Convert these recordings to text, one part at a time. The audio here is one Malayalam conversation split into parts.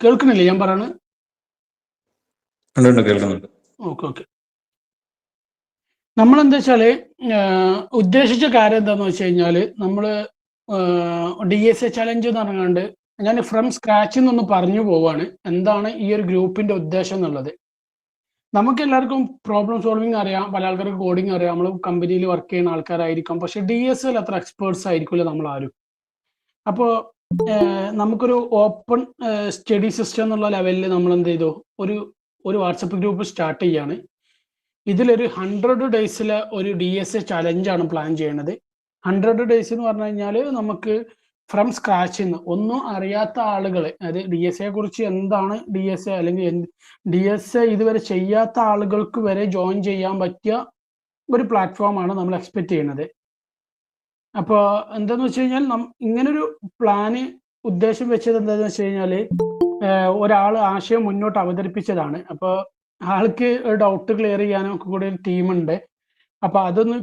കേൾക്കണില്ലേ ഞാൻ പറയാണ്? കേൾക്കുന്നുണ്ട്. ഓക്കെ. നമ്മളെന്താ വെച്ചാല് ഉദ്ദേശിച്ച കാര്യം എന്താന്ന് വെച്ച് കഴിഞ്ഞാല് നമ്മള് DSA ചലഞ്ച് എന്ന് പറഞ്ഞുകൊണ്ട് ഞാൻ ഫ്രം സ്ക്രാച്ചിൽ നിന്നൊന്ന് പറഞ്ഞു പോവാണ് എന്താണ് ഈ ഒരു ഗ്രൂപ്പിന്റെ ഉദ്ദേശം എന്നുള്ളത്. നമുക്ക് എല്ലാവർക്കും പ്രോബ്ലം സോൾവിങ് അറിയാം, പല ആൾക്കാർക്ക് കോഡിങ് അറിയാം, നമ്മൾ കമ്പനിയിൽ വർക്ക് ചെയ്യുന്ന ആൾക്കാരായിരിക്കും. പക്ഷെ DSA അത്ര എക്സ്പേർട്സ് ആയിരിക്കില്ല നമ്മൾ ആരും. അപ്പോൾ നമുക്കൊരു ഓപ്പൺ സ്റ്റഡി സിസ്റ്റം എന്നുള്ള ലെവലിൽ നമ്മൾ എന്ത് ചെയ്തു, ഒരു വാട്സപ്പ് ഗ്രൂപ്പ് സ്റ്റാർട്ട് ചെയ്യാണ്. ഇതിലൊരു 100 ഡേയ്സിലെ ഒരു DSA ചലഞ്ചാണ് പ്ലാൻ ചെയ്യുന്നത്. 100 ഡേയ്സ് എന്ന് പറഞ്ഞു കഴിഞ്ഞാൽ നമുക്ക് ഫ്രം സ്ക്രാച്ചിൽ നിന്ന് ഒന്നും അറിയാത്ത ആളുകൾ, അതായത് DSA കുറിച്ച് എന്താണ് DSA അല്ലെങ്കിൽ DSA ഇതുവരെ ചെയ്യാത്ത ആളുകൾക്ക് വരെ ജോയിൻ ചെയ്യാൻ പറ്റിയ ഒരു പ്ലാറ്റ്ഫോമാണ് നമ്മൾ എക്സ്പെക്ട് ചെയ്യുന്നത്. അപ്പോൾ എന്താന്ന് വെച്ച് കഴിഞ്ഞാൽ ഇങ്ങനൊരു പ്ലാന് ഉദ്ദേശം വെച്ചത് എന്താണെന്ന് വെച്ച് കഴിഞ്ഞാൽ ഒരാൾ ആശയം മുന്നോട്ട് അവതരിപ്പിച്ചതാണ്. അപ്പോൾ ആൾക്ക് ഒരു ഡൗട്ട് ക്ലിയർ ചെയ്യാനും ഒക്കെ കൂടി ഒരു ടീമുണ്ട്. അപ്പോൾ അതൊന്ന്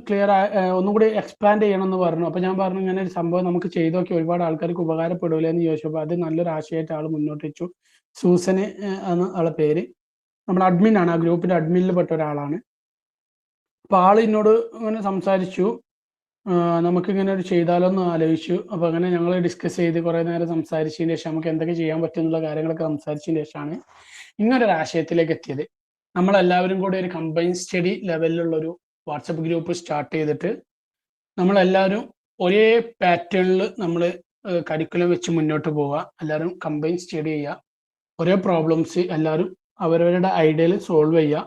ഒന്നും കൂടി എക്സ്പാൻഡ് ചെയ്യണം എന്ന് പറഞ്ഞു. അപ്പോൾ ഞാൻ പറഞ്ഞു ഇങ്ങനെ ഒരു സംഭവം നമുക്ക് ചെയ്ത് നോക്കി ഒരുപാട് ആൾക്കാർക്ക് ഉപകാരപ്പെടില്ല എന്ന് ചോദിച്ചപ്പോൾ അത് നല്ലൊരു ആശയമായിട്ട് ആൾ മുന്നോട്ട് വെച്ചു. സൂസന് ആണ് ആളെ പേര്. നമ്മൾ അഡ്മിൻ ആണ്, ആ ഗ്രൂപ്പിന്റെ അഡ്മിനിൽ പെട്ട ഒരാളാണ്. അപ്പോൾ ആൾ എന്നോട് ഇങ്ങനെ സംസാരിച്ചു, നമുക്കിങ്ങനെ ഒരു ചെയ്താലോ എന്ന് ആലോചിച്ചു. അപ്പോൾ അങ്ങനെ ഞങ്ങൾ ഡിസ്കസ് ചെയ്ത് കുറേ നേരം സംസാരിച്ചതിന് ശേഷം നമുക്ക് എന്തൊക്കെ ചെയ്യാൻ പറ്റും എന്നുള്ള കാര്യങ്ങളൊക്കെ സംസാരിച്ചതിന് ശേഷമാണ് ഇങ്ങനൊരു ആശയത്തിലേക്ക് എത്തിയത്. നമ്മളെല്ലാവരും കൂടി ഒരു കമ്പൈൻ സ്റ്റഡി ലെവലിലുള്ളൊരു വാട്സപ്പ് ഗ്രൂപ്പ് സ്റ്റാർട്ട് ചെയ്തിട്ട് നമ്മളെല്ലാവരും ഒരേ പാറ്റേണിൽ നമ്മൾ കരിക്കുലം വെച്ച് മുന്നോട്ട് പോവുക. എല്ലാവരും കമ്പൈൻ സ്റ്റഡി ചെയ്യുക, ഒരേ പ്രോബ്ലംസ് എല്ലാവരും അവരവരുടെ ഐഡിയയിൽ സോൾവ് ചെയ്യുക.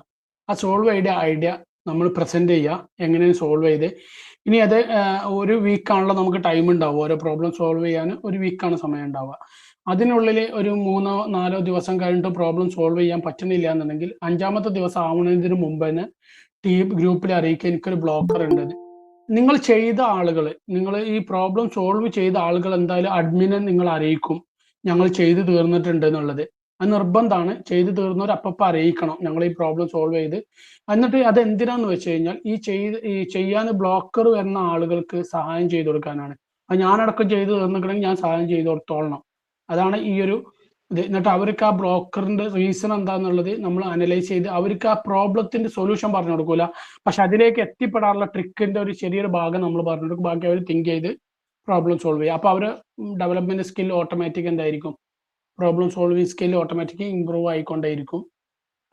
ആ സോൾവ് ചെയ്ത ഐഡിയ നമ്മൾ പ്രസൻറ്റ് ചെയ്യുക, എങ്ങനെയാണ് സോൾവ് ചെയ്ത്. ഇനി അത് ഒരു വീക്കാണല്ലോ നമുക്ക് ടൈം ഉണ്ടാവുക, ഓരോ പ്രോബ്ലം സോൾവ് ചെയ്യാൻ ഒരു വീക്കാണ് സമയം ഉണ്ടാവുക. അതിനുള്ളിൽ ഒരു 3-4 ദിവസം കഴിഞ്ഞിട്ട് പ്രോബ്ലം സോൾവ് ചെയ്യാൻ പറ്റുന്നില്ല എന്നുണ്ടെങ്കിൽ 5ാമത്തെ ദിവസം ആവുന്നതിന് മുമ്പ് തന്നെ ഗ്രൂപ്പിൽ അറിയിക്കുക എനിക്കൊരു ബ്ലോക്കർ ഉണ്ട്. നിങ്ങൾ ചെയ്ത ആളുകൾ, നിങ്ങൾ ഈ പ്രോബ്ലം സോൾവ് ചെയ്ത ആളുകൾ എന്തായാലും അഡ്മിനെ നിങ്ങൾ അറിയിക്കും ഞങ്ങൾ ചെയ്ത് തീർന്നിട്ടുണ്ട് എന്നുള്ളത്. അത് നിർബന്ധമാണ്. ചെയ്ത് തീർന്നവർ അപ്പം അറിയിക്കണം ഞങ്ങൾ ഈ പ്രോബ്ലം സോൾവ് ചെയ്ത്. എന്നിട്ട് അത് എന്തിനാന്ന് വെച്ച് കഴിഞ്ഞാൽ ഈ ചെയ്യാൻ ബ്ലോക്കർ വരുന്ന ആളുകൾക്ക് സഹായം ചെയ്തു കൊടുക്കാനാണ്. അത് ഞാനടക്കം ചെയ്ത് തീർന്നിട്ടുണ്ടെങ്കിൽ ഞാൻ സഹായം ചെയ്ത് കൊടുത്തോളണം. അതാണ് ഈ ഒരു ഇത്. എന്നിട്ട് അവർക്ക് ആ ബ്ലോക്കറിന്റെ റീസൺ എന്താന്നുള്ളത് നമ്മൾ അനലൈസ് ചെയ്ത് അവർക്ക് ആ പ്രോബ്ലത്തിന്റെ സൊല്യൂഷൻ പറഞ്ഞു കൊടുക്കൂല, പക്ഷെ അതിലേക്ക് എത്തിപ്പെടാനുള്ള ട്രിക്കിന്റെ ഒരു ചെറിയൊരു ഭാഗം നമ്മൾ പറഞ്ഞു കൊടുക്കും. ബാക്കി അവർ തിങ്ക് ചെയ്ത് പ്രോബ്ലം സോൾവ് ചെയ്യുക. അപ്പോൾ അവർ ഡെവലപ്മെന്റ് സ്കിൽ ഓട്ടോമാറ്റിക് എന്തായിരിക്കും, problem solving skill automatic improve ആയിക്കൊണ്ടേയിരിക്കും.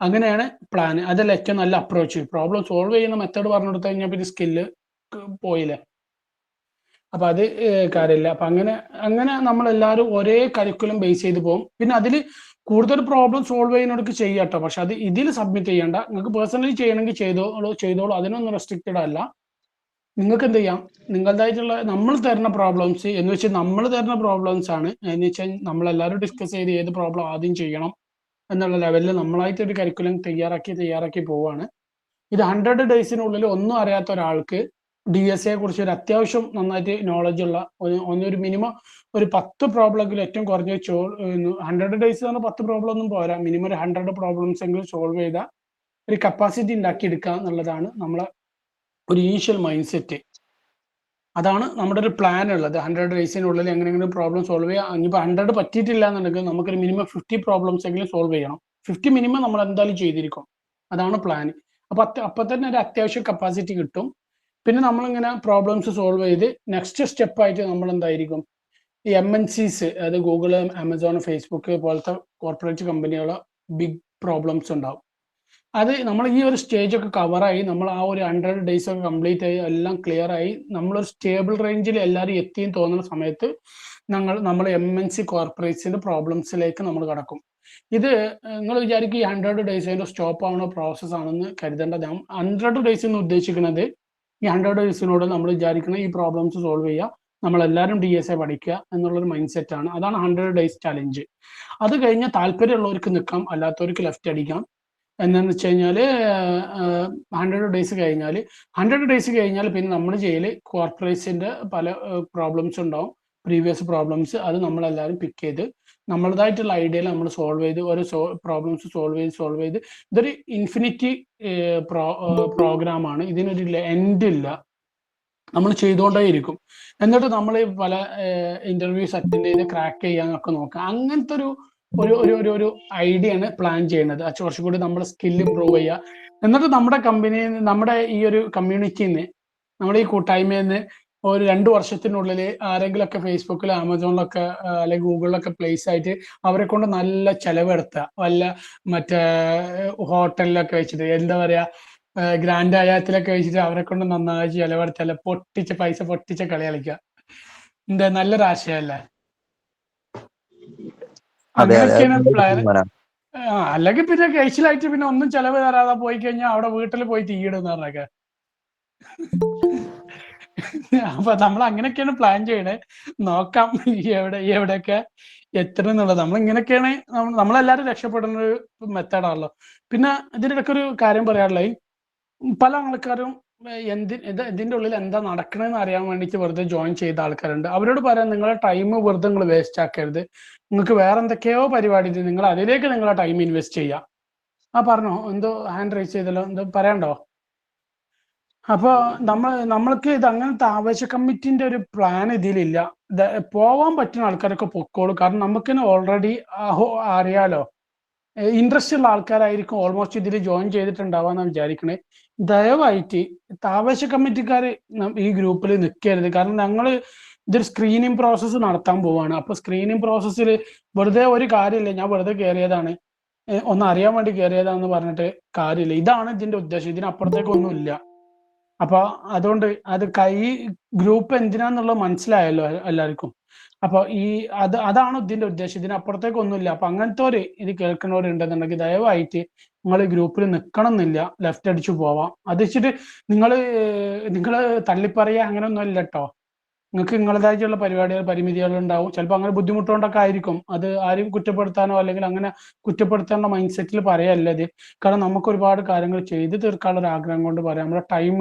അങ്ങനെയാണ് പ്ലാൻ. അതല്ല ഏറ്റവും നല്ല അപ്രോച്ച്. പ്രോബ്ലം സോൾവ് ചെയ്യുന്ന മെത്തേഡ് പറഞ്ഞു കൊടുത്തു കഴിഞ്ഞാൽ പിന്നെ സ്കില്ല് പോയില്ലേ. അപ്പൊ അത് കാര്യമില്ല. അപ്പൊ അങ്ങനെ നമ്മളെല്ലാവരും ഒരേ കരിക്കുലം ബേസ് ചെയ്ത് പോകും. പിന്നെ അതിൽ കൂടുതൽ പ്രോബ്ലം സോൾവ് ചെയ്യുന്നവർക്ക് ചെയ്യാട്ടോ, പക്ഷെ അത് ഇതിൽ സബ്മിറ്റ് ചെയ്യണ്ട. നിങ്ങൾക്ക് പേഴ്സണലി ചെയ്യണമെങ്കിൽ ചെയ്തോളൂ, അതിനൊന്നും റെസ്ട്രിക്റ്റഡ് അല്ല. നിങ്ങൾക്ക് എന്ത് ചെയ്യാം, നിങ്ങളുടേതായിട്ടുള്ള നമ്മൾ തരുന്ന പ്രോബ്ലംസ് എന്ന് വെച്ചാൽ നമ്മൾ തരുന്ന പ്രോബ്ലംസ് ആണ് എന്ന് വെച്ചാൽ നമ്മളെല്ലാവരും ഡിസ്കസ് ചെയ്ത് ഏത് പ്രോബ്ലം ആദ്യം ചെയ്യണം എന്നുള്ള ലെവലിൽ നമ്മളായിട്ട് ഒരു കരിക്കുലം തയ്യാറാക്കി പോവാണ്. ഇത് 100 ഡേയ്സിനുള്ളിൽ ഒന്നും അറിയാത്ത ഒരാൾക്ക് DSA കുറിച്ച് ഒരു അത്യാവശ്യം നന്നായിട്ട് നോളജ് ഉള്ള ഒരു മിനിമം ഒരു 10 പ്രോബ്ലമെങ്കിലും ഏറ്റവും കുറഞ്ഞ 100 ഡേയ്സ് പറഞ്ഞാൽ 10 പ്രോബ്ലം ഒന്നും പോരാ, മിനിമം ഒരു 100 പ്രോബ്ലംസ് എങ്കിലും സോൾവ് ചെയ്ത ഒരു കപ്പാസിറ്റി ഉണ്ടാക്കിയെടുക്കുക എന്നുള്ളതാണ് നമ്മളെ ഒരു ഇനീഷ്യൽ മൈൻഡ് സെറ്റ്. അതാണ് നമ്മുടെ ഒരു പ്ലാൻ ഉള്ളത്. 100 ഡേയ്സിനുള്ളിൽ എങ്ങനെയെങ്കിലും പ്രോബ്ലം സോൾവ് ചെയ്യുക. ഇനിയിപ്പോൾ 100 പറ്റിയിട്ടില്ല എന്നുണ്ടെങ്കിൽ നമുക്കൊരു മിനിമം 50 പ്രോബ്ലംസ് എങ്കിലും സോൾവ് ചെയ്യണം. 50 മിനിമം നമ്മൾ എന്തായാലും ചെയ്തിരിക്കും. അതാണ് പ്ലാൻ. അപ്പൊ തന്നെ ഒരു അത്യാവശ്യം കപ്പാസിറ്റി കിട്ടും. പിന്നെ നമ്മളിങ്ങനെ പ്രോബ്ലംസ് സോൾവ് ചെയ്ത് നെക്സ്റ്റ് സ്റ്റെപ്പായിട്ട് നമ്മൾ എന്തായിരിക്കും, ഈ MNCs, അതായത് ഗൂഗിൾ, ആമസോൺ, ഫേസ്ബുക്ക് പോലത്തെ കോർപ്പറേറ്റ് കമ്പനികളെ ബിഗ് പ്രോബ്ലംസ് ഉണ്ടാവും. അത് നമ്മൾ ഈ ഒരു സ്റ്റേജ് ഒക്കെ കവറായി നമ്മൾ ആ ഒരു 100 ഡേയ്സ് ഒക്കെ കംപ്ലീറ്റ് ആയി എല്ലാം ക്ലിയർ ആയി നമ്മളൊരു സ്റ്റേബിൾ റേഞ്ചിൽ എല്ലാവരും എത്തിയും തോന്നുന്ന സമയത്ത് നമ്മൾ MNC കോർപ്പറേറ്റ്സിന്റെ പ്രോബ്ലംസിലേക്ക് നമ്മൾ കടക്കും. ഇത് നിങ്ങൾ വിചാരിക്കും ഈ 100 ഡേയ്സിന്റെ സ്റ്റോപ്പ് ആവുന്ന പ്രോസസ് ആണെന്ന് കരുതേണ്ടത്. 100 ഡേയ്സ് എന്ന് ഉദ്ദേശിക്കുന്നത് ഈ 100 ഡേയ്സിനോട് നമ്മൾ വിചാരിക്കുന്ന ഈ പ്രോബ്ലംസ് സോൾവ് ചെയ്യുക, നമ്മളെല്ലാവരും DSA പഠിക്കുക എന്നുള്ളൊരു മൈൻഡ് സെറ്റ് ആണ്. അതാണ് 100 ഡേയ്സ് ചലഞ്ച്. അത് കഴിഞ്ഞാൽ താല്പര്യമുള്ളവർക്ക് നിൽക്കാം, അല്ലാത്തവർക്ക് ലെഫ്റ്റ് അടിക്കാം. എന്താണെന്ന് വെച്ച് കഴിഞ്ഞാൽ 100 ഡേയ്സ് കഴിഞ്ഞാൽ പിന്നെ നമ്മൾ ചെയ്യല് കോർപ്പറേറ്റ്സിന്റെ പല പ്രോബ്ലംസ് ഉണ്ടാവും, പ്രീവിയസ് പ്രോബ്ലംസ്. അത് നമ്മളെല്ലാവരും പിക്ക് ചെയ്ത് നമ്മളതായിട്ടുള്ള ഐഡിയയിൽ നമ്മൾ സോൾവ് ചെയ്ത് ഓരോ പ്രോബ്ലംസ് സോൾവ് ചെയ്ത് ഇതൊരു ഇൻഫിനിറ്റി പ്രോഗ്രാമാണ്. ഇതിനൊരു എൻഡ് ഇല്ല, നമ്മൾ ചെയ്തുകൊണ്ടേയിരിക്കും. എന്നിട്ട് നമ്മൾ പല ഇന്റർവ്യൂസ് അറ്റൻഡ് ചെയ്ത് ക്രാക്ക് ചെയ്യാനൊക്കെ നോക്കാം. അങ്ങനത്തെ ഒരു ഒരു ഐഡിയ ആണ് പ്ലാൻ ചെയ്യുന്നത്. കുറച്ചും കൂടി നമ്മുടെ സ്കിൽ ഇമ്പ്രൂവ് ചെയ്യുക. എന്നിട്ട് നമ്മുടെ കമ്പനിയിൽ നമ്മുടെ ഈ ഒരു കമ്മ്യൂണിറ്റിയിൽ നിന്ന്, നമ്മുടെ ഈ കൂട്ടായ്മയിൽ നിന്ന് ഒരു 2 വർഷത്തിനുള്ളിൽ ആരെങ്കിലുമൊക്കെ ഫേസ്ബുക്കിലോ ആമസോണിലൊക്കെ അല്ലെങ്കിൽ ഗൂഗിളിലൊക്കെ പ്ലേസ് ആയിട്ട് അവരെ കൊണ്ട് നല്ല ചെലവെടുത്തുക. വല്ല മറ്റേ ഹോട്ടലിലൊക്കെ വെച്ചിട്ട് എന്താ പറയാ, ഗ്രാൻഡ് ഹയാത്തിലൊക്കെ വെച്ചിട്ട് അവരെ കൊണ്ട് നന്നായി ചെലവെടുത്തല്ല പൈസ പൊട്ടിച്ച കളി കളിക്കുക. എന്താ നല്ലൊരു ആശയമല്ലേ? അതെ അതെ അത് അങ്ങനെയൊക്കെയാണ് നല്ലൊരു പ്ലാൻ. തീരുമാനമാണ്. അല്ലെങ്കിൽ പിന്നെ കഴിച്ചിലായിട്ട് പിന്നെ ഒന്നും ചെലവ് തരാതെ പോയി കഴിഞ്ഞാൽ അവിടെ വീട്ടിൽ പോയി തീയിടുന്ന പറഞ്ഞൊക്കെ. അപ്പൊ നമ്മൾ അങ്ങനെയൊക്കെയാണ് പ്ലാൻ ചെയ്യണേ. നോക്കാം എവിടെയൊക്കെ എത്തണം എന്നുള്ളത്. നമ്മൾ ഇങ്ങനെയൊക്കെയാണ് നമ്മളെല്ലാരും രക്ഷപ്പെടുന്ന ഒരു മെത്തേഡാണല്ലോ. പിന്നെ ഇതിനിടയ്ക്ക് ഒരു കാര്യം പറയാനുള്ളത്, പല ആൾക്കാരും ഇതിന്റെ ഉള്ളിൽ എന്താ നടക്കണമെന്ന് അറിയാൻ വേണ്ടിയിട്ട് വെറുതെ ജോയിൻ ചെയ്ത ആൾക്കാരുണ്ട്. അവരോട് പറയാൻ, നിങ്ങളെ ടൈം വെറുതെ നിങ്ങൾ വേസ്റ്റ് ആക്കരുത്. നിങ്ങൾക്ക് വേറെ എന്തൊക്കെയോ പരിപാടി ഉണ്ട്, നിങ്ങൾ അതിലേക്ക് നിങ്ങളെ ടൈം ഇൻവെസ്റ്റ് ചെയ്യുക. പറഞ്ഞോ, എന്തോ ഹാൻഡ് റൈസ് ചെയ്തല്ലോ, എന്തോ പറയണ്ടോ? അപ്പൊ നമ്മൾക്ക് ഇത് അങ്ങനത്തെ ആവേശ കമ്മിറ്റിന്റെ ഒരു പ്ലാൻ ഇതിലില്ല. പോവാൻ പറ്റുന്ന ആൾക്കാരൊക്കെ പൊക്കോളൂ. കാരണം നമുക്ക് തന്നെ ഓൾറെഡി അറിയാലോ, ഇൻട്രസ്റ്റ് ഉള്ള ആൾക്കാരായിരിക്കും ഓൾമോസ്റ്റ് ഇതിൽ ജോയിൻ ചെയ്തിട്ടുണ്ടാവാന്ന് വിചാരിക്കണേ. ദയവായിട്ട് ആവേശ കമ്മിറ്റിക്കാര് ഈ ഗ്രൂപ്പിൽ നിൽക്കരുത്. കാരണം ഞങ്ങൾ ഇതൊരു സ്ക്രീനിങ് പ്രോസസ്സ് നടത്താൻ പോവാണ്. അപ്പൊ സ്ക്രീനിങ് പ്രോസസ്സിൽ വെറുതെ ഒരു കാര്യമില്ല, ഞാൻ വെറുതെ കയറിയതാണ്, ഒന്ന് അറിയാൻ വേണ്ടി കയറിയതാന്ന് പറഞ്ഞിട്ട് കാര്യമില്ല. ഇതാണ് ഇതിന്റെ ഉദ്ദേശം, ഇതിനപ്പുറത്തേക്കൊന്നും ഇല്ല. അപ്പൊ അതുകൊണ്ട് ഈ ഗ്രൂപ്പ് എന്തിനാന്നുള്ളത് മനസ്സിലായല്ലോ എല്ലാവർക്കും. അപ്പൊ അതാണ് ഇതിന്റെ ഉദ്ദേശം, ഇതിനപ്പുറത്തേക്കൊന്നുമില്ല. അപ്പൊ അങ്ങനത്തെ ഒരു ഇത് കേൾക്കുന്നവരുണ്ടെന്നുണ്ടെങ്കിൽ ദയവായിട്ട് നിങ്ങൾ ഗ്രൂപ്പിൽ നിൽക്കണം എന്നില്ല, ലെഫ്റ്റ് അടിച്ചു പോവാം. അത് വെച്ചിട്ട് നിങ്ങള് തള്ളിപ്പറയുക അങ്ങനെയൊന്നും അല്ല കേട്ടോ. നിങ്ങൾക്ക് നിങ്ങളതായിട്ടുള്ള പരിമിതികൾ ഉണ്ടാവും. ചിലപ്പോൾ അങ്ങനെ ബുദ്ധിമുട്ടുകൊണ്ടൊക്കെ ആയിരിക്കും. അത് ആരും കുറ്റപ്പെടുത്താനോ അല്ലെങ്കിൽ അങ്ങനെ കുറ്റപ്പെടുത്തേണ്ട മൈൻഡ് സെറ്റിൽ പറയല്ല ഇത്. കാരണം നമുക്ക് ഒരുപാട് കാര്യങ്ങൾ ചെയ്തു തീർക്കാനുള്ള ഒരു ആഗ്രഹം കൊണ്ട് പറയാം. നമ്മുടെ ടൈം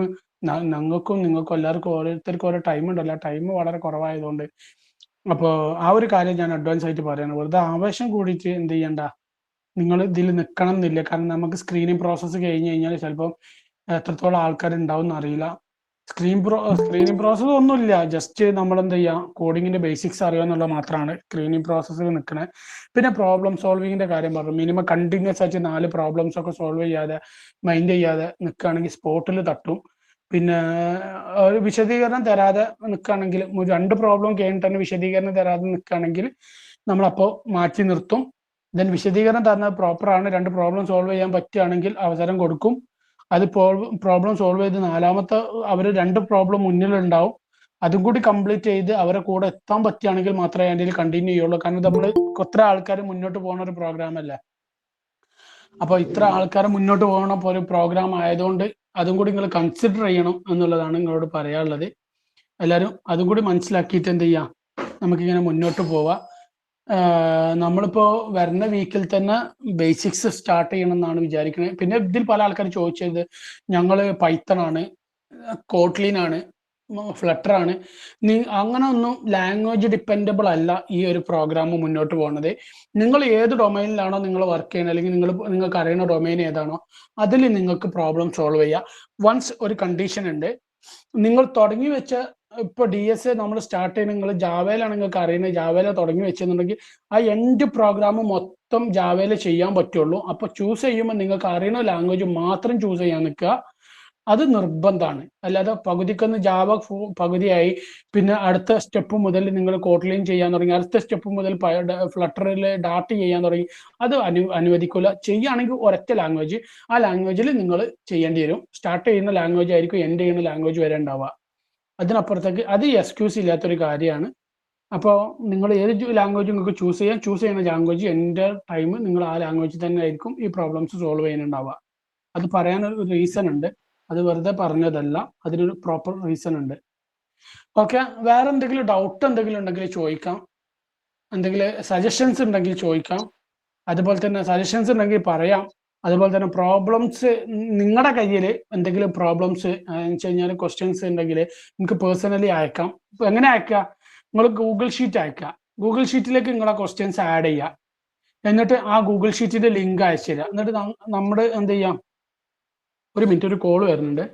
ഞങ്ങൾക്കും നിങ്ങൾക്കും എല്ലാവർക്കും ഓരോരുത്തർക്കും ഓരോ ടൈം ഉണ്ടല്ലോ, ടൈം വളരെ കുറവായതുകൊണ്ട്. അപ്പോൾ ആ ഒരു കാര്യം ഞാൻ അഡ്വാൻസ് ആയിട്ട് പറയണം. വെറുതെ ആവേശം കൂടിയിട്ട് എന്ത് ചെയ്യണ്ട, നിങ്ങൾ ഇതിൽ നിൽക്കണം എന്നില്ല. കാരണം നമുക്ക് സ്ക്രീനിങ് പ്രോസസ്സ് കഴിഞ്ഞ് കഴിഞ്ഞാൽ ചിലപ്പോൾ എത്രത്തോളം ആൾക്കാരുണ്ടാവും എന്നറിയില്ല. സ്ക്രീനിങ് പ്രോസസ്സ് ഒന്നുമില്ല, ജസ്റ്റ് നമ്മൾ എന്ത് ചെയ്യുക, കോഡിങ്ങിന്റെ ബേസിക്സ് അറിയുക എന്നുള്ളത് മാത്രമാണ് സ്ക്രീനിങ് പ്രോസസ്സിൽ നിൽക്കണേ. പിന്നെ പ്രോബ്ലം സോൾവിങ്ങിന്റെ കാര്യം പറഞ്ഞു. മിനിമം കണ്ടിന്യൂസ് ആയിട്ട് 4 പ്രോബ്ലംസ് ഒക്കെ സോൾവ് ചെയ്യാതെ മൈൻഡ് ചെയ്യാതെ നിൽക്കുകയാണെങ്കിൽ സ്പോട്ടിൽ തട്ടും. പിന്നെ ഒരു വിശദീകരണം തരാതെ നിൽക്കുകയാണെങ്കിൽ, 2 പ്രോബ്ലം കഴിഞ്ഞിട്ട് തന്നെ വിശദീകരണം തരാതെ നിൽക്കുകയാണെങ്കിൽ നമ്മളപ്പോൾ മാറ്റി നിർത്തും. ദെൻ വിശദീകരണം തരുന്നത് പ്രോപ്പറാണ്, 2 പ്രോബ്ലം സോൾവ് ചെയ്യാൻ പറ്റുകയാണെങ്കിൽ അവസരം കൊടുക്കും. അത് പ്രോബ്ലം സോൾവ് ചെയ്ത് 4മത്തെ അവർ 2 പ്രോബ്ലം മുന്നിലുണ്ടാവും, അതും കൂടി കംപ്ലീറ്റ് ചെയ്ത് അവരെ കൂടെ എത്താൻ പറ്റുകയാണെങ്കിൽ മാത്രമേ അതിൽ കണ്ടിന്യൂ ചെയ്യുള്ളൂ. കാരണം നമ്മൾ ഇത്ര ആൾക്കാർ മുന്നോട്ട് പോകുന്ന ഒരു പ്രോഗ്രാം അല്ല. അപ്പൊ ഇത്ര ആൾക്കാർ മുന്നോട്ട് പോകണ ഒരു പ്രോഗ്രാം ആയതുകൊണ്ട് അതും കൂടി നിങ്ങൾ കൺസിഡർ ചെയ്യണം എന്നുള്ളതാണ് നിങ്ങളോട് പറയാനുള്ളത്. എല്ലാവരും അതും കൂടി മനസ്സിലാക്കിയിട്ട് എന്ത് ചെയ്യാം, നമുക്കിങ്ങനെ മുന്നോട്ട് പോവാം. നമ്മളിപ്പോ വരുന്ന വീക്കിൽ തന്നെ ബേസിക്സ് സ്റ്റാർട്ട് ചെയ്യണം എന്നാണ് വിചാരിക്കുന്നത്. പിന്നെ ഇതിൽ പല ആൾക്കാർ ചോദിച്ചത്, ഞങ്ങൾ പൈത്തൺ ആണ്, കോട്ട്ലിൻ ആണ്, ഫ്ലട്ടർ ആണ്. അങ്ങനെ ഒന്നും ലാംഗ്വേജ് ഡിപ്പെൻഡബിൾ അല്ല ഈ ഒരു പ്രോഗ്രാം മുന്നോട്ട് പോകുന്നത്. നിങ്ങൾ ഏത് ഡൊമൈനിലാണോ നിങ്ങൾ വർക്ക് ചെയ്യുന്നത്, അല്ലെങ്കിൽ നിങ്ങൾക്ക് അറിയുന്ന ഡൊമൈൻ ഏതാണോ അതിൽ നിങ്ങൾക്ക് പ്രോബ്ലം സോൾവ് ചെയ്യാം. വൺസ് ഒരു കണ്ടീഷൻ ഉണ്ട്, നിങ്ങൾ തുടങ്ങി വെച്ച ഇപ്പൊ DSA നമ്മൾ സ്റ്റാർട്ട് ചെയ്യുന്ന, നിങ്ങൾ ജാവയിലാണ് നിങ്ങൾക്ക് അറിയുന്നത്, ജാവയില തുടങ്ങി വെച്ചെന്നുണ്ടെങ്കിൽ ആ എൻഡ് പ്രോഗ്രാം മൊത്തം ജാവയിൽ ചെയ്യാൻ പറ്റുള്ളൂ. അപ്പൊ ചൂസ് ചെയ്യുമ്പോൾ നിങ്ങൾക്ക് അറിയുന്ന ലാംഗ്വേജ് മാത്രം ചൂസ് ചെയ്യാൻ നിൽക്കുക, അത് നിർബന്ധമാണ്. അല്ലാതെ പകുതിക്കൊന്ന് ജാവ പകുതിയായി പിന്നെ അടുത്ത സ്റ്റെപ്പ് മുതൽ നിങ്ങൾ കോട്ട്ലിൻ ചെയ്യാൻ തുടങ്ങി, അടുത്ത സ്റ്റെപ്പ് മുതൽ ഫ്ലട്ടറിൽ ഡാർട്ട് ചെയ്യാൻ തുടങ്ങി, അത് അനുവദിക്കില്ല. ചെയ്യുകയാണെങ്കിൽ ഒരൊറ്റ ലാംഗ്വേജ്, ആ ലാംഗ്വേജിൽ നിങ്ങൾ ചെയ്യേണ്ടി വരും. സ്റ്റാർട്ട് ചെയ്യുന്ന ലാംഗ്വേജ് ആയിരിക്കും എൻഡ് ചെയ്യുന്ന ലാംഗ്വേജ് വരെ ഉണ്ടാവുക. അതിനപ്പുറത്തേക്ക് അത് എക്സ്ക്യൂസ് ഇല്ലാത്തൊരു കാര്യമാണ്. അപ്പോൾ നിങ്ങൾ ഏത് ലാംഗ്വേജ് നിങ്ങൾക്ക് ചൂസ് ചെയ്യുന്ന ലാംഗ്വേജ് എൻ്റെ ടൈം നിങ്ങൾ ആ ലാംഗ്വേജ് തന്നെ ആയിരിക്കും ഈ പ്രോബ്ലംസ് സോൾവ് ചെയ്യാനുണ്ടാവുക. അത് പറയാനൊരു റീസൺ ഉണ്ട്, അത് വെറുതെ പറഞ്ഞതല്ല, അതിനൊരു പ്രോപ്പർ റീസൺ ഉണ്ട്. ഓക്കെ, വേറെ എന്തെങ്കിലും ഡൗട്ട് എന്തെങ്കിലും ഉണ്ടെങ്കിൽ ചോദിക്കാം, എന്തെങ്കിലും സജഷൻസ് ഉണ്ടെങ്കിൽ ചോദിക്കാം. അതുപോലെ തന്നെ സജഷൻസ് ഉണ്ടെങ്കിൽ പറയാം. അതുപോലെ തന്നെ പ്രോബ്ലംസ് നിങ്ങളുടെ കയ്യിൽ എന്തെങ്കിലും പ്രോബ്ലംസ് വെച്ച് കഴിഞ്ഞാൽ ക്വസ്റ്റ്യൻസ് ഉണ്ടെങ്കിൽ നിങ്ങൾക്ക് പേഴ്സണലി അയക്കാം. എങ്ങനെ അയക്കുക, നിങ്ങൾ ഗൂഗിൾ ഷീറ്റ് അയക്കുക, ഗൂഗിൾ ഷീറ്റിലേക്ക് നിങ്ങളെ ക്വസ്റ്റ്യൻസ് ആഡ് ചെയ്യുക, എന്നിട്ട് ആ ഗൂഗിൾ ഷീറ്റിന്റെ ലിങ്ക് അയച്ചു തരിക. എന്നിട്ട് നമ്മുടെ എന്ത് ചെയ്യാം, ഒരു മിനിറ്റ്, ഒരു കോള് വരുന്നുണ്ട്.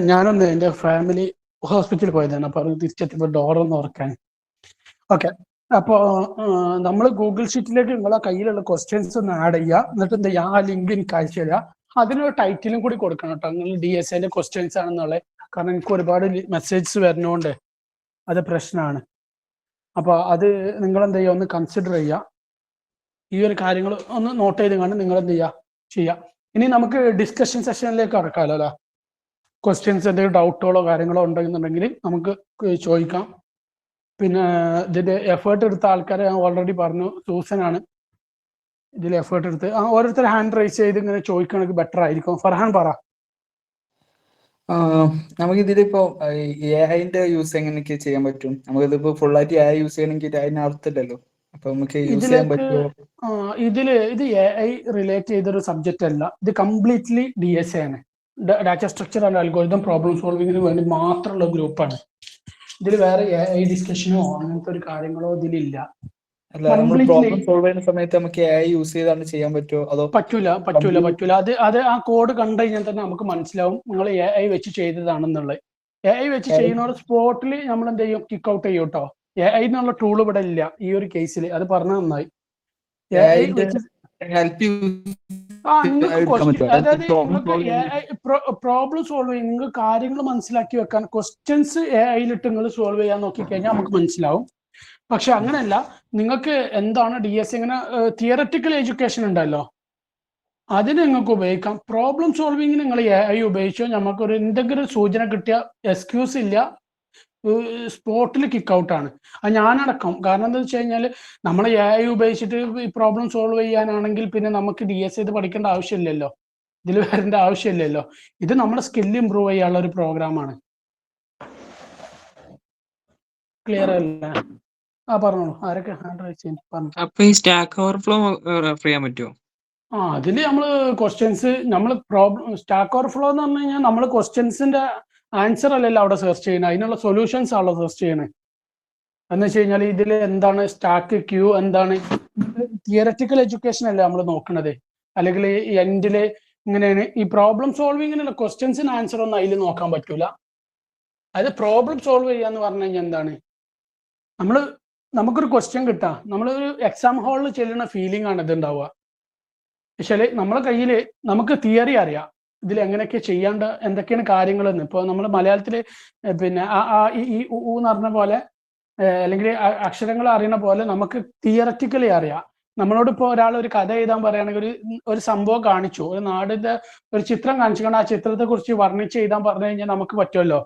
ഞാനൊന്ന് എൻ്റെ ഫാമിലി ഹോസ്പിറ്റലിൽ പോയതാണ്. അപ്പൊ അത് തിരിച്ചെത്തിയപ്പോൾ ഡോറൊന്ന് ഉറക്കാൻ. ഓക്കെ, അപ്പോൾ നമ്മൾ ഗൂഗിൾ ഷീറ്റിലേക്ക് നിങ്ങളെ കയ്യിലുള്ള ക്വസ്റ്റ്യൻസ് ഒന്ന് ആഡ് ചെയ്യുക. എന്നിട്ട് എന്ത് ചെയ്യുക, ആ ലിങ്ക് എനിക്ക് അയച്ചു തരിക. അതിനൊരു ടൈറ്റിലും കൂടി കൊടുക്കണം കേട്ടോ, നിങ്ങൾ DSAന്റെ ക്വസ്റ്റ്യൻസ് ആണെന്നുള്ളത്. കാരണം എനിക്ക് ഒരുപാട് മെസ്സേജസ് വരുന്നതുകൊണ്ട് അത് പ്രശ്നമാണ്. അപ്പോൾ അത് നിങ്ങൾ എന്ത് ചെയ്യുക, ഒന്ന് കൺസിഡർ ചെയ്യുക. ഈ ഒരു കാര്യങ്ങൾ ഒന്ന് നോട്ട് ചെയ്ത് കണ്ട് നിങ്ങൾ എന്ത് ചെയ്യുക. ഇനി നമുക്ക് ഡിസ്കഷൻ സെഷനിലേക്ക് കടക്കാമല്ലോ അല്ലേ. ക്വസ്റ്റ്യൻസ് എന്തെങ്കിലും ഡൗട്ടുകളോ കാര്യങ്ങളോ ഉണ്ടെന്നുണ്ടെങ്കിൽ നമുക്ക് ചോദിക്കാം. പിന്നെ ഇതിന്റെ എഫേർട്ട് എടുത്ത ആൾക്കാരെ ഞാൻ ഓൾറെഡി പറഞ്ഞു, സൂസനാണ് ഇതിൽ എഫേർട്ട് എടുത്ത്. ഓരോരുത്തർ ഹാൻഡ് റൈസ് ചെയ്ത് ഇങ്ങനെ ചോദിക്കുകയാണെങ്കിൽ ബെറ്റർ ആയിരിക്കും. ഫർഹാൻ പറ. നമുക്ക് ഇതിലിപ്പോ AI-ന്റെ യൂസ് എങ്ങനെയൊക്കെ ചെയ്യാൻ പറ്റും? നമുക്കിതിപ്പോ ഫുൾ ആയിട്ട് AI യൂസ് ചെയ്യണമെങ്കിൽ അതിന് അർത്ഥമില്ലല്ലോ. അപ്പൊ നമുക്ക് യൂസ് ചെയ്യാൻ പറ്റുമോ? ഇത് AI റിലേറ്റ് ചെയ്തൊരു സബ്ജക്റ്റ് അല്ല, ഇത് കംപ്ലീറ്റ്ലി DSA ആണ്. Data structure and algorithm problem സോൾവിങ്ങിന് വേണ്ടി മാത്രമുള്ള ഗ്രൂപ്പാണ്. ഇതിൽ വേറെ AI ഡിസ്കഷനോ അങ്ങനത്തെ ഒരു കാര്യങ്ങളോ ഇതിലില്ല. അല്ല, നമ്മൾ പ്രോബ്ലം സോൾവ് ചെയ്യുന്ന സമയത്ത് നമുക്ക് AI യൂസ് ചെയ്താണ് ചെയ്യാൻ പറ്റുമോ? അതോ പറ്റൂല. അത് ആ കോഡ് കണ്ടു കഴിഞ്ഞാൽ തന്നെ നമുക്ക് മനസ്സിലാവും നിങ്ങൾ AI വെച്ച് ചെയ്തതാണെന്നുള്ളത്. AI വെച്ച് ചെയ്യുന്ന ഒരു സ്പോട്ടിൽ നമ്മൾ എന്ത് ചെയ്യും, കിക്ക് ഔട്ട് ചെയ്യും കേട്ടോ. AI എന്നുള്ള ടൂൾ ഇവിടെ ഇല്ല ഈ ഒരു കേസിൽ. അത് പറഞ്ഞ നന്നായി. അതായത് നിങ്ങൾക്ക് പ്രോബ്ലം സോൾവ് ചെയ്യാൻ, നിങ്ങൾക്ക് കാര്യങ്ങൾ മനസ്സിലാക്കി വെക്കാൻ ക്വസ്റ്റ്യൻസ് AI-ലിട്ട് നിങ്ങൾ സോൾവ് ചെയ്യാൻ നോക്കിക്കഴിഞ്ഞാൽ നമുക്ക് മനസ്സിലാവും. പക്ഷെ അങ്ങനെയല്ല, നിങ്ങൾക്ക് എന്താണ് DSA, ഇങ്ങനെ തിയററ്റിക്കൽ എഡ്യൂക്കേഷൻ ഉണ്ടല്ലോ, അതിന് നിങ്ങൾക്ക് ഉപയോഗിക്കാം. പ്രോബ്ലം സോൾവിങ്ങിന് നിങ്ങൾ AI ഉപയോഗിച്ചോ, നമുക്കൊരു എന്തെങ്കിലും സൂചന കിട്ടിയ എക്സ്ക്യൂസ് ഇല്ല, സ്പോട്ടിൽ കിക്ക് ഔട്ടാണ്. അത് ഞാനടക്കം. കാരണം എന്താ വെച്ച് കഴിഞ്ഞാൽ നമ്മൾ AI ഉപയോഗിച്ചിട്ട് ഈ പ്രോബ്ലം സോൾവ് ചെയ്യാനാണെങ്കിൽ പിന്നെ നമുക്ക് DSA ഇത് പഠിക്കേണ്ട ആവശ്യമില്ലല്ലോ, ഇതിൽ വരേണ്ട ആവശ്യമില്ലല്ലോ. ഇത് നമ്മുടെ സ്കില്ല് ഇമ്പ്രൂവ് ചെയ്യാനുള്ള ഒരു പ്രോഗ്രാമാണ്. ക്ലിയർ അല്ലേ? പറഞ്ഞോളൂ. ആരൊക്കെ ഹാൻഡ് റൈസ് ചെയ്യാൻ പറഞ്ഞു? അപ്പൊ ഈ സ്റ്റാക്ക് ഓവർഫ്ലോ റെഫർ ചെയ്യാൻ പറ്റുമോ? അതില് നമ്മൾ ക്വസ്റ്റ്യൻസ്, നമ്മൾ പ്രോബ്ലം സ്റ്റാക്ക് ഓവർഫ്ലോ എന്ന് പറഞ്ഞു കഴിഞ്ഞാൽ നമ്മൾ ക്വസ്റ്റ്യൻസിന്റെ ആൻസർ അല്ലല്ലോ അവിടെ സെർച്ച് ചെയ്യുന്നത്, അതിനുള്ള സൊല്യൂഷൻസ് ആണല്ലോ സെർച്ച് ചെയ്യണേ. എന്ന് വെച്ച് കഴിഞ്ഞാൽ ഇതിൽ എന്താണ് സ്റ്റാക്ക്, ക്യൂ എന്താണ്, തിയററ്റിക്കൽ എഡ്യൂക്കേഷൻ അല്ലേ നമ്മൾ നോക്കണത്. അല്ലെങ്കിൽ എൻഡില് ഇങ്ങനെയാണ് ഈ പ്രോബ്ലം സോൾവിങ്ങിനുള്ള ക്വസ്റ്റ്യൻസിന് ആൻസർ ഒന്നും അതിൽ നോക്കാൻ പറ്റൂല. അത് പ്രോബ്ലം സോൾവ് ചെയ്യാന്ന് പറഞ്ഞു കഴിഞ്ഞാൽ എന്താണ്, നമുക്കൊരു ക്വസ്റ്റ്യൻ കിട്ടാം, നമ്മളൊരു എക്സാം ഹാളിൽ ചെല്ലുന്ന ഫീലിംഗ് ആണ് ഇത് ഉണ്ടാവുക. പക്ഷേ നമ്മളെ കയ്യിൽ നമുക്ക് തിയറി അറിയാം, ഇതിൽ എങ്ങനെയൊക്കെ ചെയ്യേണ്ട എന്തൊക്കെയാണ് കാര്യങ്ങളെന്ന്. ഇപ്പോൾ നമ്മൾ മലയാളത്തിൽ പിന്നെ ഈ എന്ന് പറഞ്ഞ പോലെ അല്ലെങ്കിൽ അക്ഷരങ്ങൾ അറിയണ പോലെ നമുക്ക് തിയററ്റിക്കലി അറിയാം. നമ്മളോടിപ്പോൾ ഒരാൾ ഒരു കഥ എഴുതാൻ പറയുകയാണെങ്കിൽ ഒരു സംഭവം കാണിച്ചു, ഒരു നാടിന്റെ ഒരു ചിത്രം കാണിച്ചുകൊണ്ട് ആ ചിത്രത്തെ കുറിച്ച് വർണ്ണിച്ച് എഴുതാൻ പറഞ്ഞു കഴിഞ്ഞാൽ നമുക്ക് പറ്റുമല്ലോ.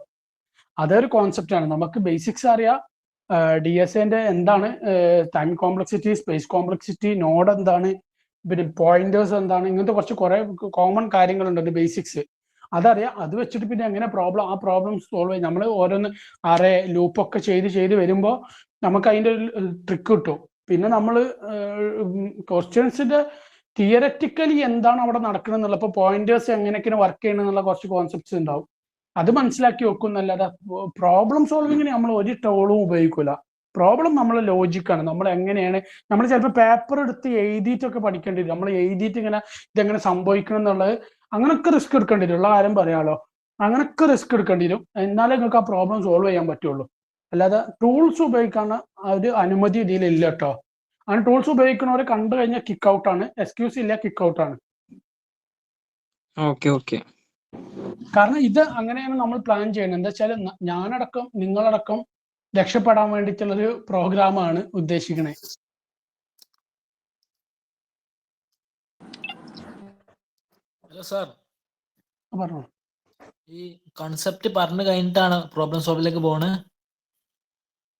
അതൊരു കോൺസെപ്റ്റാണ്. നമുക്ക് ബേസിക്സ് അറിയാം. DSAന്റെ എന്താണ് time complexity, space complexity, node എന്താണ്, പിന്നെ പോയിന്റേഴ്സ് എന്താണ്, ഇങ്ങനത്തെ കുറെ കോമൺ കാര്യങ്ങളുണ്ട് ബേസിക്സ്. അതറിയാം. അത് വെച്ചിട്ട് പിന്നെ എങ്ങനെ ആ പ്രോബ്ലം സോൾവ് ചെയ്യും. നമ്മൾ ഓരോന്ന് ലൂപ്പൊക്കെ ചെയ്ത് വരുമ്പോൾ നമുക്ക് അതിൻ്റെ ഒരു ട്രിക്ക് കിട്ടും. പിന്നെ നമ്മൾ ക്വസ്റ്റ്യൻസിന്റെ തിയററ്റിക്കലി എന്താണ് അവിടെ നടക്കുന്നത് എന്നുള്ള, ഇപ്പോൾ പോയിന്റേഴ്സ് എങ്ങനെയൊക്കെയാണ് വർക്ക് ചെയ്യണം എന്നുള്ള കുറച്ച് കോൺസെപ്റ്റ്സ് ഉണ്ടാവും. അത് മനസ്സിലാക്കി വെക്കുന്നല്ലാതെ പ്രോബ്ലം സോൾവിങ്ങിന് നമ്മൾ ഒരു ടോളും ഉപയോഗിക്കൂല. പ്രോബ്ലം നമ്മളെ ലോജിക്കാണ്. നമ്മൾ എങ്ങനെയാണ്, നമ്മൾ ചിലപ്പോൾ പേപ്പർ എടുത്ത് എഴുതിയിട്ടൊക്കെ പഠിക്കേണ്ടി വരും. നമ്മൾ എഴുതിയിട്ട് ഇതെങ്ങനെ സംഭവിക്കണം എന്നുള്ളത്, അങ്ങനൊക്കെ റിസ്ക് എടുക്കേണ്ടി വരും. ഉള്ള കാര്യം പറയാലോ, അങ്ങനൊക്കെ റിസ്ക് എടുക്കേണ്ടി വരും. എന്നാലേ നിങ്ങൾക്ക് ആ പ്രോബ്ലം സോൾവ് ചെയ്യാൻ പറ്റുള്ളൂ. അല്ലാതെ ടൂൾസ് ഉപയോഗിക്കാൻ ഒരു അനുമതി ഇതിലില്ല കേട്ടോ. അങ്ങനെ ടൂൾസ് ഉപയോഗിക്കുന്നവരെ കണ്ടു കഴിഞ്ഞാൽ കിക്ക് ഔട്ടാണ്, എക്സ്ക്യൂസ് ഇല്ല, കിക്ക് ഔട്ടാണ്. കാരണം ഇത് അങ്ങനെയാണ് നമ്മൾ പ്ലാൻ ചെയ്യുന്നത്. എന്താ വെച്ചാൽ ഞാനടക്കം നിങ്ങളടക്കം രക്ഷപ്പെടാൻ വേണ്ടിയിട്ടുള്ളൊരു പ്രോഗ്രാമാണ് ഉദ്ദേശിക്കണേ. ഹലോ സാർ, പറഞ്ഞോ. ഈ കൺസെപ്റ്റ് പറഞ്ഞു കഴിഞ്ഞിട്ടാണ് പ്രോബ്ലം സോൾവിലേക്ക് പോണേ?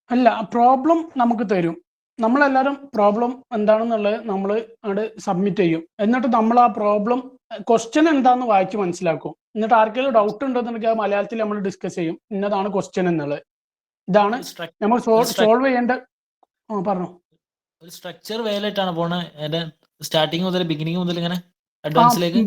അല്ല, പ്രോബ്ലം നമുക്ക് തരും. നമ്മളെല്ലാവരും പ്രോബ്ലം എന്താണെന്നുള്ളത് നമ്മൾ അവിടെ സബ്മിറ്റ് ചെയ്യും. എന്നിട്ട് നമ്മൾ ആ പ്രോബ്ലം ക്വസ്റ്റ്യൻ എന്താന്ന് വായിച്ച് മനസ്സിലാക്കും. എന്നിട്ട് ആർക്കെങ്കിലും ഡൗട്ട് ഉണ്ടെന്നുണ്ടെങ്കിൽ മലയാളത്തിൽ നമ്മൾ ഡിസ്കസ് ചെയ്യും, ഇന്നതാണ് ക്വസ്റ്റ്യൻ എന്നുള്ളത്. ഇതാണ് നമ്മൾ സോൾവ് ചെയ്യേണ്ട. പറഞ്ഞു. ഒരു സ്ട്രക്ചർ വേലായിട്ടാണ് പോണേ സ്റ്റാർട്ടിങ് മുതൽ ബിഗിനിങ് മുതൽ ഇങ്ങനെ അഡ്വാൻസിലേക്ക്.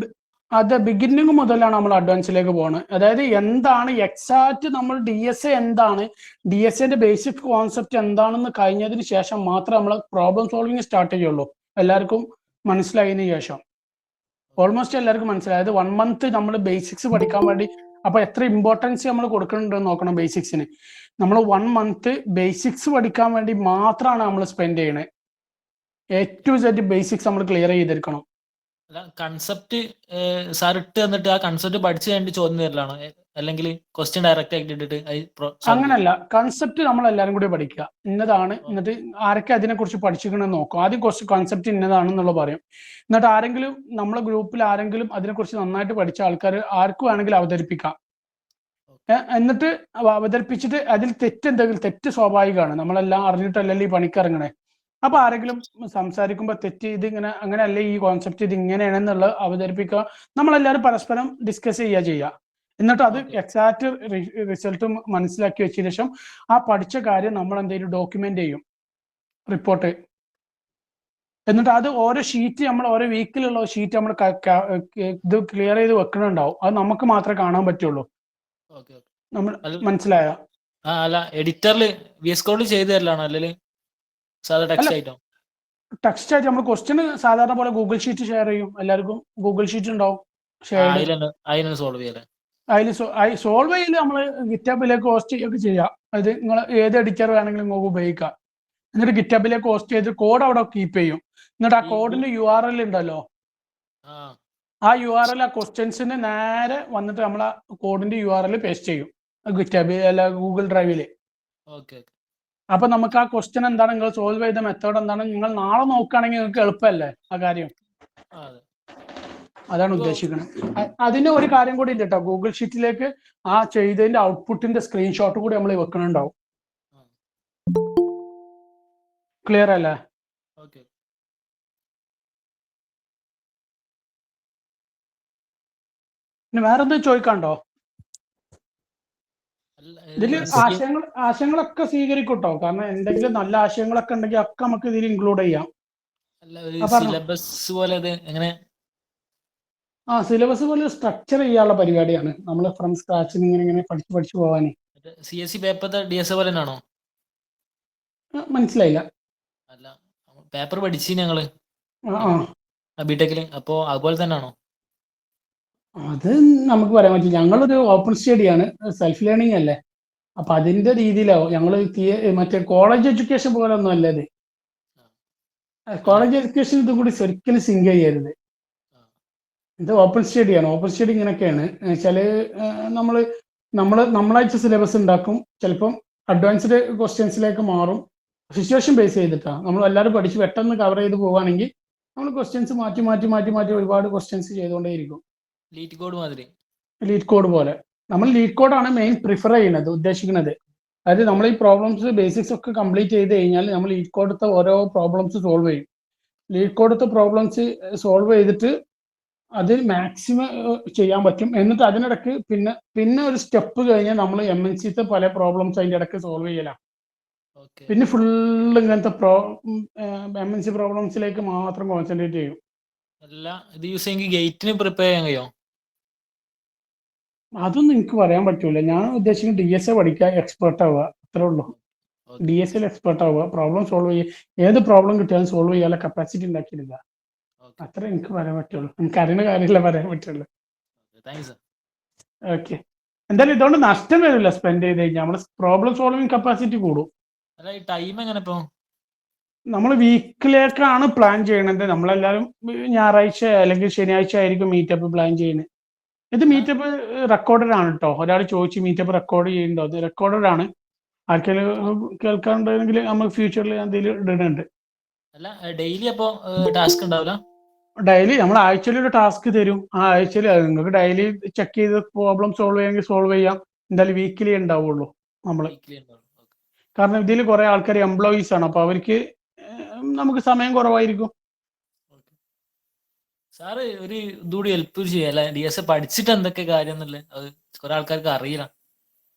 അതെ, ബിഗിനിങ് മുതലാണ് നമ്മൾ അഡ്വാൻസിലേക്ക് പോകുന്നത്. അതായത് എന്താണ് എക്സാക്ട് നമ്മൾ DSA എന്താണ്, DSAന്റെ ബേസിക് കോൺസെപ്റ്റ് എന്താണെന്ന് കഴിഞ്ഞതിന് ശേഷം മാത്രമേ നമ്മൾ പ്രോബ്ലം സോൾവിങ് സ്റ്റാർട്ട് ചെയ്യുള്ളൂ. എല്ലാവർക്കും മനസ്സിലായതിനു ശേഷം, ഓൾമോസ്റ്റ് എല്ലാവർക്കും മനസ്സിലായത് 1 month നമ്മൾ ബേസിക്സ് പഠിക്കാൻ വേണ്ടി. അപ്പൊ എത്ര ഇമ്പോർട്ടൻസ് നമ്മൾ കൊടുക്കുന്നുണ്ടെന്ന് നോക്കണം ബേസിക്സിന്. നമ്മൾ 1 month ബേസിക്സ് പഠിക്കാൻ വേണ്ടി മാത്രമാണ് നമ്മൾ സ്പെൻഡ് ചെയ്യണത്. A to Z ബേസിക്സ് നമ്മൾ ക്ലിയർ ചെയ്തിരിക്കണം. കൺസെപ്റ്റ് സാർ ഇട്ട് തന്നിട്ട് ആ കൺസെപ്റ്റ് പഠിച്ചു കഴിഞ്ഞിട്ട് ചോദ്യം തരലാണോ, അല്ലെങ്കിൽ ക്വസ്റ്റ്യൻ ഡയറക്റ്റ് ആയിട്ട് ഇട്ടിട്ട് അങ്ങനല്ല, കൺസെപ്റ്റ് നമ്മൾ എല്ലാവരും കൂടി പഠിക്കുക. ഇന്നതാണ്, എന്നിട്ട് ആരൊക്കെ അതിനെക്കുറിച്ച് പഠിച്ചിരിക്കണമെന്ന് നോക്കും. ആദ്യം കുറച്ച് കൺസെപ്റ്റ് ഇന്നതാണെന്നുള്ള പറയും. എന്നിട്ട് ആരെങ്കിലും നമ്മളെ ഗ്രൂപ്പിൽ ആരെങ്കിലും അതിനെക്കുറിച്ച് നന്നായിട്ട് പഠിച്ച ആൾക്കാർ ആർക്കും വേണമെങ്കിലും അവതരിപ്പിക്കാം. എന്നിട്ട് അവതരിപ്പിച്ചിട്ട് അതിൽ തെറ്റ് സ്വാഭാവികമാണ്. നമ്മളെല്ലാം അറിഞ്ഞിട്ടല്ലല്ലോ ഈ പണിക്കിറങ്ങണേ. അപ്പൊ ആരെങ്കിലും സംസാരിക്കുമ്പോൾ തെറ്റ് ഇത് ഇങ്ങനെ അങ്ങനെയല്ലേ, ഈ കോൺസെപ്റ്റ് ഇത് ഇങ്ങനെയാണെന്നുള്ളത് അവതരിപ്പിക്കുക. നമ്മളെല്ലാവരും പരസ്പരം ഡിസ്കസ് ചെയ്യുക. എന്നിട്ട് അത് എക്സാക്ട് റിസൾട്ട് മനസ്സിലാക്കി വെച്ചതിന് ശേഷം ആ പഠിച്ച കാര്യം നമ്മൾ എന്തെങ്കിലും ഡോക്യുമെന്റ് ചെയ്യും, റിപ്പോർട്ട്. എന്നിട്ട് അത് ഓരോ ഷീറ്റ് നമ്മൾ ഓരോ വീക്കിലുള്ള ഷീറ്റ് നമ്മൾ ഇത് ക്ലിയർ ചെയ്ത് വെക്കണുണ്ടാവും. അത് നമുക്ക് മാത്രമേ കാണാൻ പറ്റുള്ളൂ. നമ്മൾ മനസ്സിലായോ? അല്ല, എഡിറ്ററിൽ VS Code ചെയ്ത് തരലാണോ, അല്ലെങ്കിൽ ടെക്സ്റ്റ് ആയിട്ട് നമ്മൾ ക്വസ്റ്റ്യൻ സാധാരണ പോലെ ഗൂഗിൾ ഷീറ്റ് ഷെയർ ചെയ്യും. എല്ലാവർക്കും ഗൂഗിൾ ഷീറ്റ് ഉണ്ടാവും. അതിൽ സോൾവ് ചെയ്ത് നമ്മൾ ഗിറ്റബിലേക്ക് പോസ്റ്റ് ചെയ്യുകയൊക്കെ ചെയ്യാം. അത് നിങ്ങൾ ഏത് എഡിറ്റർ വേണമെങ്കിലും നിങ്ങൾക്ക് ഉപയോഗിക്കാം. എന്നിട്ട് ഗിറ്റബിലേക്ക് പോസ്റ്റ് ചെയ്ത് കോഡ് അവിടെ കീപ്പ് ചെയ്യും. എന്നിട്ട് ആ കോഡിന്റെ URL ഉണ്ടല്ലോ, ആ URL ആ ക്വസ്റ്റ്യൻസിന് നേരെ വന്നിട്ട് നമ്മൾ ആ കോഡിന്റെ URL പേസ്റ്റ് ചെയ്യും ഗിറ്റബ് അല്ല ഗൂഗിൾ ഡ്രൈവില്. അപ്പൊ നമുക്ക് ആ ക്വസ്റ്റ്യൻ എന്താണ്, നിങ്ങൾ സോൾവ് ചെയ്ത മെത്തേഡ് എന്താണ്, നിങ്ങൾ നാളെ നോക്കുകയാണെങ്കിൽ നിങ്ങൾക്ക് എളുപ്പമല്ലേ ആ കാര്യം. അതാണ് ഉദ്ദേശിക്കുന്നത്. അതിന് ഒരു കാര്യം കൂടി ഉണ്ട് കേട്ടോ, ഗൂഗിൾ ഷീറ്റിലേക്ക് ആ ചെയ്തതിന്റെ ഔട്ട്പുട്ടിന്റെ സ്ക്രീൻഷോട്ട് കൂടി നമ്മൾ വെക്കണുണ്ടാവും. ക്ലിയർ അല്ലേ? പിന്നെ വേറെന്ത് ചോദിക്കാണ്ടോ? ഇതില് ആശയങ്ങളൊക്കെ സ്വീകരിക്കൂട്ടോ. കാരണം എന്തെങ്കിലും നല്ല ആശയങ്ങളൊക്കെ ഉണ്ടെങ്കിൽ ഒക്കെ നമുക്ക് ഇതിൽ ഇൻക്ലൂഡ് ചെയ്യാം. സിലബസ് പോലെ സിലബസ് പോലെ സ്ട്രക്ചർ ചെയ്യാനുള്ള പരിപാടിയാണ് നമ്മൾ ഫ്രം സ്ക്രാച്ചിൽ ഇങ്ങനെ പഠിച്ചു പോവാനേ. CSE പേപ്പർ DSA പോലെ ആണോ? മനസ്സിലായില്ല. അല്ല, പേപ്പർ പഠിച്ചു ഞങ്ങള് ബിടെക്കില്, അപ്പോ അതുപോലെ തന്നെ ആണോ? അത് നമുക്ക് പറയാൻ പറ്റില്ല. ഞങ്ങളൊരു ഓപ്പൺ സ്റ്റഡിയാണ്, സെൽഫ് ലേണിംഗ് അല്ലേ. അപ്പൊ അതിന്റെ രീതിയിലാവും. ഞങ്ങൾ മറ്റേ കോളേജ് എഡ്യൂക്കേഷൻ പോലെ ഒന്നും അല്ല ഇത്. കോളേജ് എഡ്യൂക്കേഷൻ ഇതും കൂടി ഒരിക്കലും സിങ്ക് ചെയ്യരുത്. ഇത് ഓപ്പൺ സ്റ്റഡിയാണ്. ഓപ്പൺ സ്റ്റഡി ഇങ്ങനെയൊക്കെയാണ് വെച്ചാല് നമ്മളയച്ച സിലബസ് ഉണ്ടാക്കും. ചിലപ്പം അഡ്വാൻസ്ഡ് ക്വസ്റ്റ്യൻസിലേക്ക് മാറും. സിറ്റുവേഷൻ ബേസ് ചെയ്തിട്ടാണ്. നമ്മൾ എല്ലാവരും പഠിച്ച് പെട്ടെന്ന് കവർ ചെയ്ത് പോവുകയാണെങ്കിൽ നമ്മൾ ക്വസ്റ്റ്യൻസ് മാറ്റി ഒരുപാട് ക്വസ്റ്റ്യൻസ് ചെയ്തുകൊണ്ടേയിരിക്കും. ലീഡ് കോഡ് മാതിരി, ലീഡ് കോഡ് പോലെ. നമ്മൾ ലീഡ് കോഡാണ് മെയിൻ പ്രിഫർ ചെയ്യുന്നത്, ഉദ്ദേശിക്കുന്നത്. അതായത് നമ്മൾ ഈ പ്രോബ്ലംസ് ബേസിക്സ് ഒക്കെ കംപ്ലീറ്റ് ചെയ്ത് കഴിഞ്ഞാൽ നമ്മൾ ലീഡ് കോഡത്തെ ഓരോ പ്രോബ്ലംസ് സോൾവ് ചെയ്യും. ലീഡ് കോഡത്തെ പ്രോബ്ലംസ് സോൾവ് ചെയ്തിട്ട് അത് മാക്സിമം ചെയ്യാൻ പറ്റും. എന്നിട്ട് അതിനിടയ്ക്ക് പിന്നെ ഒരു സ്റ്റെപ്പ് കഴിഞ്ഞാൽ നമ്മൾ MNCത്തെ പല പ്രോബ്ലംസ് അതിൻ്റെ ഇടയ്ക്ക് സോൾവ് ചെയ്യലാണ്. പിന്നെ ഫുള്ള് ഇങ്ങനത്തെ MNC പ്രോബ്ലംസിലേക്ക് മാത്രം കോൺസെൻട്രേറ്റ് ചെയ്യും. അല്ല, ഇത് യൂസ് ചെയ്യുമെങ്കിൽ ഗേറ്റിന് പ്രിപ്പയർ ചെയ്യാൻ കഴിയോ? അതൊന്നും എനിക്ക് പറയാൻ പറ്റൂല. ഞാൻ ഉദ്ദേശിക്കുന്നത് DSA പഠിക്കുക, എക്സ്പെർട്ട് ആവുക, അത്രേ ഉള്ളൂ. DSAയിൽ എക്സ്പെർട്ട് ആവുക, പ്രോബ്ലം സോൾവ് ചെയ്യുക, ഏത് പ്രോബ്ലം കിട്ടിയാലും സോൾവ് ചെയ്യാനുള്ള കപ്പാസിറ്റി ഉണ്ടാക്കിയില്ല. അത്ര എനിക്ക് പറയാൻ പറ്റുള്ളൂ. എനിക്ക് അറിയുന്ന കാര്യമല്ല പറയാൻ പറ്റുള്ളൂ. ഓക്കെ, എന്തായാലും ഇതുകൊണ്ട് നഷ്ടം വരില്ല. സ്പെൻഡ് ചെയ്ത് കഴിഞ്ഞാൽ നമ്മുടെ പ്രോബ്ലം സോൾവിങ് കപ്പാസിറ്റി കൂടും. ടൈം എങ്ങനെ ഇപ്പോ? നമ്മൾ വീക്കിലേക്കാണ് പ്ലാൻ ചെയ്യണത്. നമ്മളെല്ലാവരും ഞായറാഴ്ച അല്ലെങ്കിൽ ശനിയാഴ്ച ആയിരിക്കും മീറ്റപ്പ് പ്ലാൻ ചെയ്യുന്നത്. ഇത് മീറ്റപ്പ് റെക്കോർഡഡ് ആണ് കേട്ടോ. ഒരാൾ ചോദിച്ചു മീറ്റപ്പ് റെക്കോർഡ് ചെയ്യുന്നുണ്ടോ? അത് റെക്കോർഡഡ് ആണ്. ആർക്കെങ്കിലും കേൾക്കാനുണ്ടെങ്കിൽ നമ്മൾ ഫ്യൂച്ചറിൽ എന്തെങ്കിലും ഇടുന്നുണ്ട്. അല്ല, ഡെയിലി അപ്പോ ടാസ്ക് ഉണ്ടാവില്ല? ഡെയിലി നമ്മൾ ആഴ്ചയിൽ ഒരു ടാസ്ക് തരും. ആ ആഴ്ചയിൽ നിങ്ങൾക്ക് ഡെയിലി ചെക്ക് ചെയ്ത് പ്രോബ്ലം സോൾവ് ചെയ്യാമെങ്കിൽ സോൾവ് ചെയ്യാം. എന്തായാലും വീക്കിലി ഉണ്ടാവുള്ളൂ നമ്മൾ. കാരണം ഇതിൽ കുറെ ആൾക്കാർ എംപ്ലോയീസ് ആണ്. അപ്പൊ അവർക്ക് നമുക്ക് സമയം കുറവായിരിക്കും. സാറ് ഒരു ഇതുകൂടി ഹെൽപ്പ് ചെയ്യല്ലേ, DSA പഠിച്ചിട്ട് എന്തൊക്കെ കാര്യം എന്നല്ലേ, അത് കുറെ ആൾക്കാർക്ക് അറിയില്ല.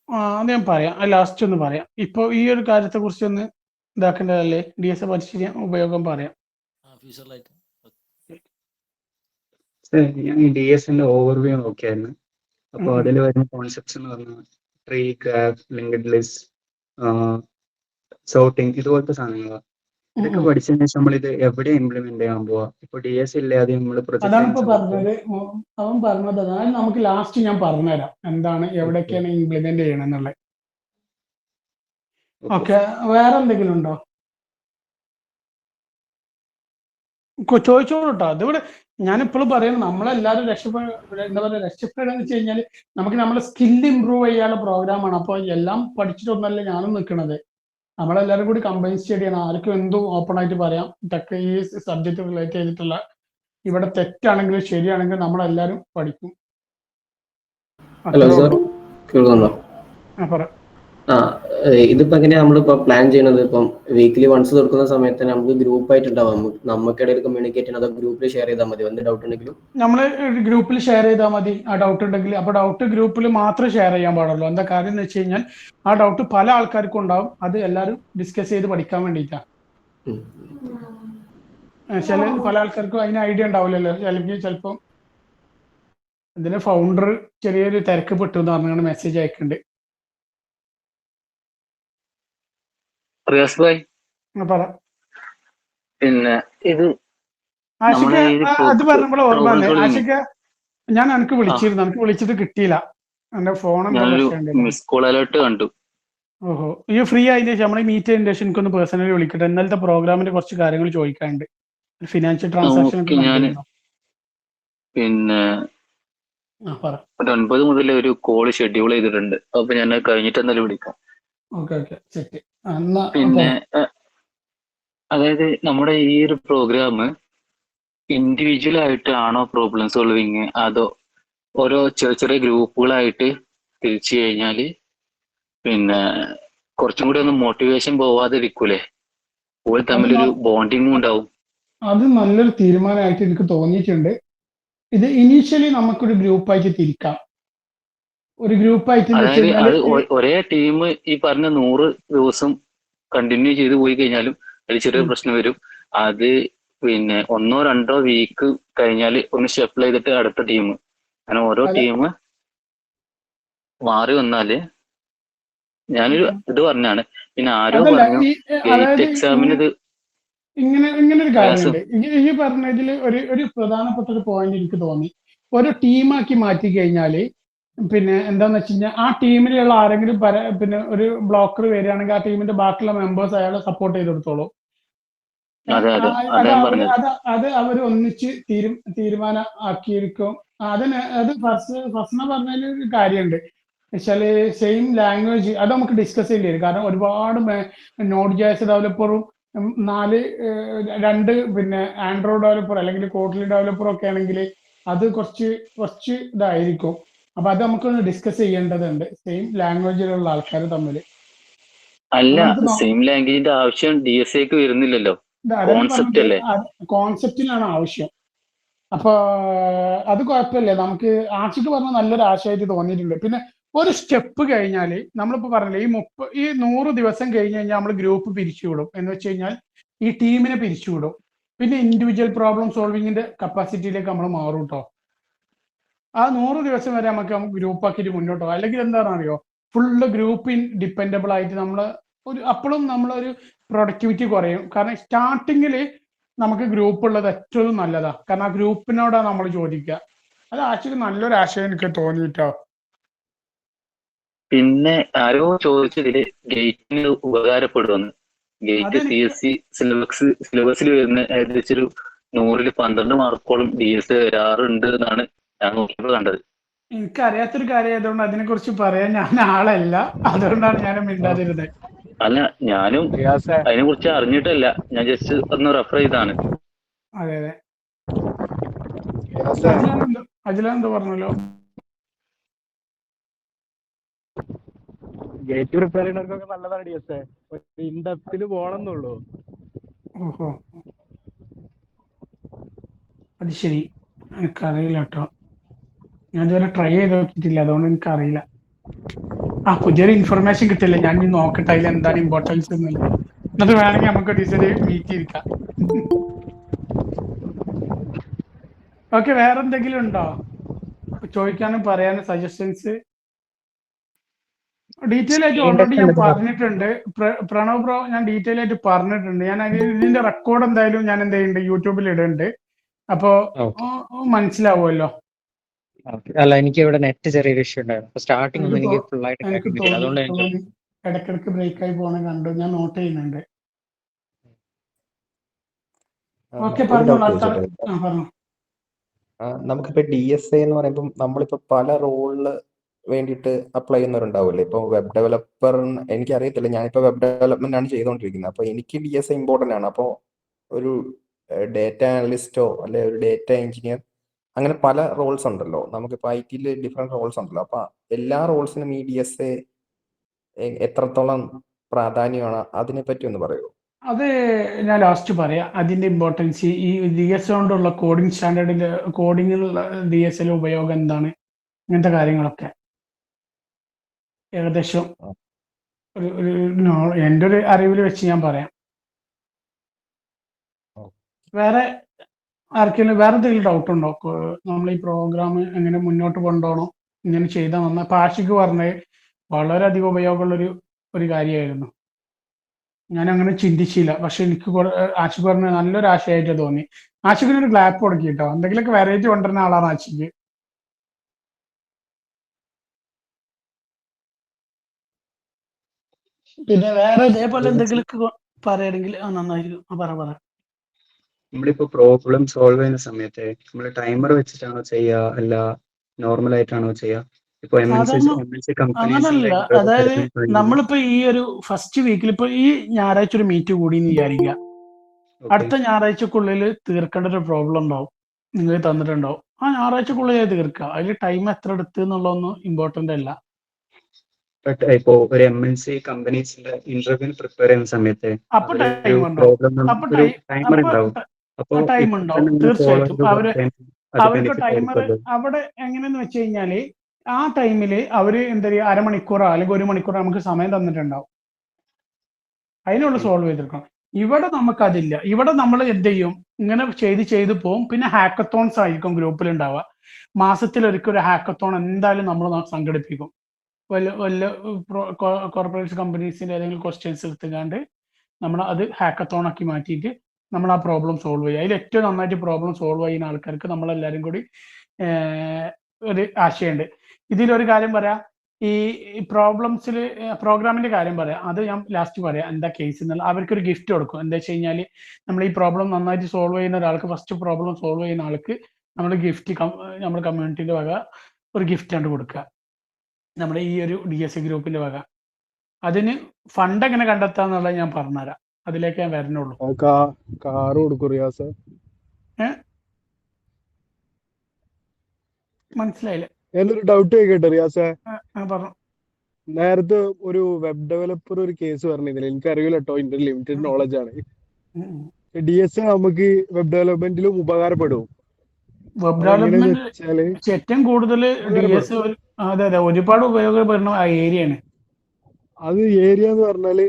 അത് ഞാൻ പറയാം. ലാസ്റ്റ് ഒന്ന് പറയാം. ഇപ്പൊ ഈ ഒരു കാര്യത്തെ കുറിച്ച് ഒന്ന് ഇതാക്കേണ്ടതല്ലേ? DS പരിശീലന ഉപയോഗം പറയാം. ഫ്യൂച്ചറിലായിട്ട് ഞാൻ ഈ DS-ന്റെ ഓവർവ്യൂ നോക്കിയായിരുന്നു. അപ്പോൾ അതിൽ വരുന്ന കോൺസെപ്റ്റ്സ് എന്ന് പറഞ്ഞാൽ tree, graph, linked list, sorting, ഇതുപോലത്തെ സാധനങ്ങളാണ്. ഇതൊക്കെ പഠിച്ചതിന് ശേഷം നമ്മളിത് എവിടെ ഇംപ്ലിമെന്റ് ചെയ്യാൻ പോവാ? ഇപ്പൊ DS ഇല്ലാതെ നമ്മൾ അതാണ് ഇപ്പൊ പ്രൊജക്ട് പറഞ്ഞത്. അവൻ പറഞ്ഞത് അതാണ്. നമുക്ക് ലാസ്റ്റ് ഞാൻ പറഞ്ഞുതരാം എന്താണ് എവിടേക്കാണ് ഇംപ്ലിമെന്റ് ചെയ്യണം എന്നുള്ളത്. ഓക്കെ, വേറെ എന്തെങ്കിലും ഉണ്ടോ? ചോദിച്ചോളൂ കേട്ടോ. അതിവിടെ ഞാനിപ്പോഴും പറയുന്നത് നമ്മളെല്ലാവരും എന്താ പറയുക, രക്ഷപ്പെടുക എന്ന് വെച്ച് കഴിഞ്ഞാൽ നമുക്ക് നമ്മുടെ സ്കില്ല് ഇമ്പ്രൂവ് ചെയ്യാനുള്ള പ്രോഗ്രാമാണ്. അപ്പോൾ എല്ലാം പഠിച്ചിട്ടൊന്നല്ല ഞാനും നിൽക്കുന്നത്. നമ്മളെല്ലാവരും കൂടി കമ്പൈൻ സ്റ്റഡിയാണ്. ആർക്കും എന്തും ഓപ്പൺ ആയിട്ട് പറയാം. ഇതൊക്കെ ഈ സബ്ജക്ട് റിലേറ്റ് ചെയ്തിട്ടുള്ള ഇവിടെ തെറ്റാണെങ്കിലും ശരിയാണെങ്കിലും നമ്മളെല്ലാവരും പഠിക്കും. ഹലോ അത്രേ സാർ, ഉള്ളൂ. കേൾക്കുന്നുണ്ടോ? പറ. ഇതിപ്പോ എങ്ങനെയാ നമ്മളിപ്പോ പ്ലാൻ ചെയ്യുന്നത്? ഇപ്പം വീക്കിലി വൺസ് കൊടുക്കുന്ന സമയത്ത് നമുക്ക് ഗ്രൂപ്പ് ആയിട്ടുണ്ടാവാം, നമുക്കിടയിൽ കമ്മ്യൂണിക്കേറ്റ് ചെയ്യണം, അതോ ഗ്രൂപ്പിൽ ഷെയർ ചെയ്താൽ മതി എന്ത് ഡൗട്ട് ഉണ്ടെങ്കിലും? നമ്മൾ ഗ്രൂപ്പിൽ ഷെയർ ചെയ്താൽ മതി ആ ഡൗട്ട് ഉണ്ടെങ്കിൽ. അപ്പോൾ ഡൗട്ട് ഗ്രൂപ്പിൽ മാത്രമേ ഷെയർ ചെയ്യാൻ പാടുള്ളൂ. എന്താ കാര്യം എന്ന് വെച്ച് കഴിഞ്ഞാൽ ആ ഡൗട്ട് പല ആൾക്കാർക്കും ഉണ്ടാവും. അത് എല്ലാവരും ഡിസ്കസ് ചെയ്ത് പഠിക്കാൻ വേണ്ടിയിട്ടാണ്. പല ആൾക്കാർക്കും അതിന് ഐഡിയ ഉണ്ടാവില്ലല്ലോ. അല്ലെങ്കിൽ ചിലപ്പം ഇതിന് ഫൗണ്ടർ ചെറിയൊരു തിരക്ക് പെട്ടു എന്ന് പറഞ്ഞാണ് മെസ്സേജ് അയക്കുന്നുണ്ട്. റിയാസ് ഭായ്, പറ. പിന്നെ ഇത് ആഷിക, അത് പറഞ്ഞപ്പോൾ ഓർമ്മ വന്നേ. പ്രോബ്ലം ആഷിക, ഞാൻ എനിക്ക് വിളിച്ചിരുന്നു. എനിക്ക് വിളിച്ചിട്ട് കിട്ടിയില്ല. എന്റെ ഫോൺ ഞാനൊരു മിസ് കോൾ അലേർട്ട് കണ്ടു. ഓഹോ, ഈ ഫ്രീ ആയതിനു ശേഷം നമ്മളെ മീറ്റ് ചെയ്തതിന് ശേഷം എനിക്കൊന്ന് പേഴ്സണലി വിളിക്കട്ടെ. ഇന്നലത്തെ പ്രോഗ്രാമിന്റെ കുറച്ച് കാര്യങ്ങൾ ചോദിക്കാനുണ്ട്. ഫിനാൻഷ്യൽ ട്രാൻസാക്ഷൻ ഒക്കെ ഞാൻ പിന്നെ പറ. ഒരു 9 മുതൽ ഒരു കോൾ ഷെഡ്യൂൾ ചെയ്തിട്ടുണ്ട്. അപ്പൊ ഞാൻ കഴിഞ്ഞിട്ട് എന്തായാലും വിളിക്കാം. Okay okay, set. പിന്നെ അതായത് നമ്മുടെ ഈ ഒരു പ്രോഗ്രാം ഇൻഡിവിജ്വൽ ആയിട്ടാണോ പ്രോബ്ലം സോൾവിങ്, അതോ ഓരോ ചെറിയ ചെറിയ ഗ്രൂപ്പുകളായിട്ട് തിരിച്ചു കഴിഞ്ഞാല് പിന്നെ കുറച്ചും കൂടി ഒന്ന് മോട്ടിവേഷൻ പോവാതിരിക്കൂലേ? ഓൾ തമ്മിലൊരു ബോണ്ടിങ്ങും ഉണ്ടാവും. അത് നല്ലൊരു തീരുമാനമായിട്ട് എനിക്ക് തോന്നിയിട്ടുണ്ട്. ഇത് ഇനീഷ്യലി നമുക്കൊരു ഗ്രൂപ്പായിട്ട് തിരിക്കാം. ഒരു ഗ്രൂപ്പായിട്ട് അതായത് അത് ഒരേ ടീം ഈ പറഞ്ഞ 100 ദിവസം കണ്ടിന്യൂ ചെയ്ത് പോയി കഴിഞ്ഞാലും അതിൽ ചെറിയ പ്രശ്നം വരും. അത് പിന്നെ 1-2 വീക്ക് കഴിഞ്ഞാൽ ഒന്ന് ഷഫിൾ ചെയ്തിട്ട് അടുത്ത ടീം, അങ്ങനെ ഓരോ ടീം മാറി വന്നാല് ഞാനൊരു ഇത് പറഞ്ഞാണ്. പിന്നെ ആരോ പറഞ്ഞു ഗേറ്റ് എക്സാമിന് ഇത് ഇങ്ങനെ ഒരു കാര്യമുണ്ട്. ഈ പറഞ്ഞതിൽ ഒരു പ്രധാനപ്പെട്ട ഒരു പോയിന്റ് എനിക്ക് തോന്നി. ഒരു ടീമാക്കി മാറ്റി കഴിഞ്ഞാല് പിന്നെ എന്താന്ന് വെച്ച് കഴിഞ്ഞാൽ ആ ടീമിലുള്ള ആരെങ്കിലും പിന്നെ ഒരു ബ്ലോക്കർ വരികയാണെങ്കിൽ ആ ടീമിന്റെ ബാക്കിയുള്ള മെമ്പേഴ്സ് അയാളെ സപ്പോർട്ട് ചെയ്ത് കൊടുത്തോളൂ. അത് അവർ ഒന്നിച്ച് തീരുമാനം ആക്കിയിരിക്കും. അത് ഫസ്റ്റ് പറഞ്ഞതിൽ ഒരു കാര്യമുണ്ട്. വെച്ചാല് സെയിം ലാംഗ്വേജ് അത് നമുക്ക് ഡിസ്കസ് ചെയ്യേണ്ടി വരും. കാരണം ഒരുപാട് നോഡ് ജെഎസ് ഡെവലപ്പറും 2 പിന്നെ ആൻഡ്രോയിഡ് ഡെവലപ്പർ അല്ലെങ്കിൽ കോട്ട്ലി ഡെവലപ്പർ ഒക്കെ ആണെങ്കിൽ അത് കുറച്ച് ഇതായിരിക്കും. അപ്പൊ അത് നമുക്കൊന്ന് ഡിസ്കസ് ചെയ്യേണ്ടതുണ്ട്, സെയിം ലാംഗ്വേജിലുള്ള ആൾക്കാർ തമ്മിൽ. അല്ല, സെയിം ലാംഗ്വേജിന്റെ ആവശ്യം DSAക്ക് വരുന്നില്ലല്ലോ. കോൺസെപ്റ്റിലാണ് ആവശ്യം. അപ്പൊ അത് കുഴപ്പമില്ല. നമുക്ക് ആഷിക്ക് പറഞ്ഞ നല്ലൊരു ആശയമായിട്ട് തോന്നിയിട്ടുണ്ട്. പിന്നെ ഒരു സ്റ്റെപ്പ് കഴിഞ്ഞാല് നമ്മളിപ്പോ പറഞ്ഞില്ലേ, ഈ 100 ദിവസം കഴിഞ്ഞ് കഴിഞ്ഞാൽ നമ്മൾ ഗ്രൂപ്പ് പിരിച്ചുവിടും. എന്ന് വെച്ച് കഴിഞ്ഞാൽ ഈ ടീമിനെ പിരിച്ചുവിടും. പിന്നെ ഇൻഡിവിജ്വൽ പ്രോബ്ലം സോൾവിങ്ങിന്റെ കപ്പാസിറ്റിയിലേക്ക് നമ്മൾ മാറും കേട്ടോ. ആ 100 ദിവസം വരെ നമുക്ക് ഗ്രൂപ്പ് ആക്കിയിട്ട് മുന്നോട്ട് പോകാം. അല്ലെങ്കിൽ എന്താണെന്ന് അറിയോ, ഫുള്ള് ഗ്രൂപ്പ് ഡിപ്പെൻഡബിൾ ആയിട്ട് അപ്പോഴും നമ്മളൊരു പ്രൊഡക്ടിവിറ്റി കുറയും. കാരണം സ്റ്റാർട്ടിങ്ങിൽ നമുക്ക് ഗ്രൂപ്പ് ഉള്ളത് ഏറ്റവും നല്ലതാ. കാരണം ആ ഗ്രൂപ്പിനോടാണ് നമ്മൾ ചോദിക്കുക. അത് ആക്ച്വലി നല്ലൊരു ആശയം എനിക്ക് തോന്നിയിട്ടോ. പിന്നെ ആരോ ചോദിച്ചതില് ഗേറ്റിന് ഉപകാരപ്പെടുമെന്ന്. ഗേറ്റ് CSC സിലബസിൽ വരുന്ന ഏകദേശം ഒരു 100-ൽ 12 മാർക്കോളം DS വരാറുണ്ട് എന്നാണ് ഞാൻ നോക്കിയപ്പോൾ കണ്ടത്. എനിക്കറിയാത്തൊരു കാര്യം ആയതുകൊണ്ട് അതിനെ കുറിച്ച് പറയാൻ ഞാൻ ആളല്ല. അതുകൊണ്ടാണ് ഞാൻ മിണ്ടാതിരുന്നത്. അല്ല, ഞാനും അതിനെ കുറിച്ച് അറിഞ്ഞിട്ടല്ല, ഞാൻ ജസ്റ്റ് ഒന്ന് റെഫർ ചെയ്താണ്. അതെ അതെ, അജിലെന്തോ പറഞ്ഞല്ലോ. ഗേറ്റ് പ്രിപ്പയർ ചെയ്യുന്നവർക്കൊക്കെ നല്ലതാണ് DS. ഇൻഡെപ്തിൽ പോകണമെന്നുള്ളൂ. ഓഹോ, അത് ശരി. എനിക്കറിയില്ല കേട്ടോ. ഞാൻ ഇതുവരെ ട്രൈ ചെയ്ത് നോക്കിയിട്ടില്ല, അതുകൊണ്ട് എനിക്കറിയില്ല. പുതിയൊരു ഇൻഫർമേഷൻ കിട്ടില്ല. ഞാൻ ഇനി നോക്കട്ടെ അതിൽ എന്താണ് ഇമ്പോർട്ടൻസ് എന്നുള്ളത്. എന്നിട്ട് വേണമെങ്കിൽ നമുക്ക് ഡിസൈഡ് മീറ്റ് ചെയ്തിരിക്കാം. ഓക്കെ, വേറെ എന്തെങ്കിലും ഉണ്ടോ ചോദിക്കാനും പറയാനും സജഷൻസ്? ഡീറ്റെയിൽ ആയിട്ട് ഓൾറെഡി ഞാൻ പറഞ്ഞിട്ടുണ്ട്. പ്രണവ് ബ്രോ ഞാൻ ഡീറ്റെയിൽ ആയിട്ട് പറഞ്ഞിട്ടുണ്ട്. ഞാൻ ഇതിന്റെ റെക്കോർഡ് എന്തായാലും ഞാൻ എന്ത് ചെയ്യുന്നുണ്ട്, യൂട്യൂബിൽ ഇടുന്നുണ്ട്. അപ്പോ മനസ്സിലാവുമല്ലോ. അല്ല, എനിക്ക് ഇവിടെ നെറ്റ് ചെറിയൊരു ഇഷ്യൂ ഉണ്ടായിരുന്നു. സ്റ്റാർട്ടിംഗ് ഒന്നും എനിക്ക് ഫുൾ ആയിട്ട് എനിക്ക് കേൾക്കുന്നില്ല. അതുകൊണ്ട് എനിക്ക് ഇടയ്ക്കിടയ്ക്ക് ബ്രേക്ക് ആയി പോണ കണ്ടു. ഞാൻ നോട്ട് ചെയ്യുന്നുണ്ട്. ഓക്കെ, പറഞ്ഞോളൂ. പറഞ്ഞു. നമുക്കിപ്പോ DSA എന്ന് പറയുമ്പോൾ നമ്മളിപ്പോ പല റോളില് വേണ്ടിയിട്ട് അപ്ലൈ ചെയ്യുന്നവരുണ്ടാവില്ലേ? ഇപ്പൊ വെബ് ഡെവലപ്പർ എനിക്കറിയത്തില്ല, ഞാനിപ്പോ വെബ് ഡെവലപ്മെന്റ് ആണ് ചെയ്തുകൊണ്ടിരിക്കുന്നത്. അപ്പൊ എനിക്ക് DSA ഇമ്പോർട്ടന്റ് ആണ്. അപ്പോൾ ഒരു ഡേറ്റ അനലിസ്റ്റോ അല്ലെ ഒരു ഡേറ്റ എഞ്ചിനീയർ, അങ്ങനെ പല റോൾസ് ഉണ്ടല്ലോ. നമുക്കിപ്പോ IT-ല് ഡിഫറെന്റ് റോൾസ് ഉണ്ടല്ലോ. അപ്പൊ എല്ലാ റോൾസിനും ഈ DSA എത്രത്തോളം പ്രാധാന്യമാണ്, അതിനെപ്പറ്റി ഒന്ന് പറയൂ. അത് ഞാൻ ലാസ്റ്റ് പറയാം. അതിന്റെ ഇമ്പോർട്ടൻസ്, ഈ DSA കൊണ്ടുള്ള കോഡിംഗ് സ്റ്റാൻഡേർഡിന്റെ കോഡിങ്ങിലുള്ള DSA ഉപയോഗം എന്താണ്, ഇങ്ങനത്തെ കാര്യങ്ങളൊക്കെ ഏകദേശം എൻ്റെ ഒരു അറിവിൽ വെച്ച് ഞാൻ പറയാം. വേറെ ആർക്കെങ്കിലും വേറെ എന്തെങ്കിലും ഡൗട്ട് ഉണ്ടോ? നമ്മൾ ഈ പ്രോഗ്രാം എങ്ങനെ മുന്നോട്ട് കൊണ്ടുപോകണം, ഇങ്ങനെ ചെയ്താൽ നന്നായി. ഇപ്പൊ ആഷിക്ക് പറഞ്ഞത് വളരെയധികം ഉപയോഗമുള്ള ഒരു കാര്യമായിരുന്നു. ഞാൻ അങ്ങനെ ചിന്തിച്ചില്ല. പക്ഷെ എനിക്ക് ആഷിക്ക് പറഞ്ഞ നല്ലൊരു ആശയമായിട്ട് തോന്നി. ആഷിക്കിനൊരു ക്ലാപ്പ് കൊടുക്കി കേട്ടോ. എന്തെങ്കിലുമൊക്കെ വെറൈറ്റി കൊണ്ടുവരുന്ന ആളാണ് ആഷിക്ക്. പിന്നെ വേറെ ഇതേപോലെ എന്തെങ്കിലുമൊക്കെ പറയുകയാണെങ്കിൽ നന്നായിരിക്കും. പറ. നമ്മളിപ്പോ പ്രോബ്ലം സോൾവ് ചെയ്യുന്ന സമയത്ത് നമ്മൾ ടൈമർ വെച്ചിട്ടാണോ ചെയ്യുക, അല്ല നോർമൽ ആയിട്ടാണോ ചെയ്യുക? ഇപ്പൊ MNC കമ്പനീസിന്റെ അങ്ങനല്ല. അതായത് നമ്മളിപ്പോ ഈ ഒരു ഫസ്റ്റ് വീക്കിൽ ഇപ്പൊ ഈ ഞായറാഴ്ച ഒരു മീറ്റ് കൂടി എന്ന് വിചാരിക്കുക. അടുത്ത ഞായറാഴ്ചക്കുള്ളിൽ തീർക്കേണ്ട ഒരു പ്രോബ്ലം ഉണ്ടാവും, നിങ്ങൾ തന്നിട്ടുണ്ടാവും. ആ ഞായറാഴ്ചക്കുള്ളിൽ തീർക്കുക. അതിൽ ടൈം എത്ര എടുത്ത് എന്നുള്ളതൊന്നും ഇമ്പോർട്ടന്റ് അല്ല. ഇപ്പോ ഒരു MNC കമ്പനീസിന്റെ ഇന്റർവ്യൂവിന് പ്രിപ്പയർ ചെയ്യുന്ന സമയത്ത് അപ്പൊ ടൈം ഉണ്ടാവും. ടൈമർ ഉണ്ടാവും. അപ്പൊ ടൈം ഉണ്ടാവും തീർച്ചയായിട്ടും. അവർക്ക് ടൈമർ അവിടെ എങ്ങനെയെന്ന് വെച്ച് കഴിഞ്ഞാല് ആ ടൈമില് അവര് എന്താ പറയുക, അരമണിക്കൂറോ അല്ലെങ്കിൽ 1 മണിക്കൂറോ നമുക്ക് സമയം തന്നിട്ടുണ്ടാവും. അതിനുള്ള സോൾവ് ചെയ്തെടുക്കണം. ഇവിടെ നമുക്കതില്ല. ഇവിടെ നമ്മൾ എന്ത് ചെയ്യും, ഇങ്ങനെ ചെയ്ത് പോകും. പിന്നെ ഹാക്കത്തോൺസ് ആയിരിക്കും ഗ്രൂപ്പിൽ ഉണ്ടാവുക. മാസത്തിലൊരിക്കൽ ഒരു ഹാക്കത്തോൺ എന്തായാലും നമ്മൾ സംഘടിപ്പിക്കും. വല്ല കോർപ്പറേറ്റ് കമ്പനീസിന്റെ ഏതെങ്കിലും ക്വസ്റ്റ്യൻസ് എടുത്തുകൊണ്ട് നമ്മൾ അത് ഹാക്കത്തോൺ ആക്കി മാറ്റിയിട്ട് നമ്മൾ ആ പ്രോബ്ലം സോൾവ് ചെയ്യുക. അതിൽ ഏറ്റവും നന്നായിട്ട് പ്രോബ്ലം സോൾവ് ചെയ്യുന്ന ആൾക്കാർക്ക് നമ്മളെല്ലാവരും കൂടി ഒരു ആശയമുണ്ട്. ഇതിലൊരു കാര്യം പറയാം, ഈ പ്രോബ്ലംസിൽ പ്രോഗ്രാമിന്റെ കാര്യം പറയാം. അത് ഞാൻ ലാസ്റ്റ് പറയാം എന്താ കേസ് എന്നുള്ള. അവർക്കൊരു ഗിഫ്റ്റ് കൊടുക്കും. എന്താ വെച്ച് കഴിഞ്ഞാൽ നമ്മൾ ഈ പ്രോബ്ലം നന്നായിട്ട് സോൾവ് ചെയ്യുന്ന ഒരാൾക്ക്, ഫസ്റ്റ് പ്രോബ്ലം സോൾവ് ചെയ്യുന്ന ആൾക്ക് നമ്മൾ ഗിഫ്റ്റ് നമ്മുടെ കമ്മ്യൂണിറ്റിന്റെ വക ഒരു ഗിഫ്റ്റ് ആണ് കൊടുക്കുക, നമ്മുടെ ഈ ഒരു DSA ഗ്രൂപ്പിന്റെ വക. അതിന് ഫണ്ട് എങ്ങനെ കണ്ടെത്താന്നുള്ളത് ഞാൻ പറഞ്ഞുതരാം. അതിലേക്ക് ഞാൻ വരണുള്ളൂ. കാറ് കൊടുക്കും റിയാസ്. മനസ്സിലായില്ലേ? എന്നൊരു ഡൗട്ട് ചോദിക്കട്ടെ റിയാസെ. പറഞ്ഞു. നേരത്തെ ഒരു വെബ് ഡെവലപ്പർ ഒരു കേസ് പറഞ്ഞിരുന്നില്ല, എനിക്കറിയില്ല കേട്ടോ, എന്റെ ലിമിറ്റഡ് നോളജ് ആണ്. DSA നമുക്ക് വെബ് ഡെവലപ്മെന്റിലും ഉപകാരപ്പെടും. വെബ് ഡെവലപ്മെന്റ് ഏറ്റവും കൂടുതൽ DSA അതെ ഒരുപാട് ഉപയോഗപ്പെടുന്ന ആ ഏരിയയാണ്. അത് ഏരിയ എന്ന് പറഞ്ഞാല്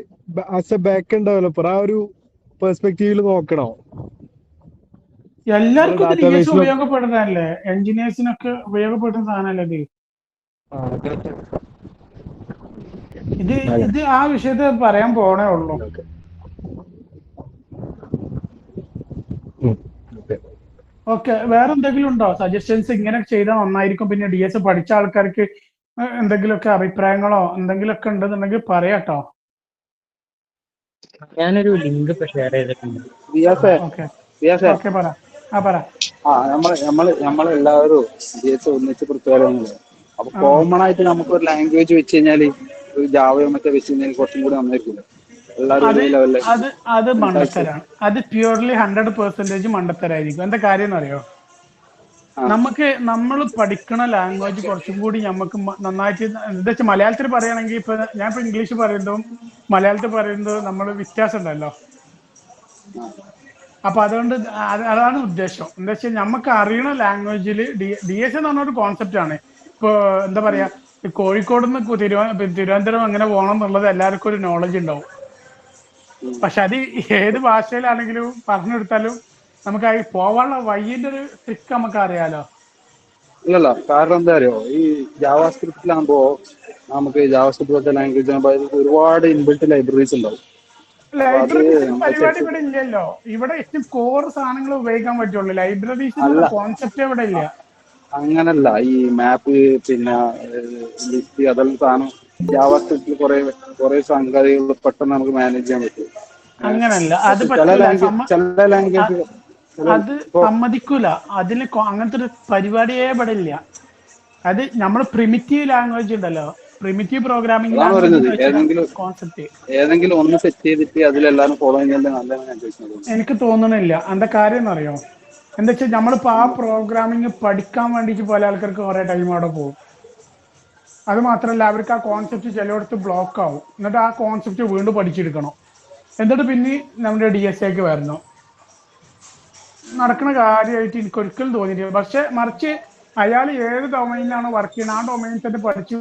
as A back end developer ആ ഒരു പെർസ്പെക്റ്റീവിൽ നോക്കണോ? എല്ലാവർക്കും DSA ഉപയോഗപ്പെടുന്നതല്ലേ, എഞ്ചിനീയേഴ്സിനൊക്കെ ഉപയോഗപ്പെടുന്ന സാധനമല്ലേ ഇത് ആ വിഷയത്തെ പറയാൻ പോണേ ഉള്ളൂ. ഓക്കെ, വേറെ എന്തെങ്കിലും ഉണ്ടോ സജഷൻസ്? ഇങ്ങനെ ചെയ്താൽ നന്നായിരിക്കും. പിന്നെ DSA പഠിച്ച ആൾക്കാർക്ക് എന്തെങ്കിലുമൊക്കെ അഭിപ്രായങ്ങളോ എന്തെങ്കിലുമൊക്കെ ഉണ്ടെന്നുണ്ടെങ്കിൽ പറയാട്ടോ. ഞാനൊരു ലിങ്ക് ഷെയർ ചെയ്തിട്ടുണ്ട്. നമ്മളെല്ലാവരും DSA ഒന്നിച്ച് പ്രിപ്പയർ ചെയ്യുന്നത്. അപ്പൊ കോമൺ ആയിട്ട് നമുക്ക് ഒരു ലാംഗ്വേജ് വെച്ച് കഴിഞ്ഞാല് ജാവയോ മറ്റോ വെച്ച് കഴിഞ്ഞാൽ കുറച്ചും കൂടി നന്നായിരിക്കില്ല. അത് മണ്ടത്തരാണ്. അത് പ്യൂർലി 100% മണ്ടത്തരായിരിക്കും. എന്താ കാര്യം എന്നറിയോ? നമ്മൾ പഠിക്കണ ലാംഗ്വേജ് കുറച്ചും കൂടി നമുക്ക് നന്നായിട്ട്, എന്താ വെച്ചാൽ മലയാളത്തിൽ പറയുകയാണെങ്കിൽ ഇപ്പൊ ഞാൻ ഇപ്പൊ ഇംഗ്ലീഷ് പറയുന്നതും മലയാളത്തിൽ പറയുന്നതും നമ്മൾ വ്യത്യാസം ഉണ്ടല്ലോ. അപ്പൊ അതുകൊണ്ട് അതാണ് ഉദ്ദേശം. എന്താ വെച്ചാൽ നമുക്ക് അറിയണ ലാംഗ്വേജിൽ DSA എന്ന് പറഞ്ഞൊരു കോൺസെപ്റ്റ് ആണ്. ഇപ്പൊ എന്താ പറയാ, ഈ കോഴിക്കോട് നിന്ന് തിരുവനന്തപുരം എങ്ങനെ പോകണം എന്നുള്ളത് എല്ലാവർക്കും ഒരു നോളജ് ഉണ്ടാവും. പക്ഷെ അത് ഏത് ഭാഷയിലാണെങ്കിലും പറഞ്ഞെടുത്താലും നമുക്ക് അത് പോവാനുള്ള വഴിയുടെ ഒരു ട്രിക്ക് നമുക്ക് അറിയാലോ. ഇല്ലല്ല, കാരണം എന്താ അറിയോ, ഈ ജാവാ സ്ക്രിപ്റ്റിലാകുമ്പോ നമുക്ക് ജാവാസ്ക്രിപ്റ്റ് പോലത്തെ ലാംഗ്വേജ് ഒരുപാട് ഇൻബിൽറ്റ് ലൈബ്രറീസ് ഉണ്ടാവും. അപ്പൊ അത് ലൈബ്രറീസിന്റെ നമുക്ക് പരിപാടി ഇവിടെ ഇല്ലല്ലോ. ഇവിടെ ഏറ്റവും കോർ സാധനങ്ങൾ ഉപയോഗിക്കാൻ പറ്റുള്ളൂ. ലൈബ്രറീസ് എന്നുള്ള കോൺസെപ്റ്റ് ഇവിടെ ഇല്ല. അങ്ങനല്ല, ഈ മാപ്പ് പിന്നെ ലിസ്റ്റ് അതെല്ലാം സാധനം ജാവാസ്ക്രിപ്റ്റിൽ കുറെ സംഗതികൾ പെട്ടെന്ന് നമുക്ക് മാനേജ് ചെയ്യാൻ പറ്റും. അങ്ങനല്ല, അത് ചില പറ്റൂല. ലാംഗ്വേജ് അത് സമ്മതിക്കൂല. അതിന് അങ്ങനത്തെ ഒരു പരിപാടിയേ ഇവിടെ ഇല്ല. അത് നമ്മൾ പ്രിമിറ്റീവ് ലാംഗ്വേജ് ഉണ്ടല്ലോ, പ്രിമിറ്റീവ് പ്രോഗ്രാമിംഗ് ലാംഗ്വേജ് കോൺസെപ്റ്റ് ഏതെങ്കിലും ഒന്ന് സെറ്റ് ചെയ്തിട്ട് അതിലെല്ലാരും ഫോളോ ചെയ്യുന്നത് നല്ലതാണ് ഞാൻ ചോദിക്കുന്നത്. എനിക്ക് തോന്നണില്ല. എന്താ കാര്യം എന്നറിയോ? എന്താ വെച്ചാൽ നമ്മളിപ്പോൾ ആ പ്രോഗ്രാമിംഗ് പഠിക്കാൻ വേണ്ടിയിട്ട് പല ആൾക്കാർക്ക് കുറെ ടൈം അവിടെ പോകും. അത് മാത്രമല്ല, അവർക്ക് ആ കോൺസെപ്റ്റ് ചിലയിടത്ത് ബ്ലോക്ക് ആവും. എന്നിട്ട് ആ കോൺസെപ്റ്റ് വീണ്ടും പഠിച്ചെടുക്കണം. എന്നിട്ട് പിന്നെ നമ്മുടെ DSAക്ക് വരണം. നടക്കുന്ന കാര്യമായിട്ട് എനിക്ക് ഒരിക്കലും തോന്നിയിട്ടില്ല. പക്ഷെ മറിച്ച് അയാൾ ഏത് ഡൊമൈനിലാണ് വർക്ക് ചെയ്യുന്നത് ആ ഡൊമൈനിൽ തന്നെ പഠിച്ച്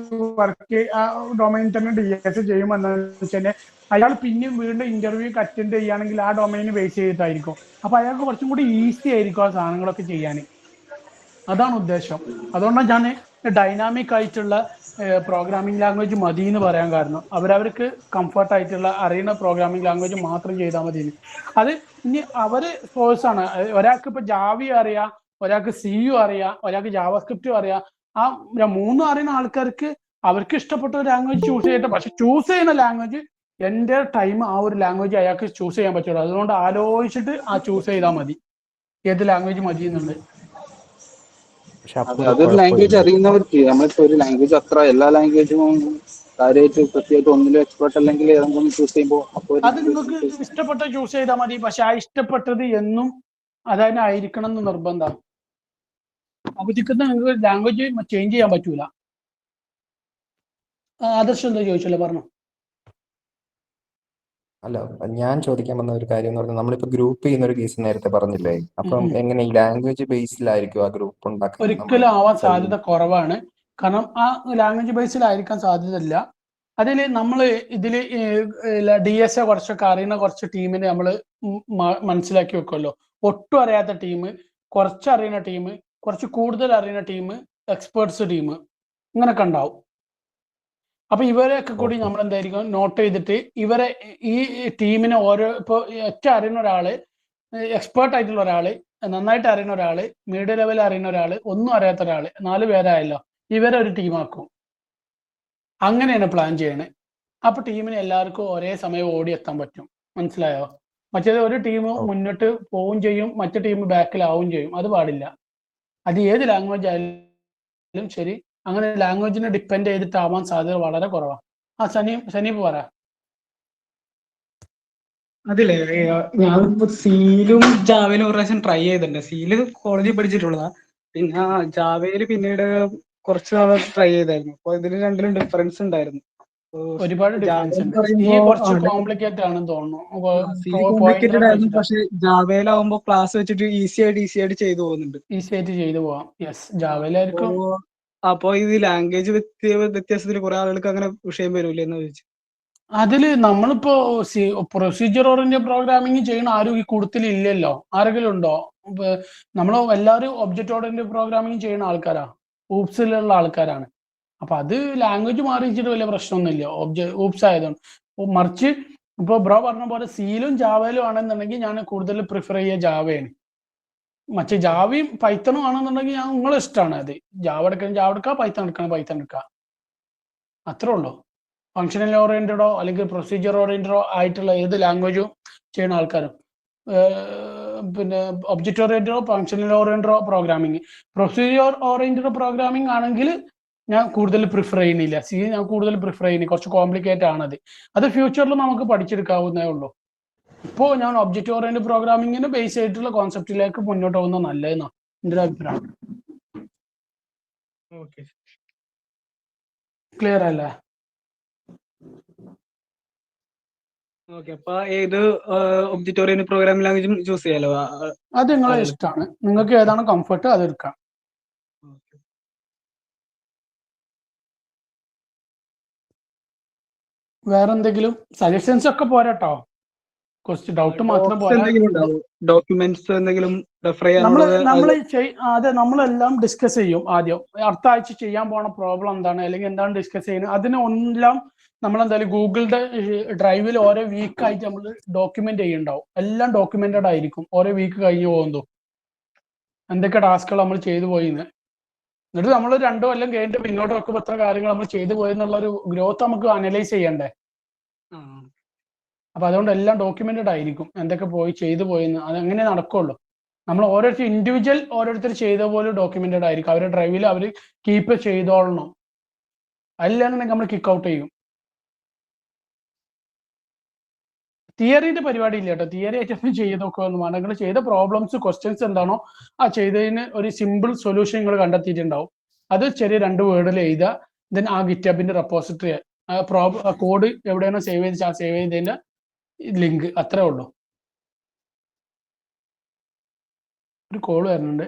ആ ഡൊമൈനിൽ തന്നെ DSA ചെയ്യുമെന്നു വെച്ചാൽ അയാൾ പിന്നെയും വീണ്ടും ഇന്റർവ്യൂക്ക് അറ്റൻഡ് ചെയ്യുകയാണെങ്കിൽ ആ ഡൊമൈന് ബേസ് ചെയ്തിട്ടായിരിക്കും. അപ്പൊ അയാൾക്ക് കുറച്ചും കൂടി ഈസി ആയിരിക്കും ആ സാധനങ്ങളൊക്കെ ചെയ്യാൻ. അതാണ് ഉദ്ദേശം. അതുകൊണ്ടാണ് ഞാൻ ഡൈനാമിക് ആയിട്ടുള്ള പ്രോഗ്രാമിംഗ് ലാംഗ്വേജ് മതി എന്ന് പറയാൻ കാരണം. അവരവർക്ക് കംഫർട്ട് ആയിട്ടുള്ള അറിയുന്ന പ്രോഗ്രാമിംഗ് ലാംഗ്വേജ് മാത്രം ചെയ്താൽ മതി. അത് ഇനി അവര് കോഴ്സാണ്. ഒരാൾക്ക് ഇപ്പൊ ജാവി അറിയാം, ഒരാൾക്ക് സിയു അറിയാം, ഒരാൾക്ക് ജാവാസ്ക്രിപ്റ്റും അറിയാം. ആ മൂന്നും അറിയുന്ന ആൾക്കാർക്ക് അവർക്ക് ഇഷ്ടപ്പെട്ട ഒരു ലാംഗ്വേജ് ചൂസ് ചെയ്യട്ടെ. പക്ഷെ ചൂസ് ചെയ്യുന്ന ലാംഗ്വേജ് എൻ്റെ ടൈം ആ ഒരു ലാംഗ്വേജ് അയാൾക്ക് ചൂസ് ചെയ്യാൻ പറ്റുള്ളൂ. അതുകൊണ്ട് ആലോചിച്ചിട്ട് ആ ചൂസ് ചെയ്താൽ മതി ഏത് ലാംഗ്വേജ് മതി എന്നുള്ളത്. അതൊരു ലാംഗ്വേജ് അറിയുന്നവർക്ക്, നമ്മളിപ്പോ ഒരു ലാംഗ്വേജ് അത്ര എല്ലാ ലാംഗ്വേജും കാര്യമായിട്ട് പ്രത്യേകിച്ച് ഒന്നിലും എക്സ്പെർട്ട് അല്ലെങ്കിൽ ഏതെങ്കിലും ചൂസ് ചെയ്യുമ്പോൾ അത് നിങ്ങൾക്ക് ഇഷ്ടപ്പെട്ട ചൂസ് ചെയ്താൽ മതി. പക്ഷെ ആ ഇഷ്ടപ്പെട്ടത് എന്നും അതന്നെ ആയിരിക്കണം എന്ന് നിർബന്ധമാണ്. അവധിക്കുന്ന നിങ്ങൾക്ക് ലാംഗ്വേജ് ചേഞ്ച് ചെയ്യാൻ പറ്റൂല. ആദർശം എന്താ ചോദിച്ചല്ലോ, പറഞ്ഞു. അല്ല, ഞാൻ ചോദിക്കാൻ വന്ന ഒരു കാര്യം എന്ന് പറഞ്ഞാൽ നമ്മളിപ്പോ ഗ്രൂപ്പ് ചെയ്യുന്ന ഒരു കേസ് നേരത്തെ പറഞ്ഞില്ലേ, അപ്പം എങ്ങനെ ഈ ലാംഗ്വേജ് ബേസിലായിരിക്കും ആ ഗ്രൂപ്പ് ഉണ്ടാക്കുന്നത്? ഒരിക്കലും ആവാൻ സാധ്യത കുറവാണ്. കാരണം ആ ലാംഗ്വേജ് ബേസിലായിരിക്കാൻ സാധ്യത ഇല്ല. അതിൽ നമ്മൾ ഇതിൽ DSA കുറച്ചൊക്കെ അറിയുന്ന കുറച്ച് ടീമിനെ നമ്മൾ മനസ്സിലാക്കി വെക്കുമല്ലോ. ഒട്ടും അറിയാത്ത ടീം, കുറച്ച് അറിയുന്ന ടീം, കുറച്ച് കൂടുതൽ അറിയുന്ന ടീം, എക്സ്പേർട്സ് ടീം, ഇങ്ങനൊക്കെ ഉണ്ടാവും. അപ്പൊ ഇവരെയൊക്കെ കൂടി നമ്മൾ എന്തായിരിക്കും നോട്ട് ചെയ്തിട്ട് ഇവരെ ഈ ടീമിനെ ഓരോ ഇപ്പോൾ ഒറ്റ അറിയുന്ന ഒരാള്, എക്സ്പേർട്ട് ആയിട്ടുള്ള ഒരാള്, നന്നായിട്ട് അറിയുന്ന ഒരാള്, മീഡിയം ലെവലിൽ അറിയുന്ന ഒരാള്, ഒന്നും അറിയാത്ത ഒരാള്, 4 പേരായല്ലോ. ഇവരെ ഒരു ടീമാക്കും. അങ്ങനെയാണ് പ്ലാൻ ചെയ്യണേ. അപ്പൊ ടീമിന് എല്ലാവർക്കും ഒരേ സമയം ഓടിയെത്താൻ പറ്റും. മനസ്സിലായോ? മറ്റേത് ഒരു ടീം മുന്നോട്ട് പോവുകയും ചെയ്യും, മറ്റേ ടീം ബാക്കിലാവുകയും ചെയ്യും. അത് പാടില്ല. അത് ഏത് ലാംഗ്വേജ് ആയാലും ശരി, അങ്ങനെ ലാംഗ്വേജിനെ ഡിപ്പെൻഡ് ചെയ്തിട്ടാവാൻ സാധ്യത വളരെ കുറവാണ്. ആ സനീപ് പറ. അതില്ലേ, ഞാനിപ്പോ സീലും ജാവയിലും ഒരു പ്രാവശ്യം ട്രൈ ചെയ്തിട്ടുണ്ട്. സീല് കോളേജിൽ പഠിച്ചിട്ടുള്ളതാ. പിന്നെ ജാവയില് പിന്നീട് കുറച്ച് നാൾ ട്രൈ ചെയ്തായിരുന്നു. അപ്പൊ ഇതിൽ രണ്ടിലും ഡിഫറൻസ് ഉണ്ടായിരുന്നു. ഒരുപാട് ഡിഫറൻസ് ഉണ്ട്. സി കുറച്ച് കോംപ്ലിക്കേറ്റഡ് ആണെന്ന് തോന്നുന്നു. കോംപ്ലിക്കേറ്റഡ് ആയിരുന്നു. പക്ഷെ ജാവയിലാവുമ്പോ ക്ലാസ് വെച്ചിട്ട് ഈസി ആയിട്ട് ചെയ്തു പോകുന്നുണ്ട്. ഈസി ആയിട്ട് ചെയ്തു പോവാം. യെസ്, ജാവയിലായിരിക്കും. അപ്പൊ ഇത് ലാംഗ്വേജ് വ്യത്യാസത്തിൽ കുറെ ആളുകൾക്ക് അങ്ങനെ വിഷയം വരൂലേ എന്ന് ചോദിച്ചു. അതില് നമ്മളിപ്പോ പ്രൊസീജിയർ ഓറിയന്റഡ് പ്രോഗ്രാമിംഗ് ചെയ്യുന്ന ആരും ഈ കൂട്ടത്തിൽ ഇല്ലല്ലോ. ആരെങ്കിലും ഉണ്ടോ? നമ്മൾ എല്ലാവരും ഒബ്ജക്റ്റ് ഓറിയന്റഡ് പ്രോഗ്രാമിംഗ് ചെയ്യുന്ന ആൾക്കാരാ, ഊപ്സിലുള്ള ആൾക്കാരാണ്. അപ്പൊ അത് ലാംഗ്വേജ് മാറിച്ചിട്ട് വലിയ പ്രശ്നമൊന്നുമില്ല. ഊപ്സ് ആയതുകൊണ്ട്. മറിച്ച് ഇപ്പൊ ബ്രോ പറഞ്ഞ പോലെ സീലും ജാവയിലും ആണെന്നുണ്ടെങ്കിൽ ഞാൻ കൂടുതൽ പ്രിഫർ ചെയ്യുക ജാവയാണ്. മറ്റേ ജാവയും പൈത്തണും ആണെന്നുണ്ടെങ്കിൽ ഞാൻ നിങ്ങളെ ഇഷ്ടമാണ്. അത് ജാവ എടുക്കണം ജാവ എടുക്കുക, പൈത്തൺ എടുക്കണം പൈത്തൺ എടുക്കുക, അത്രേ ഉള്ളൂ. ഫങ്ഷണൽ ഓറിയന്റഡോ അല്ലെങ്കിൽ പ്രൊസീജിയർ ഓറിയന്റഡോ ആയിട്ടുള്ള ഏത് ലാംഗ്വേജും ചെയ്യുന്ന ആൾക്കാരും, പിന്നെ ഒബ്ജക്റ്റ് ഓറിയന്റഡോ ഫങ്ഷണൽ ഓറിയന്റഡോ പ്രോഗ്രാമിംഗ്, പ്രൊസീജിയർ ഓറിയന്റഡ് പ്രോഗ്രാമിംഗ് ആണെങ്കിൽ ഞാൻ കൂടുതൽ പ്രിഫർ ചെയ്യുന്നില്ല. സി ഞാൻ കൂടുതൽ പ്രിഫർ ചെയ്യുന്നില്ല. കുറച്ച് കോംപ്ലിക്കേറ്റ് ആണത്. അത് ഫ്യൂച്ചറിൽ നമുക്ക് പഠിച്ചെടുക്കാവുന്നേ ഉള്ളൂ. ഇപ്പോൾ ഞാൻ ഒബ്ജക്റ്റ് ഓറിയന്റഡ് പ്രോഗ്രാമിങ്ങിന് ബേസ് ആയിട്ടുള്ള കോൺസെപ്റ്റിലേക്ക് മുന്നോട്ട് പോകുന്നത് നല്ലതെന്നാണ് എൻ്റെ ഒരു അഭിപ്രായം. ക്ലിയർ അല്ലേ? ഓക്കെ, അപ്പൊ ഏത് ഒബ്ജക്റ്റ് ഓറിയന്റഡ് പ്രോഗ്രാമിംഗ് ലാംഗ്വേജും ചൂസ് ചെയ്യാലോ? അത് നിങ്ങളെ ഇഷ്ടമാണ്. നിങ്ങൾക്ക് ഏതാണ് കംഫർട്ട് അത് എടുക്കാം. വേറെ എന്തെങ്കിലും സജഷൻസ് ഒക്കെ പോരാട്ടോ, കുറച്ച് ഡൗട്ട് മാത്രം ഡോക്സ് പോരാ. എന്തെങ്കിലും ഉണ്ടാവും, ഡോക്യുമെന്റ്സ് എന്തെങ്കിലും റെഫർ നമ്മള് ചെയ്യാനുള്ളത്? അതെ, നമ്മളെല്ലാം ഡിസ്കസ് ചെയ്യും ആദ്യം. അടുത്ത ആഴ്ച ചെയ്യാൻ പോണ പ്രോബ്ലം എന്താണ്, അല്ലെങ്കിൽ എന്താണ് ഡിസ്കസ് ചെയ്യുന്നത്, അതിനെല്ലാം നമ്മളെന്തായാലും ഗൂഗിളിന്റെ ഡ്രൈവിൽ ഓരോ വീക്കായിട്ട് നമ്മൾ ഡോക്യുമെന്റ് ചെയ്യുന്നുണ്ടാവും. എല്ലാം ഡോക്യുമെന്റഡ് ആയിരിക്കും ഓരോ വീക്ക് കഴിഞ്ഞ് പോകുന്നു എന്തൊക്കെ ടാസ്കുകൾ നമ്മൾ ചെയ്തു പോയിന്ന്. എന്നിട്ട് നമ്മൾ 2 കൊല്ലം കഴിഞ്ഞിട്ട് പിന്നോട്ട് വെക്കുമ്പോൾ എത്ര കാര്യങ്ങൾ നമ്മൾ ചെയ്തു പോയെന്നുള്ള ഒരു ഗ്രോത്ത് നമുക്ക് അനലൈസ് ചെയ്യണ്ടേ. അപ്പൊ അതുകൊണ്ട് എല്ലാം ഡോക്യുമെന്റഡ് ആയിരിക്കും, എന്തൊക്കെ ചെയ്തു പോയെന്ന്. അതങ്ങനെ നടക്കുള്ളൂ. നമ്മൾ ഓരോരുത്തർ ഇൻഡിവിജ്വൽ ഓരോരുത്തർ ചെയ്ത പോലെ ഡോക്യുമെന്റഡ് ആയിരിക്കും. അവരുടെ ഡ്രൈവിൽ അവർ കീപ്പ് ചെയ്തോളണം. അതിലാണെങ്കിൽ നമ്മൾ കിക്ക് ഔട്ട് ചെയ്യും. തിയറിന്റെ പരിപാടി ഇല്ല കേട്ടോ. തിയറി ആയിട്ട് ചെയ്ത് നോക്കുക. നിങ്ങൾ ചെയ്ത പ്രോബ്ലംസ് ക്വസ്റ്റ്യൻസ് എന്താണോ ആ ചെയ്തതിന് ഒരു സിമ്പിൾ സൊല്യൂഷൻ നിങ്ങൾ കണ്ടെത്തിയിട്ടുണ്ടാവും. അത് ചെറിയ 2 വേർഡിൽ എഴുതുക. ദെൻ ആ ഗിറ്റബിന്റെ റെപ്പോസിറ്ററി കോഡ് എവിടെയാണോ സേവ് ചെയ്ത് ആ സേവ് ചെയ്തതിന്റെ ലിങ്ക്, അത്രേ ഉള്ളൂ. ഒരു കോൾ വരുന്നുണ്ട്.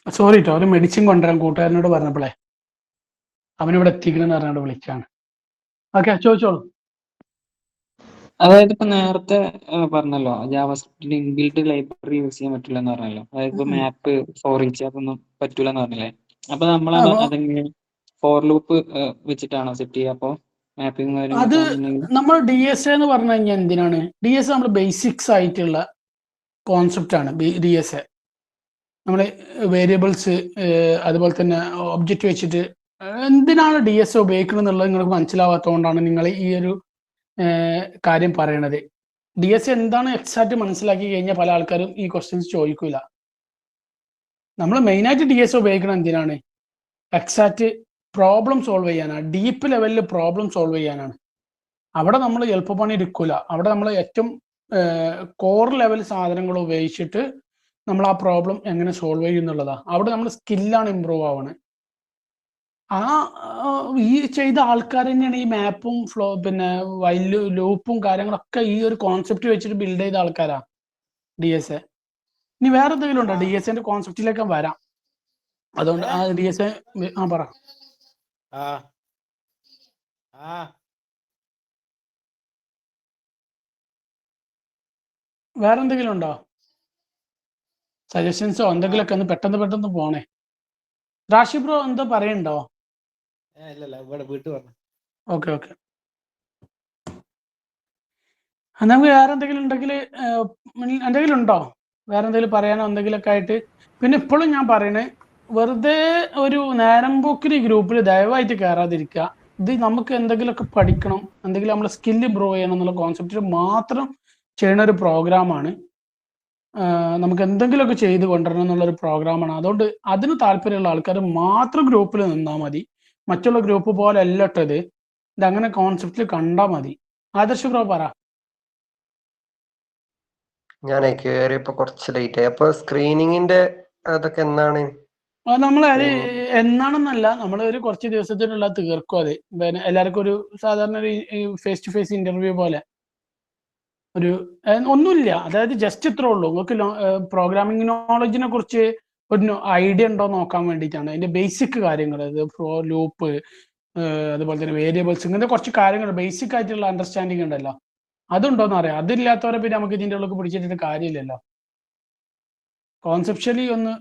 സോറി കേട്ടോ, ഒരു മെഡിസിൻ കൊണ്ടുവരാൻ കൂട്ടുകാരനോട് പറഞ്ഞപ്പോഴേ അവനിവിടെ എത്തിക്കണെന്ന് പറഞ്ഞോണ്ട് വിളിച്ചാണ്. ഓക്കെ, ചോദിച്ചോളൂ. അതായത് ഇപ്പൊ നേരത്തെ പറഞ്ഞല്ലോ ജാവാസ്ക്രിപ്റ്റിന് ഇൻബിൽറ്റ് ലൈബ്രറി യൂസ് ചെയ്യാൻ പറ്റില്ല എന്ന് പറഞ്ഞല്ലോ. അതായത് ഇപ്പൊ മാപ്പ് ഫോർ ഈച്ച് അതൊന്നും പറ്റൂല എന്ന് പറഞ്ഞില്ലേ. അപ്പൊ നമ്മൾ അതെങ്ങനെ ഫോർ ലൂപ്പ് വെച്ചിട്ടാണോ സെറ്റ് ചെയ്യുക? അപ്പൊ മാപ്പിംഗ് അത് നമ്മൾ DSA എന്ന് പറഞ്ഞു കഴിഞ്ഞാൽ എന്തിനാണ്? DSA നമ്മൾ ബേസിക്സ് ആയിട്ടുള്ള കോൺസെപ്റ്റ് ആണ്. DSA നമ്മൾ വേരിയബിൾസ് അതുപോലെ തന്നെ ഒബ്ജക്റ്റ് വെച്ചിട്ട് എന്തിനാണ് DSA ഉപയോഗിക്കുന്നത് എന്നുള്ളത് നിങ്ങൾക്ക് മനസ്സിലാവാത്തതുകൊണ്ടാണ് നിങ്ങൾ ഈ ഒരു കാര്യം പറയണത്. DSA എന്താണ് എക്സാക്ട് മനസ്സിലാക്കി കഴിഞ്ഞാൽ പല ആൾക്കാരും ഈ ക്വസ്റ്റ്യൻസ് ചോദിക്കൂല. നമ്മൾ മെയിനായിട്ട് DSA ഉപയോഗിക്കുന്നത് എന്തിനാണ്? എക്സാക്ട് പ്രോബ്ലം സോൾവ് ചെയ്യാനാണ്. ഡീപ്പ് ലെവലിൽ പ്രോബ്ലം സോൾവ് ചെയ്യാനാണ്. അവിടെ നമ്മൾ എളുപ്പപ്പണി എടുക്കൂല. അവിടെ നമ്മൾ ഏറ്റവും കോർ ലെവൽ സാധനങ്ങൾ ഉപയോഗിച്ചിട്ട് നമ്മൾ ആ പ്രോബ്ലം എങ്ങനെ സോൾവ് ചെയ്യും എന്നുള്ളതാണ്. അവിടെ നമ്മൾ സ്കില്ലാണ് ഇമ്പ്രൂവ് ആവണത്. ഈ ചെയ്ത ആൾക്കാർ തന്നെയാണ് ഈ മാപ്പും പിന്നെ ലൂപ്പും കാര്യങ്ങളൊക്കെ ഈ ഒരു കോൺസെപ്റ്റ് വെച്ചിട്ട് ബിൽഡ് ചെയ്ത ആൾക്കാരാ DSA. ഇനി വേറെ എന്തെങ്കിലും ഉണ്ടോ? DSAന്റെ കോൺസെപ്റ്റിലേക്ക് വരാം. അതുകൊണ്ട് ആ DSA പറ. വേറെ എന്തെങ്കിലും ഉണ്ടോ? സജഷൻസോ എന്തെങ്കിലുമൊക്കെ ഒന്ന് പെട്ടെന്ന് പോണേ. റാഷി ബ്രോ എന്തോ പറയണ്ടോ? ഓക്കെ നമുക്ക് വേറെ എന്തെങ്കിലും ഉണ്ടെങ്കിൽ എന്തെങ്കിലും ഉണ്ടോ? വേറെ എന്തെങ്കിലും പറയാനോ എന്തെങ്കിലുമൊക്കെ ആയിട്ട്? പിന്നെ ഇപ്പോഴും ഞാൻ പറയണേ, വെറുതെ ഒരു നേരം പോക്കിന് ഗ്രൂപ്പിൽ ദയവായിട്ട് കയറാതിരിക്കുക. ഇത് നമുക്ക് എന്തെങ്കിലുമൊക്കെ പഠിക്കണം, എന്തെങ്കിലും നമ്മൾ സ്കില്ല് ഇമ്പ്രൂവ് ചെയ്യണം എന്നുള്ള കോൺസെപ്റ്റിൽ മാത്രം ചെയ്യുന്ന ഒരു പ്രോഗ്രാമാണ്. നമുക്ക് എന്തെങ്കിലുമൊക്കെ ചെയ്ത് കൊണ്ടുവരണം എന്നുള്ളൊരു പ്രോഗ്രാമാണ്. അതുകൊണ്ട് അതിന് താല്പര്യമുള്ള ആൾക്കാർ മാത്രം ഗ്രൂപ്പിൽ നിന്നാൽ മതി. മറ്റുള്ള ഗ്രൂപ്പ് പോലെ അല്ലട്ടത്. ഇതങ്ങനെ കോൺസെപ്റ്റിൽ കണ്ടാൽ മതി. ആദർശ് ബ്രോ പറ. ഞാൻ കേറിയപ്പോ കുറച്ച് ലേറ്റ് ആയി. അപ്പൊ സ്ക്രീനിങ്ങിന്റെ അതൊക്കെ എന്നാണ്? നമ്മൾ അത് എന്നാണെന്നല്ല, നമ്മൾ ഒരു കുറച്ച് ദിവസത്തിനുള്ള തീർക്കും. അത് പിന്നെ എല്ലാവർക്കും ഒരു സാധാരണ ഒരു ഫേസ് ടു ഫേസ് ഇന്റർവ്യൂ പോലെ ഒരു ഒന്നുമില്ല. അതായത് ജസ്റ്റ് ഇത്രേ ഉള്ളൂ. നിങ്ങൾക്ക് പ്രോഗ്രാമിംഗ് നോളജിനെ കുറിച്ച് ഒരു ഐഡിയ ഉണ്ടോ നോക്കാൻ വേണ്ടിയിട്ടാണ്. അതിന്റെ ബേസിക് കാര്യങ്ങൾ, ലൂപ്പ് അതുപോലെ തന്നെ വേരിയബിൾസ്, ഇങ്ങനത്തെ കുറച്ച് കാര്യങ്ങൾ ബേസിക് ആയിട്ടുള്ള അണ്ടർസ്റ്റാൻഡിങ് ഉണ്ടല്ലോ, അതുണ്ടോന്ന് അറിയാം. അതില്ലാത്തവരെ പിന്നെ നമുക്ക് ഇതിൻ്റെ ഉള്ളിൽ പിടിച്ചിട്ട് കാര്യമില്ലല്ലോ. കോൺസെപ്ഷ്യലി ഒന്ന്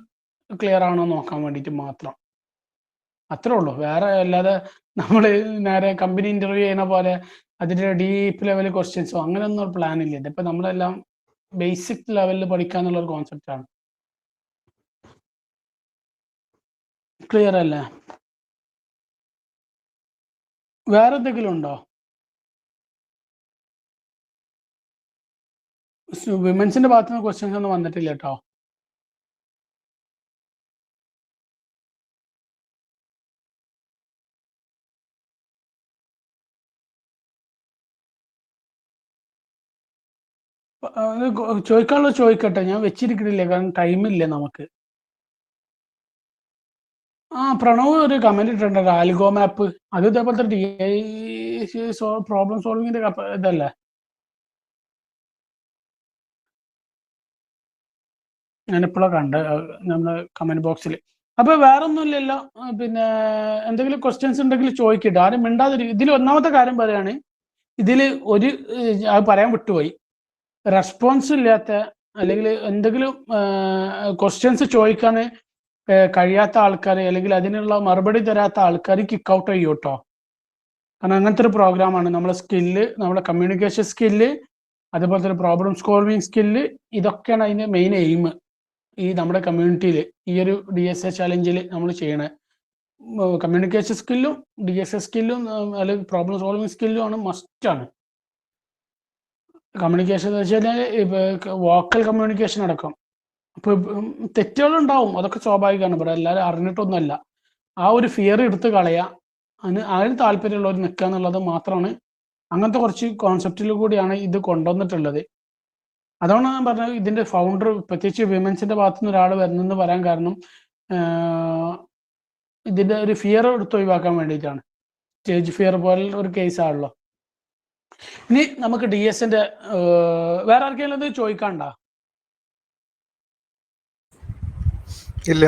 ക്ലിയർ ആണോ നോക്കാൻ വേണ്ടിയിട്ട് മാത്രം, അത്രേ ഉള്ളൂ. വേറെ അല്ലാതെ നമ്മൾ നേരെ കമ്പനി ഇന്റർവ്യൂ ചെയ്യുന്ന പോലെ അതിന്റെ ഡീപ്പ് ലെവൽ ക്വസ്റ്റ്യൻസോ അങ്ങനെയൊന്നും ഒരു പ്ലാൻ ഇല്ല. ഇതിപ്പോ നമ്മളെല്ലാം ബേസിക് ലെവലിൽ പഠിക്കാന്നുള്ള ഒരു കോൺസെപ്റ്റ് ആണ്. ക്ലിയർ അല്ലേ? വേറെ എന്തെങ്കിലും ഉണ്ടോ? വിമൻസിന്റെ ഭാഗത്ത് നിന്ന് ക്വസ്റ്റ്യൻസ് ഒന്നും വന്നിട്ടില്ല കേട്ടോ. ചോദിക്കാനുള്ളത് ചോദിക്കട്ടെ, ഞാൻ വെച്ചിരിക്കണില്ല, കാരണം ടൈമില്ല നമുക്ക്. പ്രണവ് ഒരു കമന്റ് ഇട്ടിട്ടുണ്ട്, ആൽഗോ മാപ്പ്. അത് ഇതേപോലത്തെ പ്രോബ്ലം സോൾവിങ്ങിന്റെ ഇതല്ലേ? ഞാനിപ്പോഴാണ് കണ്ട് നമ്മുടെ കമന്റ് ബോക്സിൽ. അപ്പൊ വേറെ ഒന്നുമില്ലല്ലോ. പിന്നെ എന്തെങ്കിലും ക്വസ്റ്റ്യൻസ് ഉണ്ടെങ്കിൽ ചോദിക്കട്ടെ, ആരും മിണ്ടാതിരി. ഇതിൽ ഒന്നാമത്തെ കാര്യം പറയാണ്, ഇതിൽ ഒരു അത് പറയാൻ വിട്ടുപോയി, റെസ്പോൺസ് ഇല്ലാത്ത അല്ലെങ്കിൽ എന്തെങ്കിലും ക്വസ്റ്റ്യൻസ് ചോദിക്കാൻ കഴിയാത്ത ആൾക്കാർ അല്ലെങ്കിൽ അതിനുള്ള മറുപടി തരാത്ത ആൾക്കാർ കിക്ക് ഔട്ട് ചെയ്യും കേട്ടോ. കാരണം അങ്ങനത്തെ ഒരു പ്രോഗ്രാമാണ്. നമ്മളെ സ്കില്ല്, നമ്മുടെ കമ്മ്യൂണിക്കേഷൻ സ്കില്ല്, അതുപോലെ തന്നെ പ്രോബ്ലം സോൾവിങ് സ്കില്ല്, ഇതൊക്കെയാണ് അതിന്റെ മെയിൻ എയിം. ഈ നമ്മുടെ കമ്മ്യൂണിറ്റിയിൽ ഈ ഒരു DSA ചാലഞ്ചിൽ നമ്മൾ ചെയ്യണേ കമ്മ്യൂണിക്കേഷൻ സ്കില്ലും DSA സ്കില്ലും അല്ലെങ്കിൽ പ്രോബ്ലം സോൾവിങ് സ്കില്ലും ആണ്, മസ്റ്റാണ്. കമ്മ്യൂണിക്കേഷൻ എന്ന് വെച്ചാൽ വോക്കൽ കമ്മ്യൂണിക്കേഷൻ അടക്കം. ഇപ്പൊ തെറ്റുകളുണ്ടാവും, അതൊക്കെ സ്വാഭാവികമാണ്. ഇവിടെ എല്ലാവരും അറിഞ്ഞിട്ടൊന്നുമല്ല. ആ ഒരു ഫിയർ എടുത്ത് കളയുക, അതിന് താല്പര്യമുള്ളവർ നിൽക്കുക എന്നുള്ളത് മാത്രമാണ്. അങ്ങനത്തെ കുറച്ച് കോൺസെപ്റ്റിൽ കൂടിയാണ് ഇത് കൊണ്ടുവന്നിട്ടുള്ളത്. അതുകൊണ്ടാണ് ഞാൻ പറഞ്ഞത്, ഇതിന്റെ ഫൗണ്ടർ പ്രത്യേകിച്ച് വിമൻസിന്റെ ഭാഗത്തുനിന്ന് ഒരാൾ വരുന്നെന്ന് പറയാൻ കാരണം ഇതിന്റെ ഒരു ഫിയർ എടുത്ത് ഒഴിവാക്കാൻ വേണ്ടിയിട്ടാണ്. സ്റ്റേജ് ഫിയർ പോലെ ഒരു കേസാണല്ലോ. ഇനി നമുക്ക് DSന്റെ വേറെ ആർക്കെങ്കിലും ഇത് ചോദിക്കാണ്ടോ? ഇല്ല.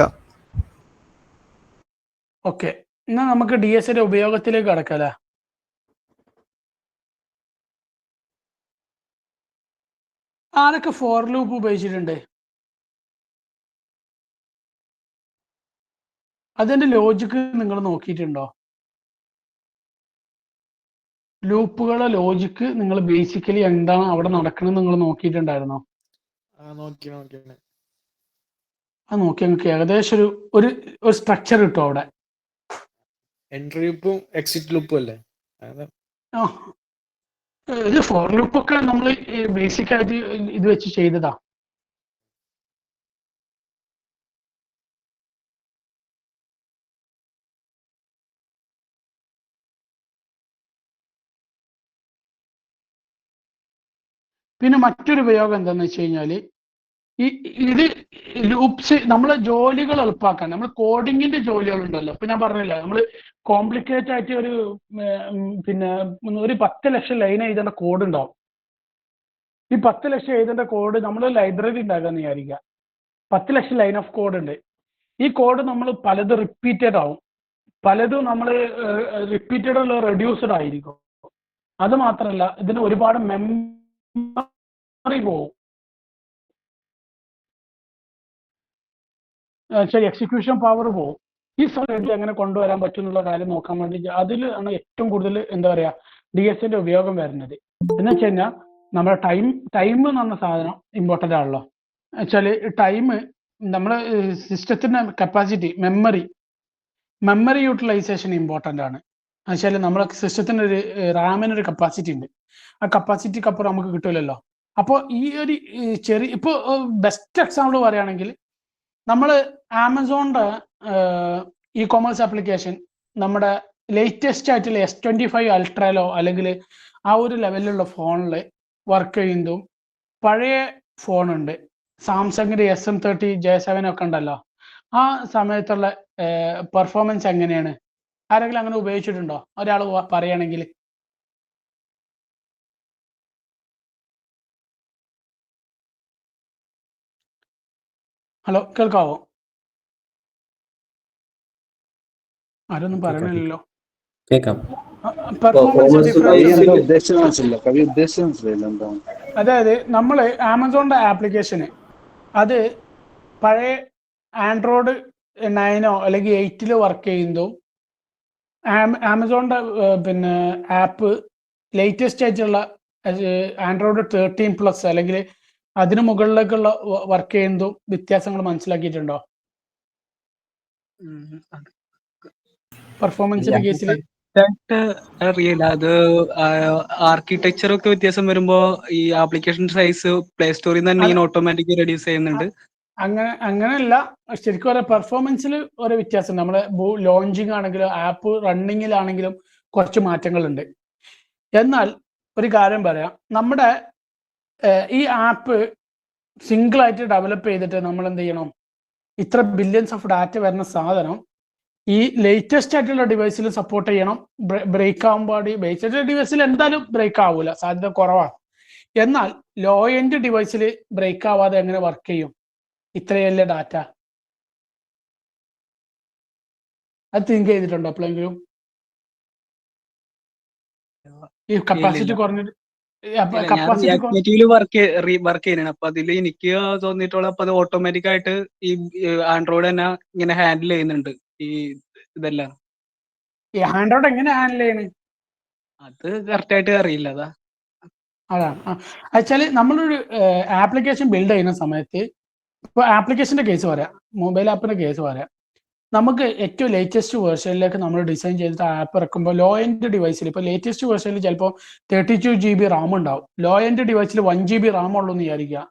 ഓക്കെ, എന്നാ നമുക്ക് DSന്റെ ഉപയോഗത്തിലേക്ക് കടക്കല്ലേ. ആരൊക്കെ ഫോർ ലൂപ്പ് ഉപയോഗിച്ചിട്ടുണ്ട്? അതിന്റെ ലോജിക്ക് നിങ്ങൾ നോക്കിയിട്ടുണ്ടോ? ലൂപ്പുകളുടെ ലോജിക്ക് നിങ്ങൾ ബേസിക്കലി എന്താണ് അവിടെ നടക്കുന്നത് നിങ്ങൾ നോക്കിയിട്ടുണ്ടായിരുന്നോ? അത് നോക്കി നിങ്ങൾക്ക് ഏകദേശം ഒരു സ്ട്രക്ചർ കിട്ടും അവിടെ. എൻട്രി ലൂപ്പും എക്സിറ്റ് ലൂപ്പും അല്ലേ? ഇത് ഫോർ ലൂപ്പ് ഒക്കെ നമ്മൾ ബേസിക് ആയിട്ട് ഇത് വെച്ച് ചെയ്തതാ. പിന്നെ മറ്റൊരു ഉപയോഗം എന്താന്ന് വെച്ച് കഴിഞ്ഞാല്, ഇത് ലൂപ്സ് നമ്മളെ ജോലികൾ എളുപ്പമാക്കാൻ, നമ്മൾ കോഡിങ്ങിന്റെ ജോലികളുണ്ടല്ലോ. ഇപ്പൊ ഞാൻ പറഞ്ഞില്ല, നമ്മൾ കോംപ്ലിക്കേറ്റ് ആയിട്ട് പിന്നെ ഒരു 10 ലക്ഷം ലൈൻ എഴുതേണ്ട കോഡ് ഉണ്ടാവും. ഈ 10 ലക്ഷം എഴുതേണ്ട കോഡ് നമ്മൾ ലൈബ്രറി ഉണ്ടാക്കാന്ന് വിചാരിക്കുക. 10 ലക്ഷം ലൈൻ ഓഫ് കോഡ് ഉണ്ട്. ഈ കോഡ് നമ്മൾ പലതും റിപ്പീറ്റഡ് ആവും, പലതും നമ്മൾ റിപ്പീറ്റഡ് ഉള്ള റെഡ്യൂസ്ഡ് ആയിരിക്കും. അത് മാത്രമല്ല, ഇതിന് ഒരുപാട് മെമ്മറി പോവും. ശരി, എക്സിക്യൂഷൻ പവർ പോകും. ഈ സമയത്ത് എങ്ങനെ കൊണ്ടുവരാൻ പറ്റും എന്നുള്ള കാര്യം നോക്കാൻ വേണ്ടി അതിൽ ആണ് ഏറ്റവും കൂടുതൽ എന്താ പറയാ DSന്റെ ഉപയോഗം വരുന്നത്. എന്ന് വെച്ച് കഴിഞ്ഞാൽ നമ്മുടെ ടൈം എന്ന് പറഞ്ഞ സാധനം ഇമ്പോർട്ടൻ്റ് ആണല്ലോ. വെച്ചാൽ ടൈം നമ്മുടെ സിസ്റ്റത്തിന്റെ കപ്പാസിറ്റി, മെമ്മറി യൂട്ടിലൈസേഷൻ ഇമ്പോർട്ടൻ്റ് ആണ്. വെച്ചാൽ നമ്മുടെ സിസ്റ്റത്തിന് ഒരു റാമിനൊരു കപ്പാസിറ്റി ഉണ്ട്. ആ കപ്പാസിറ്റിക്ക് അപ്പുറം നമുക്ക് കിട്ടില്ലല്ലോ. അപ്പോൾ ഈ ഒരു ഇപ്പോൾ ബെസ്റ്റ് എക്സാമ്പിൾ പറയുകയാണെങ്കിൽ, നമ്മൾ ആമസോണിന്റെ ഇ-കൊമേഴ്സ് ആപ്ലിക്കേഷൻ നമ്മുടെ ലേറ്റസ്റ്റ് ആയിട്ടുള്ള S25 അൾട്രയിലോ അല്ലെങ്കിൽ ആ ഒരു ലെവലിലുള്ള ഫോണിൽ വർക്ക് ചെയ്യുന്നതും, പഴയ ഫോണുണ്ട് സാംസങ്ങിന്റെ SM30 J7 ഒക്കെ ഉണ്ടല്ലോ, ആ സമയത്തുള്ള പെർഫോമൻസ് എങ്ങനെയാണ്? ആരെങ്കിലും അങ്ങനെ ഉപയോഗിച്ചിട്ടുണ്ടോ? ഒരാൾ പറയുകയാണെങ്കിൽ. ഹലോ, കേൾക്കാവോ? ആരൊന്നും പറയണില്ലല്ലോ. അതായത് നമ്മൾ ആമസോണിന്റെ ആപ്ലിക്കേഷന് അത് പഴയ ആൻഡ്രോയിഡ് 9 അല്ലെങ്കിൽ 8 വർക്ക് ചെയ്യുന്നതും, ആമസോണിന്റെ പിന്നെ ആപ്പ് ലേറ്റസ്റ്റ് ആയിട്ടുള്ള ആൻഡ്രോയിഡ് 13+ അല്ലെങ്കിൽ അതിന് മുകളിലേക്കുള്ള വർക്ക് ചെയ്യുന്നതും വ്യത്യാസങ്ങൾ മനസ്സിലാക്കിയിട്ടുണ്ടോ? അത് പെർഫോമൻസിന്റെ കേസിൽ കറക്റ്റായിട്ട് അറിയില്ല. അത് ആർക്കിടെക്ചർ ഒക്കെ വ്യത്യാസം വരുമ്പോ ഈ ആപ്ലിക്കേഷൻ സൈസ് പ്ലേ സ്റ്റോറിൽ നിന്ന് തന്നെ അത് ഇങ്ങനെ ഓട്ടോമാറ്റിക് റെഡ്യൂസ് ചെയ്യുന്നുണ്ട്. അങ്ങനെയല്ല, ശരിക്കും പറയാം പെർഫോമൻസിൽ ഒരു വ്യത്യാസം. നമ്മളെ ലോഞ്ചിങ് ആണെങ്കിലും ആപ്പ് റണ്ണിങ്ങിലാണെങ്കിലും കുറച്ച് മാറ്റങ്ങളുണ്ട്. എന്നാൽ ഒരു കാര്യം പറയാം, നമ്മുടെ ഈ ആപ്പ് സിംഗിൾ ആയിട്ട് ഡെവലപ്പ് ചെയ്തിട്ട് നമ്മൾ എന്ത് ചെയ്യണം, ഇത്ര ബില്യൺസ് ഓഫ് ഡാറ്റ വരുന്ന സാധനം ഈ ലേറ്റസ്റ്റ് ആയിട്ടുള്ള ഡിവൈസിൽ സപ്പോർട്ട് ചെയ്യണം. ബ്രേക്ക് ആകുമ്പോൾ ലേറ്റസ്റ്റ് ഡിവൈസിൽ എന്തായാലും ബ്രേക്ക് ആവൂല, സാധ്യത കുറവാണ്. എന്നാൽ ലോ എൻഡ് ഡിവൈസിൽ ബ്രേക്ക് ആവാതെ എങ്ങനെ വർക്ക് ചെയ്യും ഇത്രയല്ലേ ഡാറ്റ? അത് തിങ്ക് ചെയ്തിട്ടുണ്ടോ എപ്പോഴെങ്കിലും? ഈ കപ്പാസിറ്റി കുറഞ്ഞിട്ട് കപ്പാസിറ്റി വർക്ക് ചെയ്യുന്നതാണ്. അപ്പൊ അതിൽ എനിക്ക് തോന്നിയിട്ടുള്ള അപ്പൊ അത് ഓട്ടോമാറ്റിക് ആയിട്ട് ഈ ആൻഡ്രോയിഡ് തന്നെ ഇങ്ങനെ ഹാൻഡിൽ ചെയ്യുന്നുണ്ട് ഈ ഇതെല്ലാം. ഈ ആൻഡ്രോയിഡ് എങ്ങനെ ഹാൻഡിൽ ചെയ്യണേ അത് കറക്റ്റ് ആയിട്ട് അറിയില്ല. അതാണ്. വെച്ചാല് നമ്മളൊരു ആപ്ലിക്കേഷൻ ബിൽഡ് ചെയ്യുന്ന സമയത്ത്, ഇപ്പൊ ആപ്ലിക്കേഷന്റെ കേസ് പറയാം, മൊബൈൽ ആപ്പിന്റെ കേസ് പറയാം, നമുക്ക് ഏറ്റവും ലേറ്റസ്റ്റ് വേർഷനിലേക്ക് നമ്മൾ ഡിസൈൻ ചെയ്തിട്ട് ആപ്പ് ഇറക്കുമ്പോൾ ലോ എൻഡ് ഡിവൈസിൽ, ഇപ്പോൾ ലേറ്റസ്റ്റ് വേർഷനിൽ ചിലപ്പോൾ 32 GB റാം ഉണ്ടാവും. ലോ എൻഡ് ഡിവൈസിൽ 1 GB റാം ഉള്ളൂ എന്ന് വിചാരിക്കുക.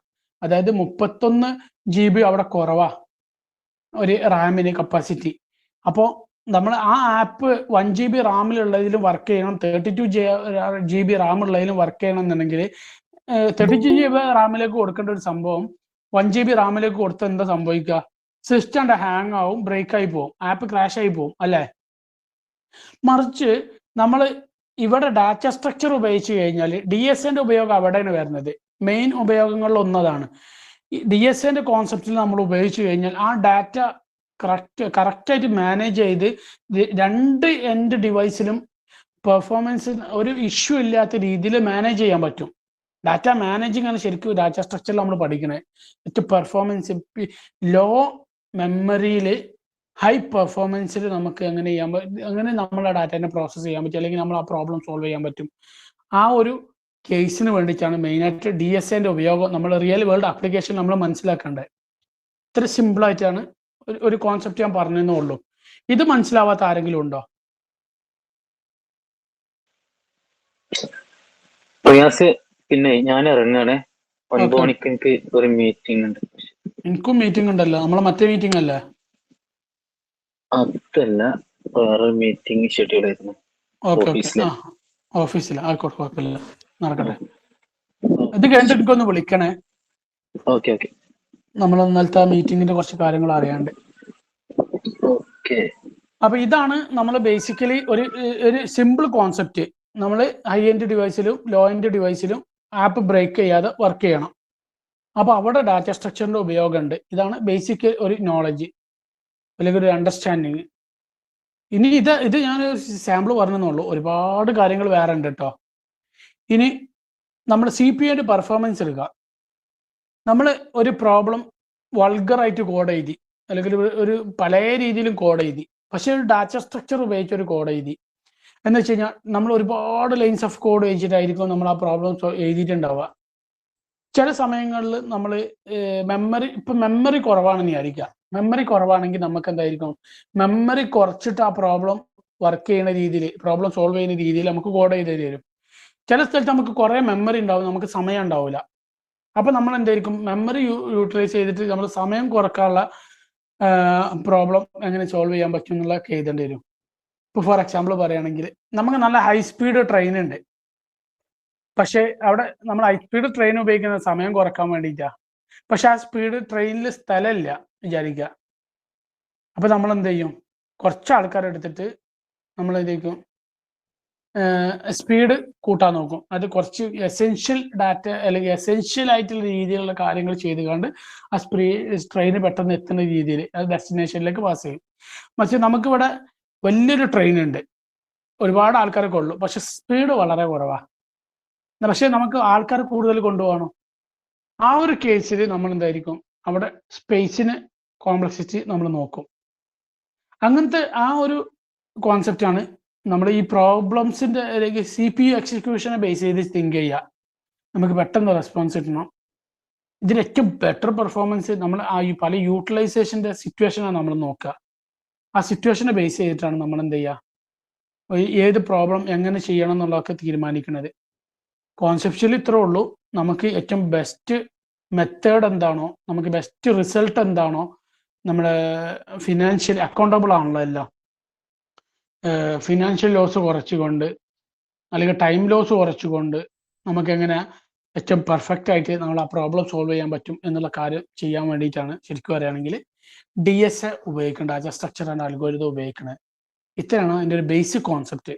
അതായത് 31 GB അവിടെ കുറവാ ഒരു റാമിന് കപ്പാസിറ്റി. അപ്പോൾ നമ്മൾ ആ ആപ്പ് 1 GB റാമിലുള്ളതിലും വർക്ക് ചെയ്യണം, 32 GB റാം ഉള്ളതിലും വർക്ക് ചെയ്യണം എന്നുണ്ടെങ്കിൽ 32 GB റാമിലേക്ക് കൊടുക്കേണ്ട ഒരു സംഭവം 1 GB റാമിലേക്ക് കൊടുത്താൽ എന്താ സംഭവിക്കുക? സിസ്റ്റം ഹാങ് ആവും, ബ്രേക്ക് ആയി പോകും, ആപ്പ് ക്രാഷ് ആയി പോകും അല്ലേ? മറിച്ച് നമ്മൾ ഇവിടെ ഡാറ്റ സ്ട്രക്ചർ ഉപയോഗിച്ച് കഴിഞ്ഞാൽ DSAന്റെ ഉപയോഗം അവിടെയാണ് വരുന്നത്. മെയിൻ ഉപയോഗങ്ങളിൽ ഒന്നതാണ്. DSAന്റെ കോൺസെപ്റ്റിൽ നമ്മൾ ഉപയോഗിച്ച് കഴിഞ്ഞാൽ ആ ഡാറ്റ കറക്റ്റായിട്ട് മാനേജ് ചെയ്ത് രണ്ട് എൻഡ് ഡിവൈസിലും പെർഫോമൻസ് ഒരു ഇഷ്യൂ ഇല്ലാത്ത രീതിയിൽ മാനേജ് ചെയ്യാൻ പറ്റും. ഡാറ്റ മാനേജിങ് ആണ് ശരിക്കും ഡാറ്റ സ്ട്രക്ചറിൽ നമ്മൾ പഠിക്കണേ. ഏറ്റവും പെർഫോമൻസ് ലോ മെമ്മറിയിൽ ഹൈ പെർഫോമൻസിൽ നമുക്ക് എങ്ങനെ ചെയ്യാൻ പറ്റും, അങ്ങനെ നമ്മൾ ആ ഡാറ്റേനെ പ്രോസസ്സ് ചെയ്യാൻ പറ്റും, അല്ലെങ്കിൽ നമ്മൾ ആ പ്രോബ്ലം സോൾവ് ചെയ്യാൻ പറ്റും. ആ ഒരു കേസിന് വേണ്ടിയിട്ടാണ് മെയിനായിട്ട് DSAന്റെ ഉപയോഗം നമ്മൾ റിയൽ വേൾഡ് ആപ്ലിക്കേഷൻ നമ്മൾ മനസ്സിലാക്കേണ്ടത്. ഇത്ര സിമ്പിളായിട്ടാണ് ഒരു കോൺസെപ്റ്റ് ഞാൻ പറഞ്ഞതേ ഉള്ളൂ. ഇത് മനസ്സിലാവാത്ത ആരെങ്കിലും ഉണ്ടോ? പ്രയാസ്, പിന്നെ ഞാൻ ഇറങ്ങാണേ, 9 മണിക്ക് എനിക്ക് ഒരു മീറ്റിംഗ് ഉണ്ട്. എനിക്കും മീറ്റിംഗ് ഉണ്ടല്ലോ, നമ്മളെ മറ്റേ മീറ്റിംഗ് അല്ലേ? അതല്ല, വേറെ മീറ്റിംഗ് ഷെഡ്യൂൾ ആയിരുന്നു ഓഫീസിൽ. ആയിക്കോട്ടെ, കുഴപ്പമില്ല, നടക്കട്ടെ. ഇത് കഴിഞ്ഞിട്ട് എനിക്കൊന്ന് വിളിക്കണേ. ഓക്കെ. നമ്മൾ ഇന്നലത്തെ മീറ്റിങ്ങിന്റെ കുറച്ച് കാര്യങ്ങൾ അറിയാണ്ട്. അപ്പൊ ഇതാണ് നമ്മൾ ബേസിക്കലി ഒരു സിമ്പിൾ കോൺസെപ്റ്റ്. നമ്മൾ ഹൈ എൻഡ് ഡിവൈസിലും ലോ എൻഡ് ഡിവൈസിലും ആപ്പ് ബ്രേക്ക് ചെയ്യാതെ വർക്ക് ചെയ്യണം. അപ്പൊ അവിടെ ഡാറ്റ സ്ട്രക്ചറിന്റെ ഉപയോഗമുണ്ട്. ഇതാണ് ബേസിക് ഒരു നോളജ് അല്ലെങ്കിൽ ഒരു അണ്ടർസ്റ്റാൻഡിങ്. ഇനി ഇത് ഞാനൊരു സാമ്പിൾ പറഞ്ഞെന്നുള്ളൂ, ഒരുപാട് കാര്യങ്ങൾ വേറെ ഉണ്ട് കേട്ടോ. ഇനി നമ്മൾ CPU പെർഫോമൻസ് എടുക്കുക. നമ്മൾ ഒരു പ്രോബ്ലം വൾഗറായിട്ട് കോഡ് എഴുതി, അല്ലെങ്കിൽ ഒരു പല രീതിയിലും കോഡ് എഴുതി, പക്ഷെ ഒരു ഡാറ്റ സ്ട്രക്ചർ ഉപയോഗിച്ച് ഒരു കോഡ് എഴുതി എന്ന് വെച്ച് കഴിഞ്ഞാൽ നമ്മൾ ഒരുപാട് ലൈൻസ് ഓഫ് കോഡ് വെച്ചിട്ടായിരിക്കും നമ്മൾ ആ പ്രോബ്ലം എഴുതിയിട്ടുണ്ടാവുക. ചില സമയങ്ങളിൽ നമ്മൾ മെമ്മറി കുറവാണെന്ന് വിചാരിക്കുക. മെമ്മറി കുറവാണെങ്കിൽ നമുക്ക് എന്തായിരിക്കും, മെമ്മറി കുറച്ചിട്ട് ആ പ്രോബ്ലം വർക്ക് ചെയ്യുന്ന രീതിയിൽ, പ്രോബ്ലം സോൾവ് ചെയ്യുന്ന രീതിയിൽ നമുക്ക് കോഡ് ചെയ്ത് തരും. ചില സ്ഥലത്ത് നമുക്ക് കുറേ മെമ്മറി ഉണ്ടാവും, നമുക്ക് സമയം ഉണ്ടാവില്ല. അപ്പൊ നമ്മൾ എന്തായിരിക്കും, മെമ്മറി യൂട്ടിലൈസ് ചെയ്തിട്ട് നമ്മൾ സമയം കുറക്കാനുള്ള പ്രോബ്ലം എങ്ങനെ സോൾവ് ചെയ്യാൻ പറ്റും എന്നുള്ള എഴുതേണ്ടി വരും. ഇപ്പൊ ഫോർ എക്സാമ്പിൾ പറയുകയാണെങ്കിൽ, നമുക്ക് നല്ല ഹൈ സ്പീഡ് ട്രെയിൻ ഉണ്ട്, പക്ഷെ അവിടെ നമ്മൾ ഹൈ സ്പീഡ് ട്രെയിൻ ഉപയോഗിക്കുന്ന സമയം കുറക്കാൻ വേണ്ടിയിട്ടാ. പക്ഷെ ആ സ്പീഡ് ട്രെയിനിൽ സ്ഥലമില്ല വിചാരിക്കുക. അപ്പൊ നമ്മൾ എന്ത് ചെയ്യും, കുറച്ച് ആൾക്കാരെ എടുത്തിട്ട് നമ്മൾ എന്തെയ്ക്കും, സ്പീഡ് കൂട്ടാൻ നോക്കും. അത് കുറച്ച് എസെൻഷ്യൽ ഡാറ്റ അല്ലെങ്കിൽ എസെൻഷ്യൽ ആയിട്ടുള്ള രീതിയിലുള്ള കാര്യങ്ങൾ ചെയ്തുകൊണ്ട് ആ ട്രെയിന് പെട്ടെന്ന് എത്തുന്ന രീതിയിൽ അത് ഡെസ്റ്റിനേഷനിലേക്ക് പാസ് ചെയ്യും. പക്ഷെ നമുക്കിവിടെ വലിയൊരു ട്രെയിൻ ഉണ്ട്, ഒരുപാട് ആൾക്കാരൊക്കെ ഉള്ളൂ, പക്ഷെ സ്പീഡ് വളരെ കുറവാണ്. പക്ഷെ നമുക്ക് ആൾക്കാർ കൂടുതൽ കൊണ്ടുപോകണം. ആ ഒരു കേസിൽ നമ്മൾ എന്തായിരിക്കും, അവിടെ സ്പേസിന് കോംപ്ലക്സിറ്റി നമ്മൾ നോക്കും. അങ്ങനത്തെ ആ ഒരു കോൺസെപ്റ്റാണ് നമ്മൾ ഈ പ്രോബ്ലംസിന്റെ അല്ലെങ്കിൽ CPU എക്സിക്യൂഷനെ ബേസ് ചെയ്ത് തിങ്ക് ചെയ്യുക. നമുക്ക് പെട്ടെന്ന് റെസ്പോൺസ് കിട്ടണം. ഇതിന് ഏറ്റവും ബെറ്റർ പെർഫോമൻസ് നമ്മൾ ആ പല യൂട്ടിലൈസേഷന്റെ സിറ്റുവേഷനാണ് നമ്മൾ നോക്കുക. ആ സിറ്റുവേഷനെ ബേസ് ചെയ്തിട്ടാണ് നമ്മൾ എന്ത് ചെയ്യുക, ഏത് പ്രോബ്ലം എങ്ങനെ ചെയ്യണം എന്നുള്ളതൊക്കെ തീരുമാനിക്കുന്നത്. കോൺസെപ്ച്വലി ഇത്രേ ഉള്ളൂ. നമുക്ക് ഏറ്റവും ബെസ്റ്റ് മെത്തേഡ് എന്താണോ, നമുക്ക് ബെസ്റ്റ് റിസൾട്ട് എന്താണോ, നമ്മുടെ ഫിനാൻഷ്യൽ അക്കൗണ്ടബിൾ ആണല്ലോ എല്ലാം. ഫിനാൻഷ്യൽ ലോസ് കുറച്ചുകൊണ്ട് അല്ലെങ്കിൽ ടൈം ലോസ് കുറച്ചുകൊണ്ട് നമുക്ക് എങ്ങനെ ഏറ്റവും പെർഫെക്റ്റ് ആയിട്ട് നമ്മൾ ആ പ്രോബ്ലം സോൾവ് ചെയ്യാൻ പറ്റും എന്നുള്ള കാര്യം ചെയ്യാൻ വേണ്ടിയിട്ടാണ് ശരിക്കും പറയുകയാണെങ്കിൽ DSA ഉപയോഗിക്കേണ്ട, ഡാറ്റ സ്ട്രക്ചർ ആൻഡ് അൽഗോരിതം ഉപയോഗിക്കുന്നത്. ഇത്രയാണ് അതിൻ്റെ ഒരു ബേസിക് കോൺസെപ്റ്റ്.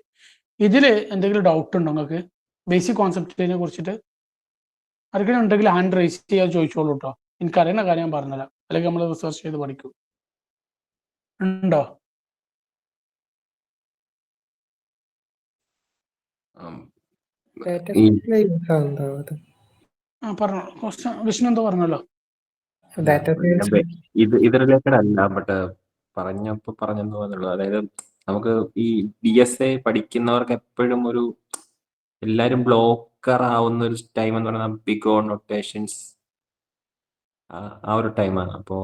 ഇതിൽ എന്തെങ്കിലും ഡൗട്ട് ഉണ്ടോ നിങ്ങൾക്ക് ബേസിക് കോൺസെപ്റ്റിനെ കുറിച്ചിട്ട്? ആർക്കെങ്കിലും ഉണ്ടെങ്കിൽ ഹാൻഡ് റൈസ് ചെയ്യാൻ ചോദിച്ചോളൂ കേട്ടോ. എനിക്കറിയുന്ന കാര്യം ഞാൻ പറഞ്ഞുതരാം, അല്ലെങ്കിൽ നമ്മൾ റിസർച്ച് ചെയ്ത് പഠിക്കും. ഉണ്ടോ? പറഞ്ഞോ വിഷ്ണു എന്തോ പറഞ്ഞല്ലോ. ഇത് റിലേറ്റഡ് അല്ല, ബട്ട് പറഞ്ഞെന്ന് തോന്നുന്നുള്ളൂ. അതായത് നമുക്ക് ഈ DSA പഠിക്കുന്നവർക്ക് എപ്പോഴും എല്ലാരും ബ്ലോക്കർ ആവുന്ന ഒരു ടൈം എന്ന് പറയുന്നത് ബിഗ് ഓൺ നൊട്ടേഷൻസ്, ആ ഒരു ടൈമാണ്. അപ്പോ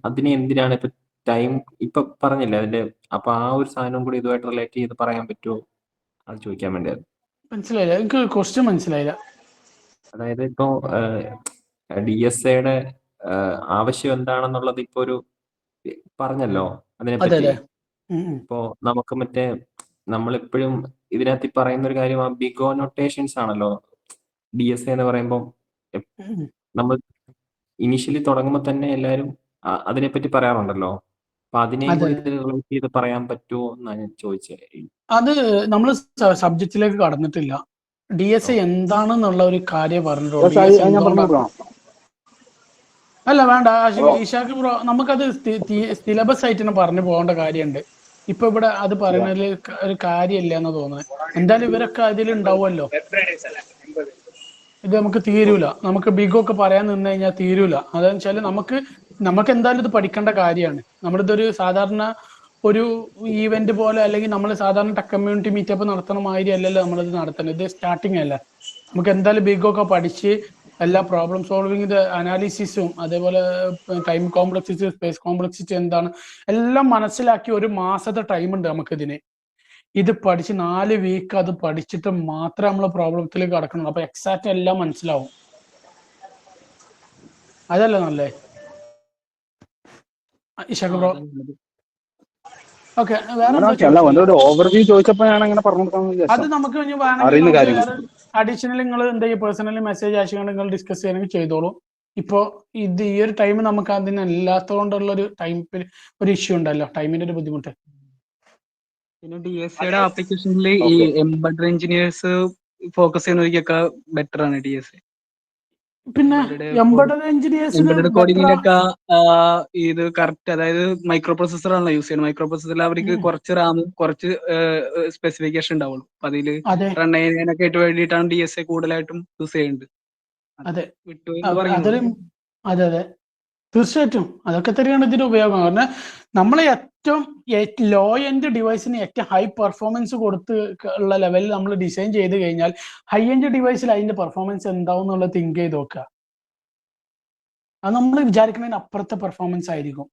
അതിനെ എന്തിനാണ് ഇപ്പൊ ടൈം ഇപ്പൊ പറഞ്ഞില്ലേ അതിന്റെ, അപ്പൊ ആ ഒരു സാധനം കൂടി ഇതുമായിട്ട് റിലേറ്റ് ചെയ്ത് പറയാൻ പറ്റുമോ, അത് ചോദിക്കാൻ വേണ്ടിയായിരുന്നു. മനസ്സിലായില്ല, എനിക്ക് ക്വസ്റ്റ്യൻ മനസ്സിലായില്ല. അതായത് ഇപ്പോ DSAയുടെ ആവശ്യം എന്താണെന്നുള്ളത് ഇപ്പൊ പറഞ്ഞല്ലോ അതിനെപ്പറ്റി. ഇപ്പോ നമുക്ക് നമ്മളെപ്പോഴും ഇതിനകത്ത് പറയുന്ന ഒരു കാര്യം ബിഗ് നൊട്ടേഷൻസ് ആണല്ലോ. DSA എന്ന് പറയുമ്പോൾ നമ്മൾ ഇനീഷ്യലി തുടങ്ങുമ്പോൾ തന്നെ എല്ലാവരും അതിനെപ്പറ്റി പറയാറുണ്ടല്ലോ. അപ്പൊ അതിനെയും കൂടി റിലേറ്റ് ചെയ്ത് പറയാൻ പറ്റുമോ എന്നാണ് ഞാൻ ചോദിച്ചത്. അത് നമ്മൾ സബ്ജക്റ്റിലേക്ക് കടന്നിട്ടില്ല. DSA എന്താണെന്നുള്ള ഒരു കാര്യം പറഞ്ഞിട്ടുള്ളൂ. അല്ല വേണ്ട ഈശാക്ക് ബ്രോ, നമുക്കത് സിലബസ് ആയിട്ട് തന്നെ പറഞ്ഞു പോകേണ്ട കാര്യമുണ്ട്. ഇപ്പൊ ഇവിടെ അത് പറയുന്നതിൽ ഒരു കാര്യമില്ല എന്ന് തോന്നുന്നത്. എന്തായാലും ഇവരൊക്കെ അതിലുണ്ടാവുമല്ലോ. ഇത് നമുക്ക് തീരൂല, നമുക്ക് ബിഗൊക്കെ പറയാൻ നിന്ന് കഴിഞ്ഞാൽ തീരൂല. അതെന്ന് വെച്ചാൽ നമുക്ക് എന്തായാലും ഇത് പഠിക്കേണ്ട കാര്യമാണ്. നമ്മളിതൊരു സാധാരണ ഒരു ഈവന്റ് പോലെ അല്ലെങ്കിൽ നമ്മൾ സാധാരണ ടെക് കമ്മ്യൂണിറ്റി മീറ്റപ്പ് നടത്തുന്ന മാതിരി അല്ലല്ലോ നമ്മളിത് നടത്തുന്നത്. ഇത് സ്റ്റാർട്ടിങ് അല്ല. നമുക്ക് എന്തായാലും ബിഗൊക്കെ പഠിച്ച് എല്ലാ പ്രോബ്ലം സോൾവിങ് അനാലിസിസും അതേപോലെ ടൈം കോംപ്ലക്സിറ്റി, സ്പേസ് കോംപ്ലക്സിറ്റി എന്താണ് എല്ലാം മനസ്സിലാക്കി 1 മാസത്തെ ടൈം ഉണ്ട് നമുക്കിതിന്. ഇത് പഠിച്ച് 4 വീക്ക് അത് പഠിച്ചിട്ട് മാത്രമേ നമ്മൾ പ്രോബ്ലത്തിലേക്ക് കടക്കണുള്ളൂ. അപ്പൊ എക്സാക്റ്റ് എല്ലാം മനസ്സിലാവും. അതല്ലേ നല്ലേ ഇഷാഖ് ബ്രോ? ഓക്കെ, വേറെ ഓവർവ്യൂ ചോദിച്ചപ്പോ ഞാൻ അങ്ങനെ പറഞ്ഞു. അത് നമുക്ക് അഡീഷണൽ നിങ്ങൾ എന്തെങ്കിലും പേഴ്സണലി മെസ്സേജ് അയച്ചുകൊണ്ട് നിങ്ങൾ ഡിസ്കസ് ചെയ്യണമെങ്കിൽ ചെയ്തോളൂ. ഇപ്പോ ഈ ഒരു ടൈം നമുക്ക് അതിനല്ലാത്തതുകൊണ്ടുള്ള ഒരു ഇഷ്യൂ ഉണ്ടല്ലോ, ടൈമിന്റെ ഒരു ബുദ്ധിമുട്ട്. പിന്നെ DSAയുടെ ആപ്ലിക്കേഷനിൽ ഈ എംബഡഡ് എഞ്ചിനീയേഴ്സ് ഫോക്കസ് ചെയ്യുന്നവർക്കൊക്കെ ബെറ്റർ ആണ് DSA. പിന്നെ എംബഡഡ് കോഡിങ്ങിലൊക്കെ ഇത് കറക്റ്റ്, അതായത് മൈക്രോ പ്രൊസസർ ആണല്ലോ യൂസ് ചെയ്യുന്നത്. മൈക്രോ പ്രൊസസറിൽ അവർക്ക് കുറച്ച് റാമും കുറച്ച് സ്പെസിഫിക്കേഷൻ ഉണ്ടാവുള്ളൂ. അപ്പൊ അതില് റൺ ചെയ്യാനൊക്കെ ആയിട്ട് വേണ്ടിയിട്ടാണ് DSA കൂടുതലായിട്ടും യൂസ് ചെയ്യുന്നത്. അതെ അതെ തീർച്ചയായിട്ടും അതൊക്കെ തന്നെയാണ് ഇതിന്റെ ഉപയോഗം. കാരണം നമ്മൾ ഏറ്റവും ലോ എൻഡ് ഡിവൈസിന് ഏറ്റവും ഹൈ പെർഫോമൻസ് കൊടുത്ത് ഉള്ള ലെവലിൽ നമ്മൾ ഡിസൈൻ ചെയ്ത് കഴിഞ്ഞാൽ ഹൈ എൻഡ് ഡിവൈസിൽ അതിന്റെ പെർഫോമൻസ് എന്താവും എന്നുള്ളത് തിങ്ക് ചെയ്ത് നോക്കുക. അത് നമ്മൾ വിചാരിക്കുന്നതിന് അപ്പുറത്തെ പെർഫോമൻസ് ആയിരിക്കും.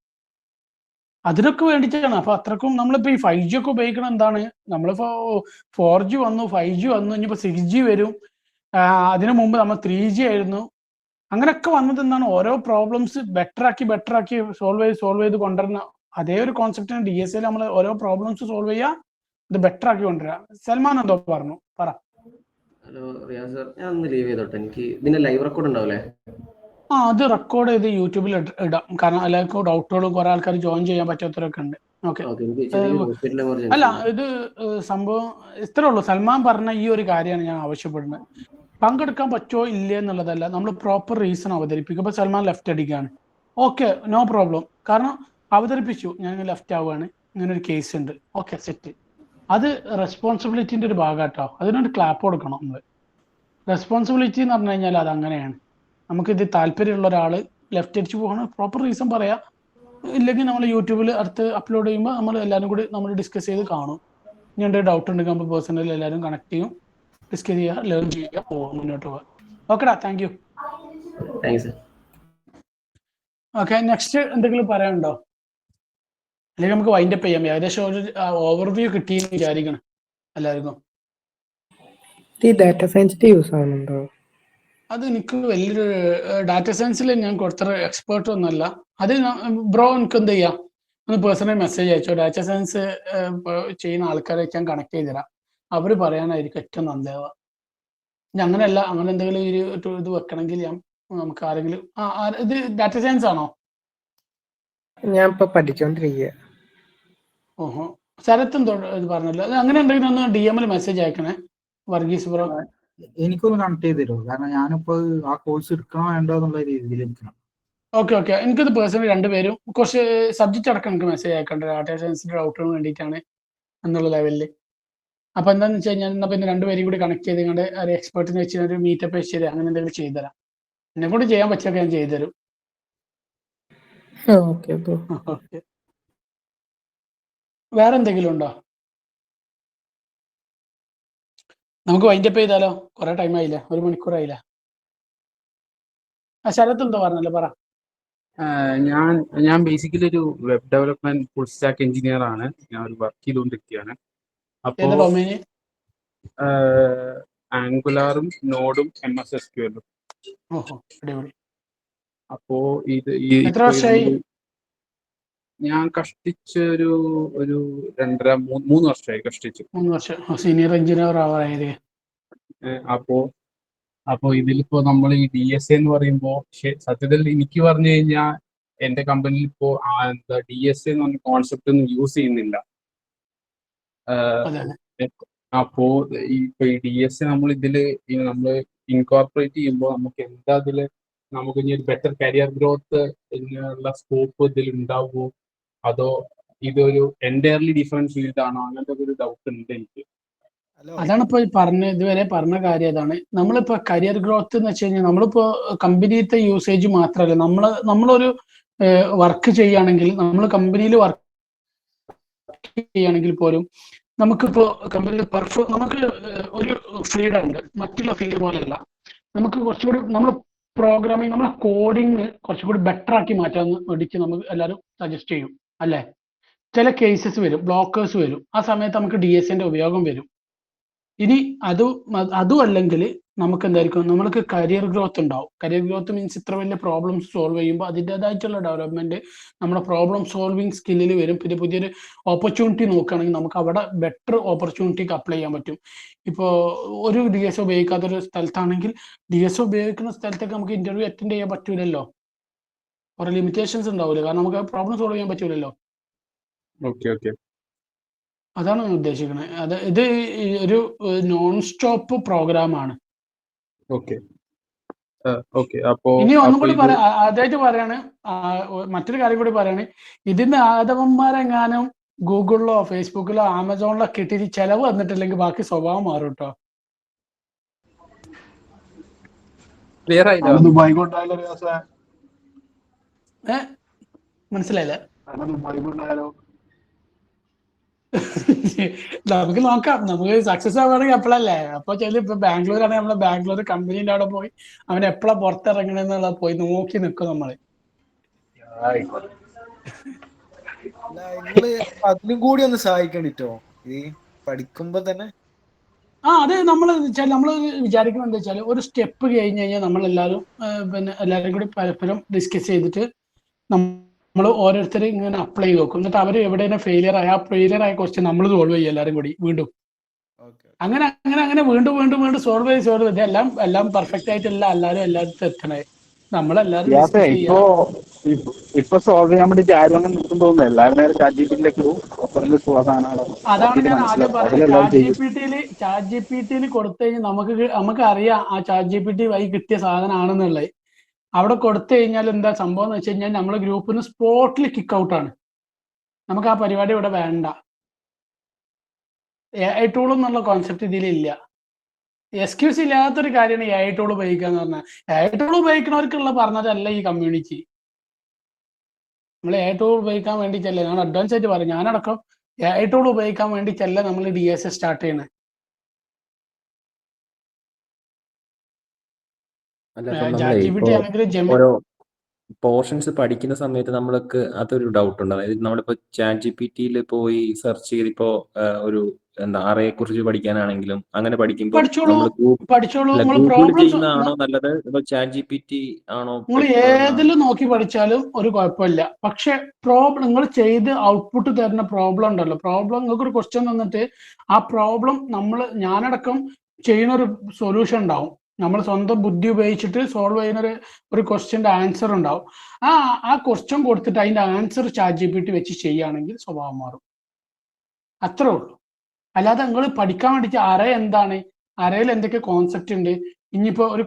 അതിനൊക്കെ വേണ്ടിയിട്ടാണ്. അപ്പൊ അത്രക്കും നമ്മളിപ്പോ ഈ 5G ഒക്കെ ഉപയോഗിക്കണം. എന്താണ് നമ്മളിപ്പോ 4G വന്നു, 5G വന്നു, ഇനിയിപ്പോ 6G വരും. അതിനു മുമ്പ് നമ്മൾ 3G ആയിരുന്നു. അങ്ങനെയൊക്കെ വന്നത് എന്താണ്, ഓരോ പ്രോബ്ലംസ് ബെറ്റർ ആക്കി സോൾവ് ചെയ്ത് കൊണ്ടുവരുന്ന അതേ ഒരു കോൺസെപ്റ്റിന് DSAയിൽ നമ്മൾ ഓരോ പ്രോബ്ലംസ് സോൾവ് ചെയ്യുക, ഇത് ബെറ്റർ ആക്കി കൊണ്ടുവരിക. സൽമാൻ എന്തോ പറഞ്ഞു, പറ. ഹലോ റിയാസ് സർ, ഞാൻ ഒന്ന് ലീവ് ചെയ്തോട്ടെ. എനിക്ക് ഇതിന്റെ ലൈവ് റെക്കോർഡ് ഉണ്ടാവില്ലേ? അത് റെക്കോർഡ് ചെയ്ത് യൂട്യൂബിൽ ഇടാം. കാരണം എല്ലാവർക്കും ഡൗട്ടുകളും കുറെ ആൾക്കാർ ജോയിൻ ചെയ്യാൻ പറ്റാത്തവരൊക്കെ ഉണ്ട്. ഓക്കെ, അല്ല ഇത് സംഭവം ഇത്രേ ഉള്ളൂ. സൽമാൻ പറഞ്ഞ ഈ ഒരു കാര്യമാണ് ഞാൻ ആവശ്യപ്പെടുന്നത്. പങ്കെടുക്കാൻ പറ്റുമോ ഇല്ലേ എന്നുള്ളതല്ല, നമ്മൾ പ്രോപ്പർ റീസൺ അവതരിപ്പിക്കും. ഇപ്പൊ സൽമാൻ ലെഫ്റ്റ് അടിക്കുകയാണ്, ഓക്കെ, നോ പ്രോബ്ലം. കാരണം അവതരിപ്പിച്ചു, ഞാൻ ലെഫ്റ്റ് ആവുകയാണ്, ഇങ്ങനെ ഒരു കേസ് ഉണ്ട്, ഓക്കെ സെറ്റ്. അത് റെസ്പോൺസിബിലിറ്റിന്റെ ഒരു ഭാഗമാട്ടോ. അതിനൊരു ക്ലാപ്പ് കൊടുക്കണം നമ്മൾ. റെസ്പോൺസിബിലിറ്റി എന്ന് പറഞ്ഞു കഴിഞ്ഞാൽ അത് അങ്ങനെയാണ്. നമുക്കിത് താല്പര്യമുള്ള ഒരാൾ ലെഫ്റ്റ് അടിച്ച് പോകണം, പ്രോപ്പർ റീസൺ പറയാം. ഇല്ലെങ്കിൽ നമ്മൾ യൂട്യൂബിൽ അടുത്ത് അപ്ലോഡ് ചെയ്യുമ്പോൾ നമ്മൾ എല്ലാവരും കൂടി നമ്മൾ ഡിസ്കസ് ചെയ്ത് കാണും. ഇനി എന്തെങ്കിലും ഡൗട്ട് ഉണ്ടെങ്കിൽ നമ്മൾ പേഴ്സണലി എല്ലാവരും കണക്ട് ചെയ്യും, ഡിസ്കസ് ചെയ്യുക, ലേൺ ചെയ്യുക, മുന്നോട്ട് പോകാം. ഓക്കെടാ, താങ്ക് യു. ഓക്കെ, നെക്സ്റ്റ് എന്തെങ്കിലും പറയാനുണ്ടോ? അല്ലെങ്കിൽ നമുക്ക് വൈൻഡപ്പ് ചെയ്യാം. ഏകദേശം ഒരു ഓവർവ്യൂ കിട്ടിയെന്ന് വിചാരിക്കണം എല്ലാവർക്കും. ഈ ഡാറ്റ സയൻസിന്റെ യൂസ് ആവുന്നുണ്ടോ? അത് എനിക്ക് വലിയൊരു ഡാറ്റ സയൻസിൽ ഞാൻ കൊടുത്ത എക്സ്പേർട്ട് ഒന്നുമല്ല. അത് ബ്രോ എനിക്ക് എന്ത് ചെയ്യാം, ഒന്ന് പേഴ്സണൽ മെസ്സേജ് അയച്ചോ. ഡാറ്റ സയൻസ് ചെയ്യുന്ന ആൾക്കാരെ ഞാൻ കണക്ട് ചെയ്ത് തരാം. അവർ പറയാനായിരിക്കും ഏറ്റവും നല്ലതാവുക. ഇനി അങ്ങനെയല്ല, അങ്ങനെ എന്തെങ്കിലും ഇത് വെക്കണമെങ്കിൽ നമുക്ക് ആരെങ്കിലും ഇത് ഡാറ്റ സയൻസ് ആണോ? ഞാൻ ഇപ്പൊ പഠിച്ചോണ്ടിരിക്കുക. ഓഹോ, ശരത്തും ഇത് പറഞ്ഞല്ലോ. അത് അങ്ങനെ ഉണ്ടെങ്കിൽ ഒന്ന് DM മെസ്സേജ് അയക്കണേ വർഗീസ് ബ്രോ. എനിക്കൊന്ന് കണക്ട് ചെയ്ത് തരുമോ? കാരണം ഞാനിപ്പോ ആ കോഴ്സ് എടുക്കണോ വേണ്ടോ എന്നുള്ള രീതിയിൽ നിൽക്കണം. ഓക്കെ, എനിക്കത് പേഴ്സണലി രണ്ടുപേരും കുറച്ച് സബ്ജക്റ്റ് അടക്കം എനിക്ക് മെസ്സേജ് അയക്കേണ്ട ഡാറ്റാ സയൻസിന്റെ ഡൗട്ടിന് വേണ്ടിയിട്ടാണ് എന്നുള്ള ലെവലിൽ. അപ്പൊ എന്താന്ന് വെച്ച് കഴിഞ്ഞാൽ എന്നാ പിന്നെ രണ്ടുപേരും കൂടി കണക്ട് ചെയ്തുകൊണ്ട് ഒരു എക്സ്പെർട്ടിനെ വെച്ച് ഒരു മീറ്റപ്പ് വെച്ച് തരാം. അങ്ങനെ എന്തെങ്കിലും ചെയ്തുതരാം. എന്നെ കൂടി ചെയ്യാൻ പറ്റിയൊക്കെ ഞാൻ ചെയ്തുതരും. ഓക്കെ, വേറെ എന്തെങ്കിലും ഉണ്ടോ? നമുക്ക് വൈൻഡപ്പ് ചെയ്താലോ? കുറെ ടൈം ആയില്ല, 1 മണിക്കൂറായില്ല. ശരത്ത് എന്തോ പറഞ്ഞല്ലോ, പറ. ഞാൻ ബേസിക്കലി ഒരു web development full stack engineer ആണ്. ഞാൻ ഒരു വർക്ക് ചെയ്തുകൊണ്ടിരിക്കുകയാണ്. അപ്പോ ആംഗുലാറും നോഡും MS SQL. അപ്പോ എത്ര വർഷമായി? ഞാൻ കഷ്ടിച്ച് ഒരു 2.5-3 വർഷമായി കഷ്ടിച്ച്. 3 വർഷം സീനിയർ എഞ്ചിനീയർ ആവാറായത്. അപ്പോ ഇതിലിപ്പോ നമ്മൾ ഈ DSA എന്ന് പറയുമ്പോൾ സത്യത്തിൽ എനിക്ക് പറഞ്ഞു കഴിഞ്ഞാൽ എന്റെ കമ്പനിയിൽ ഇപ്പോ DSA എന്ന് പറഞ്ഞ കോൺസെപ്റ്റ് ഒന്നും യൂസ് ചെയ്യുന്നില്ല. അപ്പോ ഈ DSA നമ്മൾ ഇൻകോർപ്പറേറ്റ് ചെയ്യുമ്പോൾ നമുക്ക് എന്താ നമുക്ക് ഇനി ഒരു ബെറ്റർ കരിയർ ഗ്രോത്ത് എന്നുള്ള സ്കോപ്പ് ഇതിൽ ഉണ്ടാവുമോ, അതോ ഇതൊരു എൻറ്റയർലി ഡിഫറെന്റ് ഫീൽഡ് ആണോ, അങ്ങനത്തെ ഒരു ഡൗട്ട് ഉണ്ട് എനിക്ക്. അതാണ് ഇപ്പൊ ഇതുവരെ പറഞ്ഞ കാര്യം. അതാണ് നമ്മളിപ്പോ കരിയർ ഗ്രോത്ത് എന്ന് വെച്ച് കഴിഞ്ഞാൽ നമ്മളിപ്പോ കമ്പനിയിലത്തെ യൂസേജ് മാത്രമല്ല, നമ്മളൊരു വർക്ക് ചെയ്യുകയാണെങ്കിൽ, നമ്മൾ കമ്പനിയിൽ വർക്ക് ചെയ്യുകയാണെങ്കിൽ പോലും നമുക്കിപ്പോ കമ്പനിയിൽ നമുക്ക് ഒരു ഫ്രീഡം ഉണ്ട്. മറ്റുള്ള ഫീൽഡ് പോലെയല്ല. നമുക്ക് കുറച്ചുകൂടി നമ്മൾ പ്രോഗ്രാമിംഗ്, നമ്മൾ കോഡിങ് കുറച്ചുകൂടി ബെറ്റർ ആക്കി മാറ്റാൻ വേണ്ടിയിട്ട് നമുക്ക് എല്ലാവരും സജസ്റ്റ് ചെയ്യും അല്ലേ? ചില കേസസ് വരും, ബ്ലോക്കേഴ്സ് വരും. ആ സമയത്ത് നമുക്ക് DSAന്റെ ഉപയോഗം വരും. ഇനി അതും അല്ലെങ്കിൽ നമുക്ക് എന്തായിരിക്കും, നമ്മൾക്ക് കരിയർ ഗ്രോത്ത് ഉണ്ടാവും. കരിയർ ഗ്രോത്ത് മീൻസ് ഇത്ര വലിയ പ്രോബ്ലംസ് സോൾവ് ചെയ്യുമ്പോൾ അതിൻ്റെതായിട്ടുള്ള ഡെവലപ്മെന്റ് നമ്മുടെ പ്രോബ്ലം സോൾവിങ് സ്കില്ലിൽ വരും. പിന്നെ പുതിയൊരു ഓപ്പർച്യൂണിറ്റി നോക്കുകയാണെങ്കിൽ നമുക്ക് അവിടെ ബെറ്റർ ഓപ്പർച്യൂണിറ്റിക്ക് അപ്ലൈ ചെയ്യാൻ പറ്റും. ഇപ്പോൾ ഒരു DSA ഉപയോഗിക്കാത്തൊരു സ്ഥലത്താണെങ്കിൽ DSA ഉപയോഗിക്കുന്ന സ്ഥലത്തൊക്കെ നമുക്ക് ഇന്റർവ്യൂ അറ്റൻഡ് ചെയ്യാൻ പറ്റൂലല്ലോ. കുറെ ലിമിറ്റേഷൻസ് ഉണ്ടാവില്ല, കാരണം നമുക്ക് പ്രോബ്ലം സോൾവ് ചെയ്യാൻ പറ്റൂലല്ലോ. അതാണ് ഞാൻ ഉദ്ദേശിക്കുന്നത്. ഇത് ഒരു നോൺ സ്റ്റോപ്പ് പ്രോഗ്രാം ആണ്. ഇനി ഒന്നും കൂടി അതായിട്ട് പറയാണ്, മറ്റൊരു കാര്യം കൂടി പറയാണ്. ഇതിന്റെ ആദവന്മാരെങ്ങാനും ഗൂഗിളിലോ ഫേസ്ബുക്കിലോ ആമസോണിലോ കിട്ടിയിട്ട് ചെലവ് വന്നിട്ടില്ലെങ്കിൽ ബാക്കി സ്വഭാവം മാറും കേട്ടോ. മനസ്സിലായില്ല? നമുക്ക് നോക്കാം. നമുക്ക് സക്സസ് ആവുകയാണെങ്കിൽ എപ്പോഴല്ലേ? അപ്പൊ ഇപ്പൊ ബാംഗ്ലൂർ ആണെങ്കിൽ നമ്മളെ ബാംഗ്ലൂർ കമ്പനീന്റെ അവിടെ പോയി അവൻ എപ്പോഴാ പുറത്തിറങ്ങണെന്നുള്ള പോയി നോക്കി നിൽക്കും നമ്മള്. അതിനും കൂടി ഒന്ന് സഹായിക്കണ്ടിട്ടോ ഈ പഠിക്കുമ്പോ തന്നെ. അത് നമ്മൾ വിചാരിക്കുന്നത് എന്താ വെച്ചാൽ, ഒരു സ്റ്റെപ്പ് കഴിഞ്ഞ് കഴിഞ്ഞാൽ നമ്മളെല്ലാവരും പിന്നെ എല്ലാവരും കൂടി പരസ്പരം ഡിസ്കസ് ചെയ്തിട്ട് നമ്മൾ ഓരോരുത്തരും ഇങ്ങനെ അപ്ലൈ ചെയ്ത് നോക്കും. എന്നിട്ട് അവർ എവിടെയാണ് ഫെയിലിയർ ആയ ക്വസ്റ്റ്യൻ നമ്മൾ സോൾവ് ചെയ്യും എല്ലാവരും കൂടി വീണ്ടും. അങ്ങനെ വീണ്ടും സോൾവ് ചെയ്ത് എല്ലാം പെർഫെക്റ്റ് ആയിട്ടല്ല എല്ലാവരും എത്തണേ. നമ്മളെല്ലാവരും ഇപ്പൊ സോൾവ് ചെയ്യാൻ വേണ്ടിട്ട് ആരും അങ്ങനെ നിൽക്കും തോന്നുന്നു. എല്ലാവരും അതാണ് ഞാൻ ആദ്യം പറഞ്ഞത്. ChatGPT കൊടുത്തു കഴിഞ്ഞാൽ നമുക്ക് അറിയാം ആ ChatGPT വഴി കിട്ടിയ സാധനമാണെന്നുള്ളത്. അവിടെ കൊടുത്തു കഴിഞ്ഞാൽ എന്താ സംഭവം എന്ന് വെച്ച് കഴിഞ്ഞാൽ നമ്മളെ ഗ്രൂപ്പിന് സ്പോട്ടിൽ കിക്ക് ഔട്ട് ആണ്. നമുക്ക് ആ പരിപാടി ഇവിടെ വേണ്ട. AI ടൂൾ എന്നുള്ള കോൺസെപ്റ്റ് ഇതിലില്ല. എക്സ്ക്യൂസ് ഇല്ലാത്തൊരു കാര്യമാണ് AI ടൂൾ ഉപയോഗിക്കുക എന്ന് പറഞ്ഞാൽ. AI ടൂൾ ഉപയോഗിക്കുന്നവർക്കുള്ള പറഞ്ഞതല്ല ഈ കമ്മ്യൂണിറ്റി. നമ്മൾ AI ടൂൾ ഉപയോഗിക്കാൻ വേണ്ടിയിട്ടല്ലേ, ഞാൻ അഡ്വാൻസ് ആയിട്ട് പറയും, ഞാനടക്കം AI ടൂൾ ഉപയോഗിക്കാൻ വേണ്ടിയിട്ടല്ല നമ്മൾ DSA സ്റ്റാർട്ട് ചെയ്യണേ. അല്ല, ഇപ്പൊ നമ്മളെ ഓരോ പോർഷൻസ് പഠിക്കുന്ന സമയത്ത് നമ്മൾക്ക് അതൊരു ഡൗട്ട് ഉണ്ട്. അതായത് നമ്മളിപ്പോ ChatGPT പോയി സെർച്ച് ചെയ്തിപ്പോ ഒരു എന്താ അറയെ കുറിച്ച് പഠിക്കാനാണെങ്കിലും അങ്ങനെ പഠിക്കുമ്പോൾ പഠിച്ചോളൂ നമ്മൾ പഠിച്ചോളൂ നിങ്ങൾ ഗൂഗിൾ പ്രോബ്ലംസ് ചെയ്യുന്നതാണോ നല്ലത്, അതോ ChatGPT ആണോ നിങ്ങൾ prefer എന്നാണ്? ഏതിൽ നോക്കി പഠിച്ചാലും ഒരു കുഴപ്പമില്ല. പക്ഷെ പ്രോബ്ലം നിങ്ങൾ ചെയ്ത് ഔട്ട്പുട്ട് തരുന്ന പ്രോബ്ലം ഉണ്ടല്ലോ, പ്രോബ്ലം നിങ്ങൾക്ക് ഒരു ക്വസ്റ്റ്യൻ തന്നിട്ട് ആ പ്രോബ്ലം ഞാനടക്കം ചെയ്യുന്ന ഒരു സൊല്യൂഷൻ ഉണ്ടാവും. നമ്മൾ സ്വന്തം ബുദ്ധി ഉപയോഗിച്ചിട്ട് സോൾവ് ചെയ്യുന്ന ഒരു ക്വസ്റ്റ്യന്റെ ആൻസർ ഉണ്ടാവും. ആ ക്വസ്റ്റ്യൻ കൊടുത്തിട്ട് അതിന്റെ ആൻസർ ChatGPT വെച്ച് ചെയ്യുകയാണെങ്കിൽ സ്വഭാവം മാറും. അത്രേ ഉള്ളൂ. അല്ലാതെ നിങ്ങൾ പഠിക്കാൻ വേണ്ടിയിട്ട് അറേ എന്താണ്, അറയിൽ എന്തൊക്കെ കോൺസെപ്റ്റ് ഉണ്ട്, ഇനിയിപ്പോ ഒരു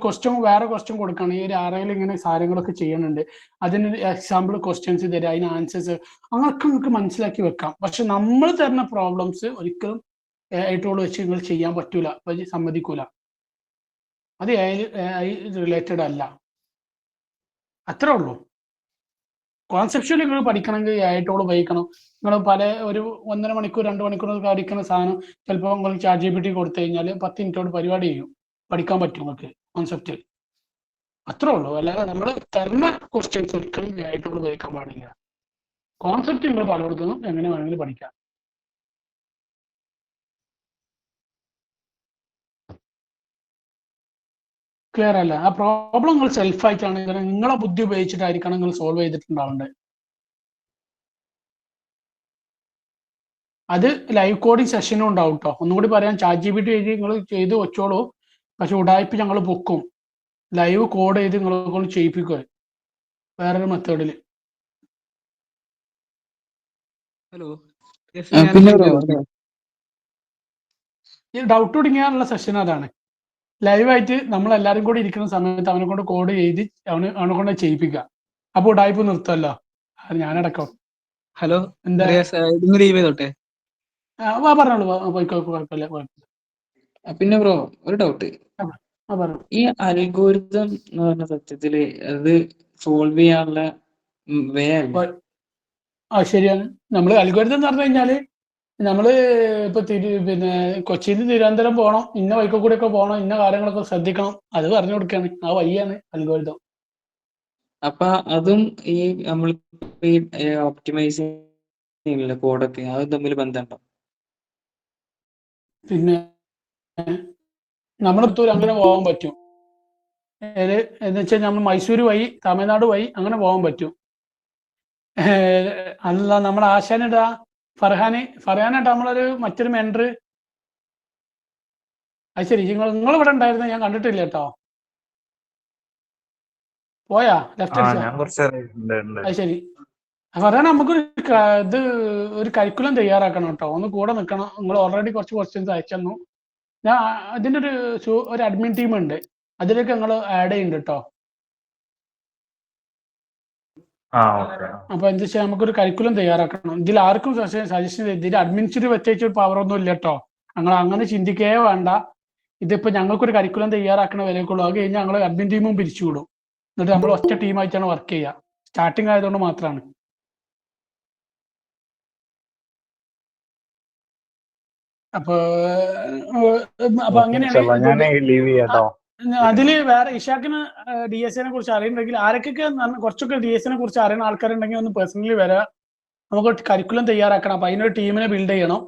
വേറെ ക്വസ്റ്റ്യൻ കൊടുക്കുകയാണ്, ഈ ഒരു അറയിൽ ഇങ്ങനെ കാര്യങ്ങളൊക്കെ ചെയ്യുന്നുണ്ട്, അതിന് എക്സാമ്പിൾ ക്വസ്റ്റ്യൻസ് തരിക, അതിന് ആൻസേഴ്സ്, അങ്ങനെയൊക്കെ നിങ്ങൾക്ക് മനസ്സിലാക്കി വെക്കാം. പക്ഷെ നമ്മൾ തരുന്ന പ്രോബ്ലംസ് ഒരിക്കലും AI ടൂൾ വെച്ച് നിങ്ങൾ ചെയ്യാൻ പറ്റൂല, സമ്മതിക്കൂല. അത് AI റിലേറ്റഡ് അല്ല. അത്രേ ഉള്ളൂ. കോൺസെപ്ച്വലി നിങ്ങൾ പഠിക്കണമെങ്കിൽ AI ടൂൾ ഉപയോഗിക്കണം. നിങ്ങൾ ഒരു 1.5 മണിക്കൂർ 2 മണിക്കൂർ പഠിക്കുന്ന സാധനം ചിലപ്പോൾ നിങ്ങൾ ChatGPT കൊടുത്തു കഴിഞ്ഞാൽ 10 മിനിറ്റോട് പരിപാടി ചെയ്യും, പഠിക്കാൻ പറ്റും നിങ്ങൾക്ക് കോൺസെപ്റ്റ്. അത്രേ ഉള്ളൂ. അല്ലാതെ നമ്മൾ തരുന്ന ക്വസ്റ്റ്യൻസ് ഒരിക്കലും AI ടൂൾ ഉപയോഗിക്കാൻ പാടില്ല. കോൺസെപ്റ്റ് നിങ്ങൾ പലയിടത്തുനിന്നും എങ്ങനെ വേണമെങ്കിലും പഠിക്കാം. ക്ലിയർ അല്ല? ആ പ്രോബ്ലം നിങ്ങൾ സെൽഫായിട്ടാണ് നിങ്ങളെ ബുദ്ധി ഉപയോഗിച്ചിട്ടായിരിക്കണം നിങ്ങൾ സോൾവ് ചെയ്തിട്ടുണ്ടാവേണ്ടത്. അത് ലൈവ് കോഡിങ് സെഷനും ഉണ്ടാവും കേട്ടോ. ഒന്നുകൂടി പറയാം, ChatGPT എഴുതി നിങ്ങൾ ചെയ്ത് വെച്ചോളൂ. പക്ഷെ ഉടായ്പ ഞങ്ങൾ പൊക്കും, ലൈവ് കോഡ് ചെയ്ത് നിങ്ങളെ കൊണ്ട് ചെയ്യിപ്പിക്കുക വേറൊരു മെത്തേഡിൽ. ഹലോ, ഈ ഡൗട്ട് തുടങ്ങിയാനുള്ള സെഷൻ അതാണ്. ലൈവായിട്ട് നമ്മൾ എല്ലാവരും കൂടി ഇരിക്കുന്ന സമയത്ത് അവനെ കൊണ്ട് കോഡ് ചെയ്ത് അവനെ കൊണ്ട് ചെയ്യിപ്പിക്കുക. അപ്പൊ ഉടായ്പ നിർത്തല്ലോ, ഞാനടക്കം. ഹലോ, എന്താ ലീവ് ചെയ്തോട്ടെ? പറഞ്ഞോളൂ, കുഴപ്പമില്ല. പിന്നെ ബ്രോ ഒരു ഡൗട്ട്, പറഞ്ഞു. ഈ അൽഗോരിതം എന്ന് പറഞ്ഞ സത്യത്തില് അത് സോൾവ് ചെയ്യാനുള്ള വേ അല്ല? ശരിയാണ്. നമ്മൾ അൽഗോരിതം എന്ന് പറഞ്ഞു കഴിഞ്ഞാല് നമ്മള് ഇപ്പൊ പിന്നെ കൊച്ചിയിൽ നിന്ന് തിരുവനന്തപുരം പോകണം, ഇന്ന വഴിക്ക് കൂടെ ഒക്കെ പോകണം, ഇന്ന കാര്യങ്ങളൊക്കെ ശ്രദ്ധിക്കണം, അത് പറഞ്ഞു കൊടുക്കുകയാണ്. ആ വഴിയാണ് അൽഗോരിതം. അപ്പൊ അതും ഈ നമ്മൾ ഒപ്റ്റിമൈസ് കോഡൊക്കെ അത് തമ്മിൽ ബന്ധമുണ്ടോ? പിന്നെ നമ്മളിപ്പോ അങ്ങനെ പോകാൻ പറ്റും. എന്ന് വെച്ചാൽ നമ്മൾ മൈസൂർ വഴി തമിഴ്നാട് വഴി അങ്ങനെ പോകാൻ പറ്റും. അല്ല, നമ്മുടെ ആശാനിടാ ഫർഹാനായിട്ട് നമ്മളൊരു മറ്റൊരു മെൻഡർ. അത് ശരി, നിങ്ങൾ ഇവിടെ ഉണ്ടായിരുന്നു, ഞാൻ കണ്ടിട്ടില്ല കേട്ടോ. പോയാ ലെഫ്റ്റ് അടിച്ചാ? അത് ശരി. ഫർഹാൻ, നമുക്കൊരു ഒരു കരിക്കുലം തയ്യാറാക്കണം കേട്ടോ, ഒന്ന് കൂടെ നിൽക്കണം. നിങ്ങൾ ഓൾറെഡി കുറച്ച് ക്വസ്റ്റ്യൻസ് അയച്ചു. ഞാൻ അതിൻ്റെ ഒരു അഡ്മിൻ ടീം ഉണ്ട്, അതിലേക്ക് നിങ്ങൾ ആഡ് ചെയ്യുന്നുണ്ട് കേട്ടോ. അപ്പൊ എന്താ വെച്ചാൽ നമുക്കൊരു കരിക്കുലം തയ്യാറാക്കണം. ഇതിൽ ആർക്കും സജഷൻ ഇതിൽ അഡ്മിനിസ്ട്രേറ്റീവ് വെച്ചേച്ച പവർ ഒന്നും ഇല്ല കേട്ടോ. ഞങ്ങൾ അങ്ങനെ ചിന്തിക്കേ വേണ്ട. ഇതിപ്പോ ഞങ്ങൾക്കൊരു കരിക്കുലം തയ്യാറാക്കണ വിലക്കുള്ളൂ. അത് കഴിഞ്ഞാൽ ഞങ്ങൾ അഡ്മിൻ ടീമും പിരിച്ചുവിടും. എന്നിട്ട് നമ്മൾ ഒറ്റ ടീമായിട്ടാണ് വർക്ക് ചെയ്യുക. സ്റ്റാർട്ടിങ് ആയതുകൊണ്ട് മാത്രമാണ്. അപ്പൊ അങ്ങനെയാണ്. അതില് വേറെ ഇഷാക്കിന് DSA കുറിച്ച് അറിയുന്നുണ്ടെങ്കിൽ, ആരൊക്കെ കുറച്ചൊക്കെ DSA കുറിച്ച് അറിയുന്ന ആൾക്കാരുണ്ടെങ്കിൽ ഒന്ന് പേഴ്സണലി വരാം. നമുക്ക് കരിക്കുലം തയ്യാറാക്കണം. അപ്പൊ അതിനൊരു ടീമിനെ ബിൽഡ് ചെയ്യണം.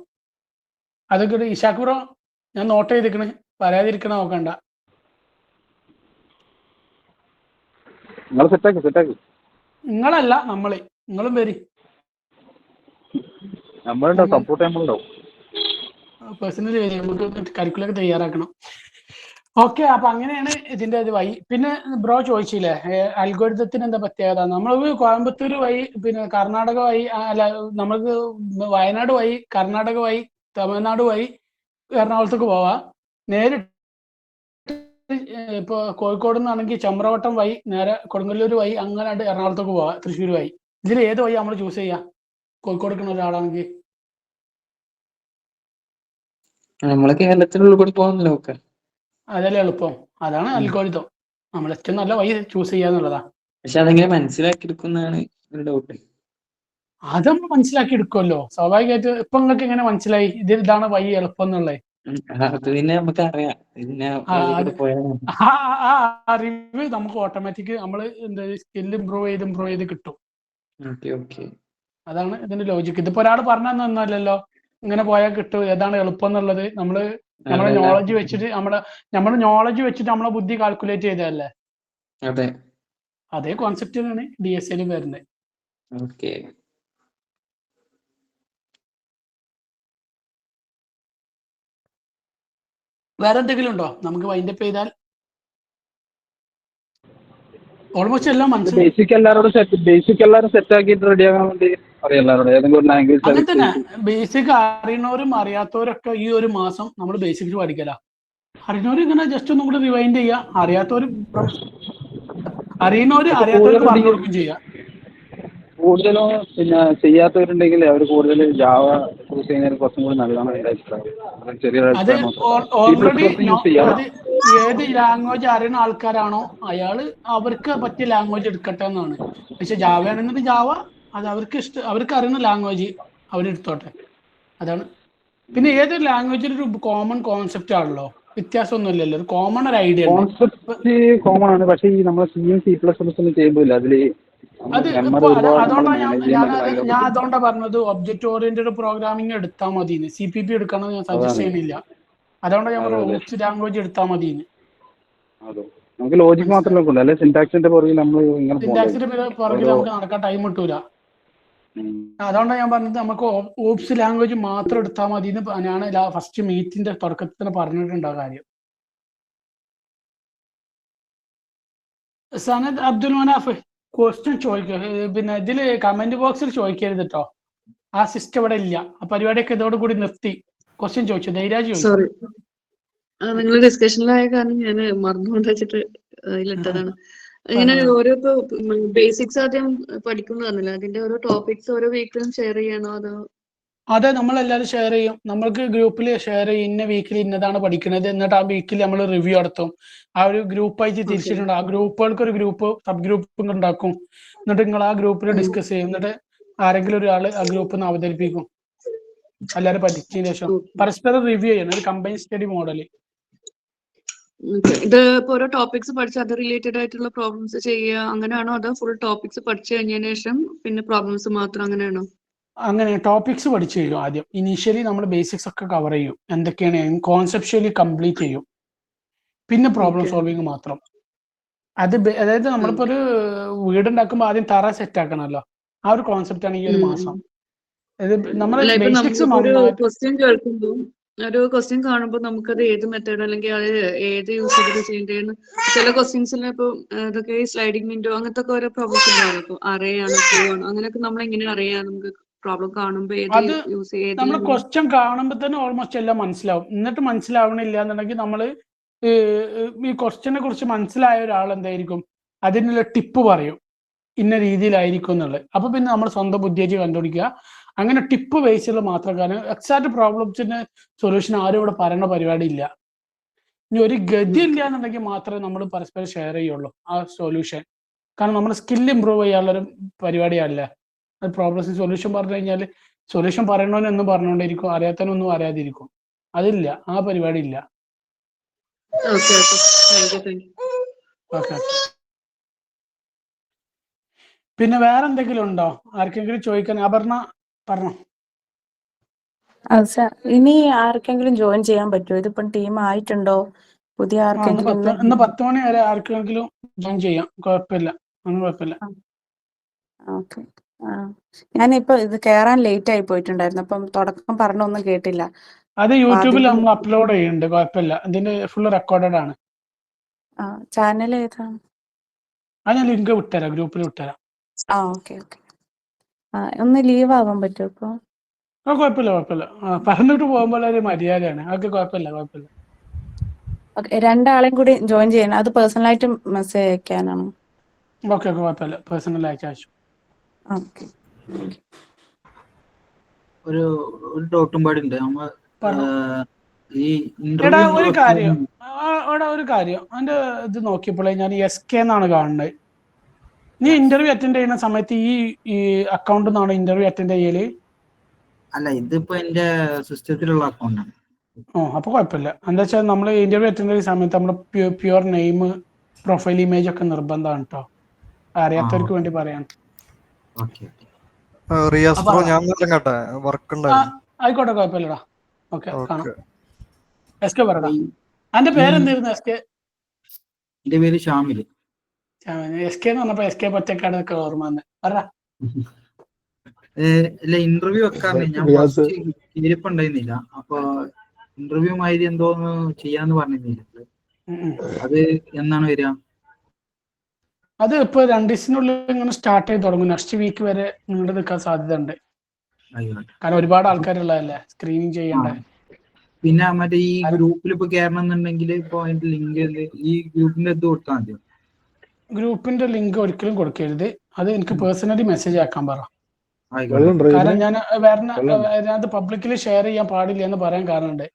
അതൊക്കെ ഇഷാക്ക് ബ്രോ ഞാൻ നോട്ട് ചെയ്തിരിക്കണേ, വരാതിരിക്കണ നോക്കണ്ട. നിങ്ങളല്ല, നിങ്ങളും വരി. പേഴ്സണലി വരി, നമുക്ക് കരിക്കുലൊക്കെ തയ്യാറാക്കണം. ഓക്കെ, അപ്പൊ അങ്ങനെയാണ് ഇതിന്റെ ഒരു വഴി. പിന്നെ ബ്രോ ചോദിച്ചില്ലേ അൽഗോരിതത്തിന് എന്താ പ്രത്യേകത? നമ്മൾ കോയമ്പത്തൂർ വഴി, പിന്നെ കർണാടക വഴി, അല്ല നമ്മൾക്ക് വയനാട് വഴി, കർണാടക വഴി, തമിഴ്നാട് വഴി എറണാകുളത്തേക്ക് പോവാം. നേരിട്ട് ഇപ്പൊ കോഴിക്കോട് നിന്നാണെങ്കിൽ ചമ്രവട്ടം വഴി നേരെ കൊടുങ്ങല്ലൂർ വഴി അങ്ങനെ എറണാകുളത്തേക്ക് പോവാം, തൃശ്ശൂർ വഴി. ഇതിൽ ഏത് വഴി നമ്മൾ ചൂസ് ചെയ്യാം? കോഴിക്കോട് നിൽക്കുന്ന ഒരാളാണെങ്കിൽ നമ്മളെ കേരളത്തിനുള്ളിൽ കൂടി പോകുന്നല്ലോ ഒക്കെ. അതല്ലേ എളുപ്പം. അതാണ് അൽഗോരിതം. നമ്മൾ ഏറ്റവും നല്ല വഴി ചൂസ് ചെയ്യാന്നുള്ളതാ. പക്ഷെ അതെങ്ങനെ മനസ്സിലാക്കി എടുക്കുന്നതാണ് ഒരു ഡൗട്ട്. അത് നമ്മൾ മനസ്സിലാക്കി എടുക്കുമല്ലോ സ്വാഭാവികമായിട്ട്. ഇപ്പൊ നിങ്ങൾക്ക് എങ്ങനെ മനസ്സിലായി ഇതാണ് വഴി എളുപ്പം എന്നുള്ളത്? അത് പിന്നെ നമുക്ക് അറിയാം. ഇതിനെ ആ വഴി അത് കൂടെ പോയാൽ മതി. ആ ആ അറിവ് നമുക്ക് ഓട്ടോമാറ്റിക് നമ്മൾ എന്താ സ്കിൽ ഇമ്പ്രൂവ് ചെയ്ത് കിട്ടും. Okay okay. അതാണ് ഇതിന്റെ ലോജിക്ക്. ഇതിപ്പോ ഒരാൾ പറഞ്ഞു തന്നല്ലോ ഇങ്ങനെ പോയാൽ കിട്ടും, ഏതാണ് എളുപ്പം എന്നുള്ളത്. നമ്മളെ അതല്ല. നോളജ് വെച്ചിട്ട് നമ്മളെ ബുദ്ധി കാൽക്കുലേറ്റ് ചെയ്തതല്ലേ. അതെ. അതേ കോൺസെപ്റ്റിനാണ് DSA വരുന്നത്. ഓക്കെ. വേറെ എന്തെങ്കിലും ഉണ്ടോ? നമുക്ക് വൈൻഡപ്പ് ചെയ്താൽ. ഓൾമോസ്റ്റ് എല്ലാം മനസ്സിലായി. ബേസിക് എല്ലാവരും സെറ്റ് ആക്കിയിട്ട് റെഡി ആകാൻ വേണ്ടി അറിയാം എല്ലാവരോടും. ഏതെങ്കിലും ഒരു ലാംഗ്വേജ് അങ്ങനെ സെലക്ട് തന്നെ ചെയ്തിട്ട് ബേസിക് അറിയുന്നവരും അറിയാത്തവരൊക്കെ ഈ ഒരു മാസം നമ്മൾ ബേസിക്സ് പഠിക്കല. അറിയുന്നവർ ഇങ്ങനെ ജസ്റ്റ് ഒന്നും കൂടി റിവൈൻഡ് ചെയ്യുക, അറിയുന്നവര് അറിയാത്തവർക്ക് പറഞ്ഞു കൊടുക്കുകയും ചെയ്യുക. കൂടുതലും പിന്നെ ചെയ്യാത്തവരുണ്ടെങ്കിൽ അവർ കൂടുതൽ ജാവ ചൂസ് ചെയ്യുന്നതിന് കുറച്ചും കൂടി നല്ലതാണ് എൻ്റെ അഭിപ്രായം. ചെറിയൊരു അത് അഭിപ്രായം ഓൾറെഡി യൂസ് ചെയ്യാം. അത് ഏത് ലാംഗ്വേജ് അറിയുന്ന ആൾക്കാരാണോ അവർക്ക് പറ്റിയ ലാംഗ്വേജ് എടുക്കട്ടെ എന്നാണ്. പക്ഷെ ജാവ ആണെന്നിട്ട് ജാവ അത് അവർക്ക് അറിയുന്ന ലാംഗ്വേജ് അവരെടുത്തോട്ടെ, അതാണ്. പിന്നെ ഏതൊരു ലാംഗ്വേജിൽ ഒരു കോമൺ കോൺസെപ്റ്റ് ആണല്ലോ, വ്യത്യാസമൊന്നുമില്ലല്ലോ, ഒരു കോമൺ ഒരു ഐഡിയ ഉണ്ട്. കോൺസെപ്റ്റ് കോമൺ ആണ്, പക്ഷേ ഈ നമ്മൾ C++ ഒന്നും ചെയ്യുമ്പോഴില്ല അതിൽ അത് മെമ്മറി ഒരുപാട് നമ്മൾ മാനേജ് ചെയ്യാൻ ഞാൻ അതുകൊണ്ടാണ് പറഞ്ഞത് ഒബ്ജക്റ്റ് ഓറിയന്റഡ് പ്രോഗ്രാമിംഗ് എടുത്താൽ മതി. CPP എടുക്കണം ഞാൻ സജസ്റ്റ് ചെയ്യുന്നില്ല. അതുകൊണ്ടാണ് ഞാൻ പറഞ്ഞത് ഓപ്സ് ലാംഗ്വേജ് എടുത്താൽ മതി. നമുക്ക് ലോജിക് മാത്രമേ ഉള്ളൂ, അല്ലെ സിന്റാക്സിന്റെ പുറകിൽ നമ്മൾ ഇങ്ങനെ സിന്റാക്സിന്റെ പുറകിൽ നമുക്ക് നടക്കാൻ ടൈം കിട്ടൂല. അതുകൊണ്ടാണ് ഞാൻ പറഞ്ഞത് നമുക്ക് ഓപ്സ് ലാംഗ്വേജ് മാത്രം എടുത്താൽ മതി എന്ന് ഞാൻ ഫസ്റ്റ് മീറ്റിന്റെ തുടക്കത്തിൽ തന്നെ പറഞ്ഞിട്ടുണ്ട് ആ കാര്യം. സനദ് അബ്ദുൽ മനാഫ് ക്വസ്റ്റ്യൻ ചോദിക്കുക, പിന്നെ ഇതില് കമന്റ് ബോക്സിൽ ചോദിക്കരുത് കേട്ടോ. ആ സിസ്റ്റം ഇവിടെ ഇല്ല. ആ പരിപാടിയൊക്കെ ഇതോട് കൂടി നിർത്തി. ക്വസ്റ്റ്യൻ ചോദിച്ചു, ധൈര്യാജ് ചോദിച്ചു. സോറി, നിങ്ങൾ ഡിസ്കഷനിലായ കാരണം ഞാൻ മറന്നുകൊണ്ട് വെച്ചിട്ട് അതിലിട്ടതാണ്. ഇങ്ങനെ ഓരോ ബേസിക്സ് ആദ്യം പഠിക്കുന്നു പറഞ്ഞില്ല, അതിന്റെ ഓരോ ടോപ്പിക്സ് ഓരോ വീക്കിലും ഷെയർ ചെയ്യണോ അതോ? അതെ, നമ്മളെല്ലാവരും ഷെയർ ചെയ്യും. നമ്മൾക്ക് ഗ്രൂപ്പിൽ ഷെയർ ചെയ്യും, ഇന്ന വീക്കിൽ ഇന്നതാണ് പഠിക്കുന്നത്. എന്നിട്ട് ആ വീക്കിൽ നമ്മൾ റിവ്യൂ നടത്തും. ആ ഒരു ഗ്രൂപ്പായിട്ട് തിരിച്ചിട്ടുണ്ട്. ആ ഗ്രൂപ്പുകൾക്ക് ഒരു സബ് ഗ്രൂപ്പ് ഉണ്ടാക്കും. എന്നിട്ട് നിങ്ങൾ ആ ഗ്രൂപ്പിൽ ഡിസ്കസ് ചെയ്യും. എന്നിട്ട് ആരെങ്കിലും ഒരാൾ ആ ഗ്രൂപ്പിൽ നിന്ന് അവതരിപ്പിക്കും. എല്ലാവരും പഠിച്ചതിന് ശേഷം പരസ്പരം റിവ്യൂ ചെയ്യണം, ഒരു കമ്പൈൻ സ്റ്റഡി മോഡൽ. ഇത് ഇപ്പൊ ഓരോ ടോപ്പിക്സ് പഠിച്ച് അത് റിലേറ്റഡ് ആയിട്ടുള്ള പ്രോബ്ലംസ് ചെയ്യുക അങ്ങനെയാണോ, അതോ ഫുൾ ടോപ്പിക്സ് പഠിച്ചു കഴിഞ്ഞതിന് ശേഷം പിന്നെ പ്രോബ്ലംസ് മാത്രം അങ്ങനെയാണോ? അങ്ങനെ ടോപ്പിക്സ് പഠിച്ചു കഴിയും. ആദ്യം ഇനീഷ്യലി നമ്മൾ ബേസിക്സ് ഒക്കെ കവർ ചെയ്യും, എന്തൊക്കെയാണ് കോൺസെപ്ച്വലി കംപ്ലീറ്റ് ചെയ്യും. പിന്നെ പ്രോബ്ലം സോൾവിങ് മാത്രം. അതായത് നമ്മളിപ്പോ ഒരു വീടുണ്ടാക്കുമ്പോൾ ആദ്യം തറ സെറ്റ് ആക്കണമല്ലോ, ആ ഒരു കോൺസെപ്റ്റ് ആണ് ഈ ഒരു മാസം. നമ്മൾ ബേസിക്സ് ഒരു ക്വസ്റ്റ്യൻ കാണുമ്പോൾ നമുക്കത് ഏത് മെത്തേഡ് അല്ലെങ്കിൽ അത് ഏത് യൂസ് ചെയ്തിട്ട് ചെയ്യേണ്ടതെന്ന് ചില ക്വസ്റ്റ്യൻസിൽ ഇപ്പൊ ഇതൊക്കെ സ്ലൈഡിംഗ് വിൻഡോ അങ്ങനത്തെ ഒക്കെ ഓരോ പ്രോബ്ലംസ് ഉണ്ടാവും. ഇപ്പൊ അറേ ആണോ ഫ്ലോ ആണോ അങ്ങനെയൊക്കെ നമ്മൾ എങ്ങനെ അറിയാം? നമുക്ക് പ്രോബ്ലം കാണുമ്പോൾ ഏത് യൂസ് ചെയ്ത് നമ്മൾ ക്വസ്റ്റ്യൻ കാണുമ്പോൾ തന്നെ ഓൾമോസ്റ്റ് എല്ലാം മനസ്സിലാവും. എന്നിട്ട് മനസ്സിലാവണില്ല എന്നുണ്ടെങ്കിൽ നമ്മൾ ഈ ക്വസ്റ്റ്യനെ കുറിച്ച് മനസ്സിലായ ഒരാൾ എന്തായിരിക്കും അതിനുള്ള ടിപ്പ് പറയും, ഇന്ന രീതിയിലായിരിക്കും എന്നുള്ളത്. അപ്പൊ പിന്നെ നമ്മൾ സ്വന്തം ബുദ്ധിയായിട്ട് കണ്ടുപിടിക്കുക. അങ്ങനെ ടിപ്പ് ബേസിൽ മാത്രം. കാരണം എക്സാക്ട് പ്രോബ്ലംസിന് സൊല്യൂഷൻ ആരും ഇവിടെ പറയുന്ന പരിപാടി ഇല്ല. ഇനി ഒരു ഗതി ഇല്ല എന്നുണ്ടെങ്കിൽ മാത്രമേ നമ്മൾ പരസ്പരം ഷെയർ ചെയ്യുള്ളൂ ആ സൊല്യൂഷൻ. കാരണം നമ്മൾ സ്കിൽ ഇമ്പ്രൂവ് ചെയ്യാനുള്ളൊരു പരിപാടിയല്ല. അത് പ്രോബ്ലംസിന് സൊല്യൂഷൻ പറഞ്ഞു കഴിഞ്ഞാൽ സൊല്യൂഷൻ പറയണോന്നെന്നും പറഞ്ഞുകൊണ്ടിരിക്കും, അറിയാത്തവനൊന്നും അറിയാതിരിക്കും. അതില്ല, ആ പരിപാടി ഇല്ല. പിന്നെ വേറെ എന്തെങ്കിലും ഉണ്ടോ ആർക്കെങ്കിലും ചോദിക്കാൻ? അപർണ പറഞ്ഞോ. ഇനി ആർക്കെങ്കിലും ജോയിൻ ചെയ്യാൻ പറ്റുമോ? ഇതിപ്പം ടീം ആയിട്ടുണ്ടോ? പുതിയ ആർക്കെങ്കിലും ഇന്ന് 10 മണി വരെ ആർക്കെങ്കിലും ജോയിൻ ചെയ്യാം, കുഴപ്പമില്ല, ഒന്നും കുഴപ്പമില്ല. ഓക്കെ. ഞാനിപ്പോ ഇത് കേറാൻ ലേറ്റ് ആയി പോയിട്ടുണ്ടായിരുന്നു, അപ്പം തുടക്കം പറഞ്ഞൊന്നും കേട്ടില്ല. അത് യൂട്യൂബിൽ നമ്മൾ അപ്ലോഡ് ചെയ്യുന്നുണ്ട്, കുഴപ്പമില്ല. ഇതിന്റെ ഫുൾ റെക്കോർഡഡ് ആണ്. ചാനൽ ഏതാ? അത് ഞാൻ ലിങ്ക് വിട്ടുതരാം, ഗ്രൂപ്പിൽ വിട്ടുതരാം. Okay okay. ഒന്ന് ലീവ് ആവാൻ പറ്റുമോ ഇപ്പൊ? കുഴപ്പമില്ല. പറഞ്ഞിട്ട് പോകുമ്പോൾ ഒരു മര്യാദയാണ്. അതൊക്കെ കുഴപ്പമില്ല. രണ്ടാളെയും കൂടി ജോയിൻ ചെയ്യണം. അത് പേഴ്സണലായിട്ട് മെസ്സേജ് അയക്കാനാണോ? ഓക്കെ, കുഴപ്പമില്ല, പേഴ്സണൽ അയച്ചു. ഒരു ഡൗട്ടും പാടുണ്ട്. നമ്മൾ ഈ ഒരു കാര്യം അതിന്റെ ഇത് നോക്കിയപ്പോഴേ ഞാൻ SK എന്നാണ് കാണുന്നത്. നീ ഇന്റർവ്യൂ അറ്റൻഡ് ചെയ്യുന്ന സമയത്ത് ഈ അക്കൗണ്ടിൽ നിന്നാണ് ഇന്റർവ്യൂ അറ്റൻഡ് ചെയ്യല്? അല്ല, ഇതിപ്പോ എന്റെ സിസ്റ്റത്തിലുള്ള അക്കൗണ്ടാണ്. അപ്പൊ കുഴപ്പമില്ല. എന്താ വെച്ചാൽ നമ്മൾ ഇന്റർവ്യൂ അറ്റൻഡ് ചെയ്യുന്ന സമയത്ത് നമ്മുടെ പ്യുവർ നെയിം, പ്രൊഫൈൽ ഇമേജ് ഒക്കെ നിർബന്ധമാണ് കേട്ടോ. അറിയാത്തവർക്ക് വേണ്ടി പറയാൻ. റിയാസ് ബ്രോ, ഞാൻ ഇറങ്ങട്ടെ, വർക്ക് ഉണ്ടായിരുന്നു. ആയിക്കോട്ടെ, കുഴപ്പമില്ലടാ. ഓക്കെ, കാണാം. ഓക്കെ. എസ് കെ പറടാ. അതിന്റെ പേരെന്തായിരുന്നു? S K? എന്റെ പേര് ഷാമില്. എസ് കെ എന്ന് പറഞ്ഞപ്പോ എസ് കെ പൊറ്റക്കാട് ഒക്കെ ഓർമ്മ വന്നെ. പറ. അല്ല, ഇന്റർവ്യൂ വെക്കാന്ന് ഞാൻ ഫസ്റ്റ് കീരിപ്പുണ്ടായിരുന്നില്ല. അപ്പൊ ഇന്റർവ്യൂ മാതിരി എന്തോന്ന് ചെയ്യാന്ന് പറഞ്ഞിരുന്നില്ല. അത് എന്നാണ് വരിക? അത് ഇപ്പൊ 2 ദിവസത്തിനുള്ളിൽ ഇങ്ങനെ സ്റ്റാർട്ട് ചെയ്ത് തുടങ്ങും. നെക്സ്റ്റ് വീക്ക് വരെ നീണ്ടു നിൽക്കാൻ സാധ്യത ഉണ്ട്. കാരണം ഒരുപാട് ആൾക്കാരുള്ളതല്ലേ, സ്ക്രീനിങ് ചെയ്യണ്ടേ. പിന്നെ മറ്റേ ഈ ഗ്രൂപ്പിൽ ഇപ്പൊ കയറണം എന്നുണ്ടെങ്കിൽ ഇപ്പൊ അതിന്റെ ലിങ്ക് ഈ ഗ്രൂപ്പിന്റെ ഇത് കൊടുത്താൽ മതിയോ? ഗ്രൂപ്പിന്റെ ലിങ്ക് ഒരിക്കലും കൊടുക്കരുത്. അത് എനിക്ക് പേഴ്സണലി മെസ്സേജ് ആക്കാൻ പറ. കാരണം ഞാൻ അതിനകത്ത് പബ്ലിക്കലി ഷെയർ ചെയ്യാൻ പാടില്ല എന്ന് പറയാൻ കാരണമുണ്ട്.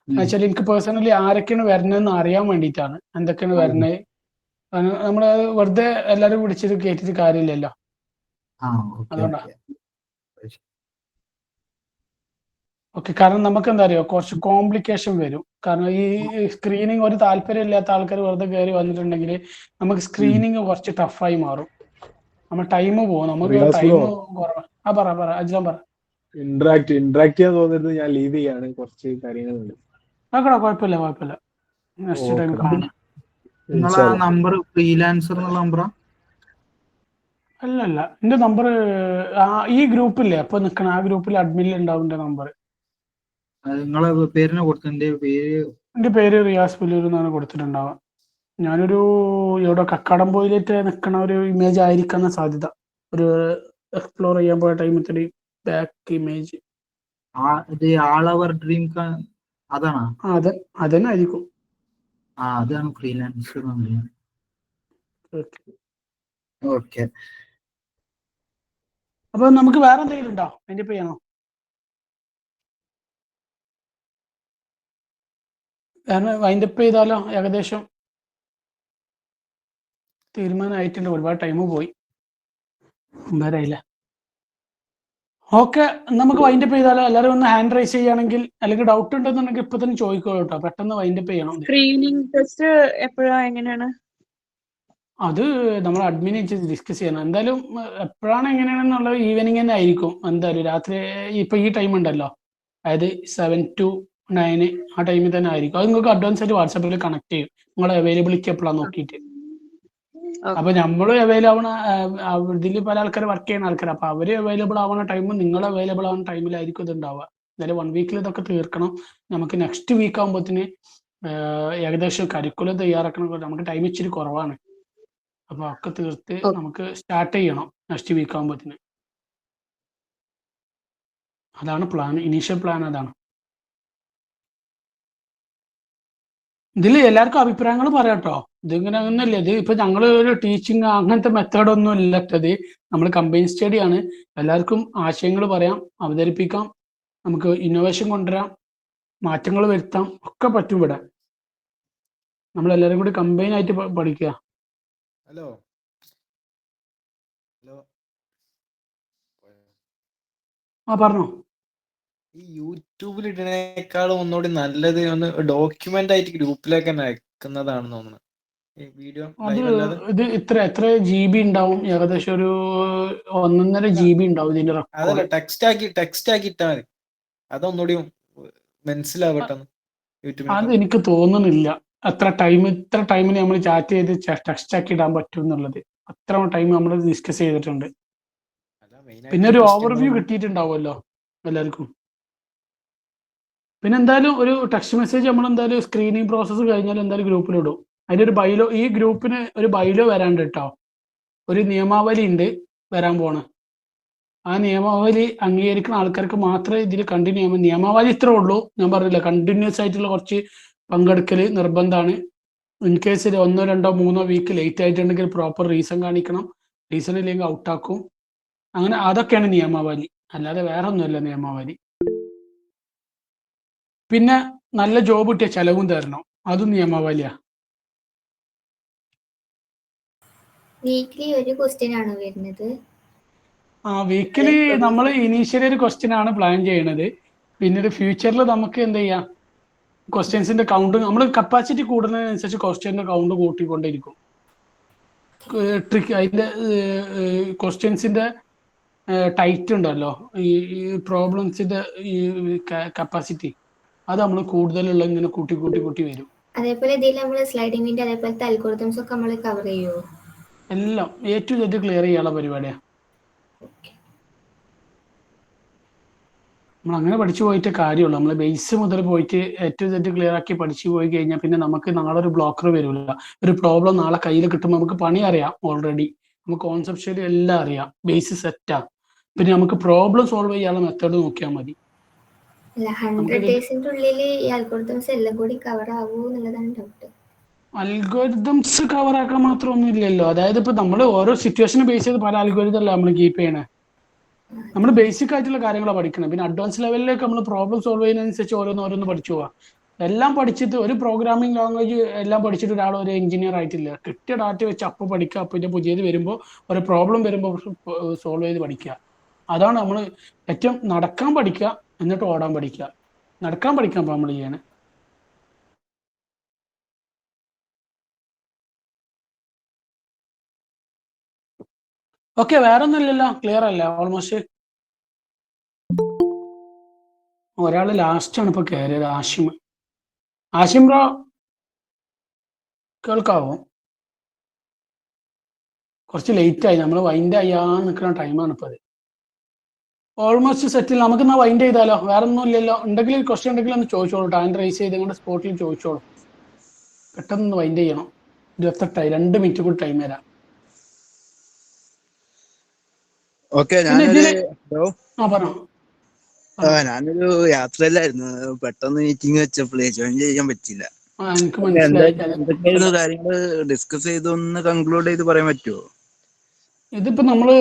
എന്നുവെച്ചാൽ എനിക്ക് പേഴ്സണലി ആരൊക്കെയാണ് വരണതെന്ന് അറിയാൻ വേണ്ടിയിട്ടാണ്. എന്തൊക്കെയാണ് വരണത്. നമ്മള് വെറുതെ എല്ലാരും വിളിച്ചിട്ട് കേട്ടിട്ട് കാര്യമില്ലല്ലോ. അതുകൊണ്ടാ. ഓക്കെ. കാരണം നമുക്ക് എന്താ അറിയോ, കുറച്ച് കോംപ്ലിക്കേഷൻ വരും. കാരണം ഈ സ്ക്രീനിങ് ഒരു താല്പര്യം ഇല്ലാത്ത ആൾക്കാർ വെറുതെ കയറി വന്നിട്ടുണ്ടെങ്കിൽ നമുക്ക് സ്ക്രീനിങ് കുറച്ച് ടഫായി മാറും. നമ്മൾ ടൈം പോകും. നമുക്ക് ടൈം കുറവാണ്. പറ അജ്ലാൻ പറ. ഇന്ററാക്ട് ചെയ്യാൻ തോന്നുന്നത് ഞാൻ ലീവ് ചെയ്യാണ്. കുറച്ച് കാര്യങ്ങളുണ്ട്. കുഴപ്പമില്ല. നെക്സ്റ്റ് ടൈം കാണാം. നിങ്ങളെ നമ്പർ ഫ്രീലാൻസർ എന്നുള്ള നമ്പറാ? അല്ല, എന്റെ നമ്പർ ഈ ഗ്രൂപ്പില്ലേ അപ്പൊ നിക്കണ ആ ഗ്രൂപ്പിൽ അഡ്മിനിൽ ഉണ്ടാവും എന്റെ നമ്പർ. നിങ്ങളെ പേരിനെ കൊടുത്തതിന്റെ പേര്? എന്റെ പേര് റിയാസ് പുല്ലൂർ എന്നാണ് കൊടുത്തിട്ടുണ്ടാവുക. ഞാനൊരു ഇവിടെ കക്കാടംപോയിലേറ്റ് നിൽക്കണ ഒരു ഇമേജ് ആയിരിക്കുന്ന സാധ്യത. ഒരു എക്സ്പ്ലോർ ചെയ്യാൻ പോയ ടൈമിൽ ബാക്ക് ഇമേജ്. ഡ്രീം അതാണോ? അതന്നെ ആയിരിക്കും. അതാണ് ഫ്രീലാൻസർ. ഓക്കെ. അപ്പൊ നമുക്ക് വേറെ എന്തെങ്കിലും ഉണ്ടോ? അതിന്റെ ചെയ്യണോ? കാരണം വൈൻഡപ്പ് ചെയ്താലോ? ഏകദേശം തീരുമാനമായിട്ടുണ്ട്. ഒരുപാട് ടൈം പോയി. വരായില്ല. ഓക്കെ, നമുക്ക് വൈൻഡപ്പ് ചെയ്താലോ? എല്ലാവരും ഒന്ന് ഹാൻഡ് റൈസ് ചെയ്യുകയാണെങ്കിൽ, അല്ലെങ്കിൽ ഡൗട്ട് ഉണ്ടെന്നുണ്ടെങ്കിൽ ഇപ്പൊ തന്നെ ചോദിക്കോ കേട്ടോ. പെട്ടെന്ന് വൈൻഡപ്പ് ചെയ്യണം. സ്ക്രീനിങ് ടെസ്റ്റ് എപ്പോഴാ, എങ്ങനെയാണ്? അത് നമ്മൾ അഡ്മിനെ ഡിസ്കസ് ചെയ്യണം. എന്തായാലും എപ്പോഴാണ് എങ്ങനെയാണെന്നുള്ളത് ഈവനിങ് തന്നെ ആയിരിക്കും. എന്തായാലും രാത്രി ഇപ്പൊ ഈ ടൈം ഉണ്ടല്ലോ, അതായത് 7 to 9 ആ ടൈമിൽ തന്നെ ആയിരിക്കും. അത് നിങ്ങൾക്ക് അഡ്വാൻസ് ആയിട്ട് വാട്സാപ്പിൽ കണക്ട് ചെയ്യും. നിങ്ങളെ അവൈലബിലിറ്റി എപ്പോഴാണ് നോക്കിയിട്ട്. അപ്പൊ നമ്മള് അവൈലബിൾ ഇതിൽ പല ആൾക്കാർ വർക്ക് ചെയ്യുന്ന ആൾക്കാർ. അപ്പൊ അവര് അവൈലബിൾ ആവുന്ന ടൈം നിങ്ങൾ അവൈലബിൾ ആവുന്ന ടൈമിലായിരിക്കും ഇത് ഉണ്ടാവുക. എന്തായാലും 1 വീക്കിൽ ഇതൊക്കെ തീർക്കണം. നമുക്ക് നെക്സ്റ്റ് വീക്ക് ആകുമ്പോഴത്തേന് ഏകദേശം കരിക്കുലം തയ്യാറാക്കണം. നമുക്ക് ടൈം ഇച്ചിരി കുറവാണ്. അപ്പൊ ഒക്കെ തീർത്ത് നമുക്ക് സ്റ്റാർട്ട് ചെയ്യണം നെക്സ്റ്റ് വീക്ക് ആകുമ്പോഴത്തേന്. അതാണ് പ്ലാൻ. ഇനീഷ്യൽ പ്ലാൻ അതാണ്. ഇതിൽ എല്ലാവർക്കും അഭിപ്രായങ്ങൾ പറയാട്ടോ. ഇതിങ്ങനെ ഒന്നുമില്ല. ഇത് ഇപ്പൊ ഞങ്ങൾ ഒരു ടീച്ചിങ് അങ്ങനത്തെ മെത്തേഡ് ഒന്നും ഇല്ലട്ടത്. നമ്മൾ കമ്പൈൻ സ്റ്റഡി ആണ്. എല്ലാവർക്കും ആശയങ്ങൾ പറയാം, അവതരിപ്പിക്കാം, നമുക്ക് ഇന്നോവേഷൻ കൊണ്ടുവരാം, മാറ്റങ്ങൾ വരുത്താം, ഒക്കെ പറ്റും. ഇവിടെ നമ്മളെല്ലാവരും കൂടി കമ്പൈൻ ആയിട്ട് പഠിക്കുക. ഹലോ പറഞ്ഞോ. ഈ യൂട്യൂബിൽ ഇടുന്നതിനേക്കാളും ഒന്നുകൂടി നല്ലത് ഒന്ന് ഡോക്യുമെന്റ് ആയിട്ട് ഗ്രൂപ്പിലേക്ക് തന്നെ അയക്കുന്നതാണെന്ന് തോന്നുന്നു. വീഡിയോ ഇത് എത്ര GB ഉണ്ടാവും? ഏകദേശം ഒരു 1.5 GB ഉണ്ടാവും ഇതിന്റെ അതല്ല, ടെക്സ്റ്റ് ആക്കി ഇട്ടാ മതി. അതൊന്നുകൂടി മനസ്സിലാവട്ടെ യൂട്യൂബിൽ. അത് എനിക്ക് തോന്നുന്നില്ല ഇത്ര ടൈമിന് നമ്മൾ ചാറ്റ് ചെയ്ത് ടെക്സ്റ്റ് ആക്കി ഇടാൻ പറ്റും എന്നുള്ളത്. അത്ര ടൈം നമ്മൾ ഡിസ്കസ് ചെയ്തിട്ടുണ്ട്. പിന്നെ ഒരു ഓവർവ്യൂ കിട്ടിയിട്ടുണ്ടാവുമല്ലോ എല്ലാവർക്കും. പിന്നെ എന്തായാലും ഒരു ടെക്സ്റ്റ് മെസ്സേജ് നമ്മൾ എന്തായാലും സ്ക്രീനിങ് പ്രോസസ്സ് കഴിഞ്ഞാൽ എന്തായാലും ഗ്രൂപ്പിലിടും. അതിന്റെ ഒരു ബൈലോ, ഈ ഗ്രൂപ്പിന് ഒരു ബൈലോ വരാണ്ട് കേട്ടോ. ഒരു നിയമാവലി ഉണ്ട് വരാൻ പോണ. ആ നിയമാവലി അംഗീകരിക്കുന്ന ആൾക്കാർക്ക് മാത്രമേ ഇതിൽ കണ്ടിന്യൂ ചെയ്യാൻ. നിയമാവലി ഇത്രേ ഉള്ളൂ. ഞാൻ പറഞ്ഞില്ല, കണ്ടിന്യൂസ് ആയിട്ടുള്ള കുറച്ച് പങ്കെടുക്കൽ നിർബന്ധമാണ്. ഇൻ കേസിൽ 1, 2, 3 വീക്ക് ലേറ്റ് ആയിട്ടുണ്ടെങ്കിൽ പ്രോപ്പർ റീസൺ കാണിക്കണം. റീസൺ ഇല്ലെങ്കിൽ ഔട്ടാക്കും. അങ്ങനെ അതൊക്കെയാണ് നിയമാവലി. അല്ലാതെ വേറെ ഒന്നുമല്ല നിയമാവലി. പിന്നെ നല്ല ജോബ് കിട്ടിയ ചെലവും തരണം. അതും നിയമാവലിയാ. വീക്ക്ലി ഒരു ക്വസ്റ്റ്യൻ ആണോ വരുന്നത്? വീക്കിലി നമ്മൾ ഇനീഷ്യലി ഒരു ക്വസ്റ്റ്യൻ ആണ് പ്ലാൻ ചെയ്യണത്. പിന്നീട് ഫ്യൂച്ചറിൽ നമുക്ക് എന്ത് ചെയ്യാം, ക്വസ്റ്റ്യൻസിന്റെ കൗണ്ട് നമ്മൾ കപ്പാസിറ്റി കൂടുന്നതിനനുസരിച്ച് ക്വസ്റ്റ്യന്റെ കൗണ്ട് കൂട്ടിക്കൊണ്ടിരിക്കും. ട്രിക്ക് അതിന്റെ ക്വസ്റ്റ്യൻസിന്റെ ടൈറ്റ് ഉണ്ടല്ലോ, ഈ പ്രോബ്ലംസിന്റെ ഈ കപ്പാസിറ്റി അത് നമ്മൾ കൂടുതലുള്ള ഇങ്ങനെ കൂട്ടി കൂട്ടി കൂട്ടി വരും. അതേപോലെ ഇതിൽ നമ്മൾ സ്ലൈഡിംഗ് വിൻഡോ അതേപോലത്തെ അൽഗോരിതംസ് ഒക്കെ നമ്മൾ കവർ ചെയ്യുമോ? എല്ലാം A to Z ക്ലിയർ ചെയ്യാനുള്ള പരിപാടിയാണ്. നമ്മൾ അങ്ങനെ പഠിച്ചു പോയിട്ട് കാര്യമുള്ളൂ. നമ്മൾ ബേസ് മുതൽ പോയിട്ട് A to Z ക്ലിയർ ആക്കി പഠിച്ചു പോയി കഴിഞ്ഞാൽ പിന്നെ നമുക്ക് നാളെ ഒരു ബ്ലോക്കർ വരില്ല. ഒരു പ്രോബ്ലം നാളെ കയ്യിൽ കിട്ടുമ്പോൾ നമുക്ക് പണി അറിയാം. ഓൾറെഡി നമുക്ക് കോൺസെപ്ച്വലി എല്ലാം അറിയാം, ബേസ് സെറ്റാ. പിന്നെ നമുക്ക് പ്രോബ്ലം സോൾവ് ചെയ്യാനുള്ള മെത്തേഡ് നോക്കിയാൽ മതി. അല്ല 100 ഡേയ്സിന്റെ ഉള്ളിൽ ഈ അൽഗോരിതംസ് എല്ലാം കൂടി കവർ ആവൂ എന്നുള്ളതാണ് ഡൗട്ട്. അൽഗോരിതംസ് കവർ ആക്കാൻ മാത്രമൊന്നും ഇല്ലല്ലോ. അതായത് ഇപ്പൊ നമ്മൾ ഓരോ സിറ്റുവേഷനെ ബേസ് ചെയ്ത് പല അൽഗോരിതം അല്ല നമ്മൾ കീപ്പ് ചെയ്യണേ. നമ്മൾ ബേസിക് ആയിട്ടുള്ള കാര്യങ്ങളാണ് പഠിക്കണം. പിന്നെ അഡ്വാൻസ് ലെവലിലേക്ക് നമ്മൾ പ്രോബ്ലം സോൾവ് ചെയ്യുന്നതിനനുസരിച്ച് ഓരോന്ന് പഠിച്ചു പോവാം. എല്ലാം പഠിച്ചിട്ട് ഒരു പ്രോഗ്രാമിംഗ് ലാംഗ്വേജ് എല്ലാം പഠിച്ചിട്ട് ഒരാൾ ഒരു എഞ്ചിനീയർ ആയിട്ടില്ല. കിട്ടിയ ഡാറ്റ വെച്ച് അപ്പോൾ പഠിക്കുക, അപ്പോൾ ഇതിന്റെ പുതിയത് വരുമ്പോൾ ഒരു പ്രോബ്ലം വരുമ്പോൾ സോൾവ് ചെയ്ത് പഠിക്കുക. അതാണ് നമ്മൾ ഏറ്റവും നടക്കാൻ പഠിക്കുക, എന്നിട്ട് ഓടാൻ പഠിക്കുക. നടക്കാൻ പഠിക്കാൻ നമ്മൾ ചെയ്യണേ. ഓക്കെ, വേറെ ഒന്നുമില്ലല്ലോ, ക്ലിയർ അല്ലേ? ഓൾമോസ്റ്റ് ഒരാള് ലാസ്റ്റ് ആണ് ഇപ്പൊ കയറിയത്, ആഷിം. ആഷിം ബ്രോ കേൾക്കാവോ? കുറച്ച് ലേറ്റ് ആയി, നമ്മൾ വൈൻഡ് ചെയ്യാൻ നിൽക്കുന്ന ടൈമാണ് ഇപ്പൊ അത്. ഓൾമോസ്റ്റ് സെറ്റിൽ. നമുക്ക് എന്നാ വൈൻഡ് ചെയ്താലോ? വേറെ ഒന്നും ഇല്ലല്ലോ. ഉണ്ടെങ്കിൽ ക്വസ്റ്റ്യൻ ഉണ്ടെങ്കിൽ ഒന്ന് ചോദിച്ചോളൂ. ഹാൻഡ് റൈസ് ചെയ്ത് കൊണ്ട് സ്പോട്ടിൽ ചോദിച്ചോളൂ. പെട്ടെന്ന് വൈൻഡ് ചെയ്യണം. 28 2 മിനിറ്റ് കൂടി ടൈം തരാം. ഓക്കെ, ഞാനൊരു യാത്രയിലായിരുന്നു. പെട്ടെന്ന് മീറ്റിംഗ് വെച്ചപ്പോഴേ ജോയിൻ ചെയ്യാൻ പറ്റില്ല. എന്തൊക്കെയായിരുന്നു കാര്യങ്ങൾ ഡിസ്കസ് ചെയ്തൊന്ന് കൺക്ലൂഡ് ചെയ്ത് പറയാൻ പറ്റുമോ? ഇതിപ്പോ നമ്മള്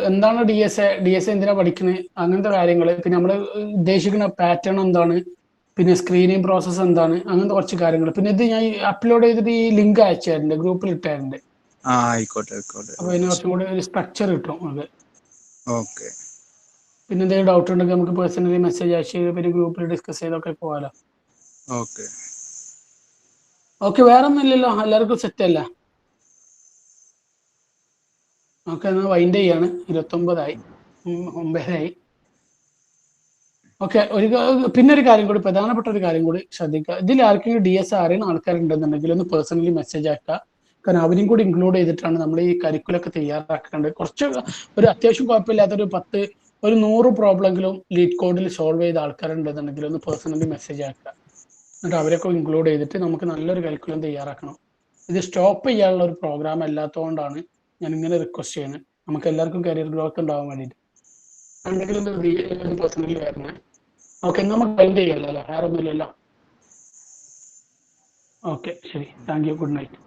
എന്താണ് ഡി എസ് എ എന്തിനാ പഠിക്കുന്നത്, അങ്ങനത്തെ കാര്യങ്ങൾ. പിന്നെ നമ്മൾ ഉദ്ദേശിക്കുന്ന പാറ്റേൺ എന്താണ്, പിന്നെ സ്ക്രീനിങ് പ്രോസസ്സ് എന്താണ്, അങ്ങനത്തെ കുറച്ച് കാര്യങ്ങൾ. പിന്നെ ഇത് ഞാൻ അപ്ലോഡ് ചെയ്തിട്ട് ഈ ലിങ്ക് അയച്ചായിരുന്നു, ഗ്രൂപ്പിൽ ഇട്ടായിരുന്നു. ആയിക്കോട്ടെ. അപ്പൊ അതിന് കുറച്ചും കൂടി ഒരു സ്ട്രക്ചർ കിട്ടും. അതെ, ഓക്കെ. പിന്നെ എന്തെങ്കിലും ഡൗട്ട് ഉണ്ടെങ്കിൽ നമുക്ക് പേഴ്സണലി മെസ്സേജ് അയച്ച് പിന്നെ ഗ്രൂപ്പിൽ ഡിസ്കസ് ചെയ്തൊക്കെ പോകാലോ. ഓക്കെ, വേറെ ഒന്നും ഇല്ലല്ലോ, എല്ലാവർക്കും സെറ്റ് അല്ല? ഓക്കെ, എന്നാൽ വൈൻഡ് ചെയ്യാണ്. 29 ഓക്കെ. പിന്നെ ഒരു കാര്യം കൂടി, പ്രധാനപ്പെട്ട ഒരു കാര്യം കൂടി ശ്രദ്ധിക്കുക. ഇതിൽ ആർക്കെങ്കിലും DS അറിയുന്ന ആൾക്കാരുണ്ടെന്നുണ്ടെങ്കിൽ ഒന്ന് പേഴ്സണലി മെസ്സേജ് ആക്കുക. കാരണം അവരും കൂടി ഇൻക്ലൂഡ് ചെയ്തിട്ടാണ് നമ്മൾ ഈ കരിക്കുലൊക്കെ തയ്യാറാക്കേണ്ടത്. കുറച്ച് ഒരു അത്യാവശ്യം കുഴപ്പമില്ലാത്തൊരു 100 പ്രോബ്ലമെങ്കിലും ലീഡ് കോഡിൽ സോൾവ് ചെയ്ത ആൾക്കാരുണ്ടെന്നുണ്ടെങ്കിൽ ഒന്ന് പേഴ്സണലി മെസ്സേജ് ആക്കുക. എന്നിട്ട് അവരൊക്കെ ഇൻക്ലൂഡ് ചെയ്തിട്ട് നമുക്ക് നല്ലൊരു കരിക്കുലം തയ്യാറാക്കണം. ഇത് സ്റ്റോപ്പ് ചെയ്യാനുള്ള ഒരു പ്രോഗ്രാം അല്ലാത്തതുകൊണ്ടാണ് ഞാൻ ഇങ്ങനെ റിക്വസ്റ്റ് ചെയ്യുന്നത്. നമുക്ക് എല്ലാവർക്കും കരിയർ ഗ്രോത്ത് ഉണ്ടാവാൻ വേണ്ടിയിട്ട്. എന്തെങ്കിലും പേഴ്സണലി വരണേ. ഓക്കെ, നമുക്ക് വൈൻഡ് ചെയ്യാമല്ലോ, വേറെ ഒന്നുമില്ലല്ലോ. ഓക്കെ, ശരി, താങ്ക് യു, ഗുഡ് നൈറ്റ്.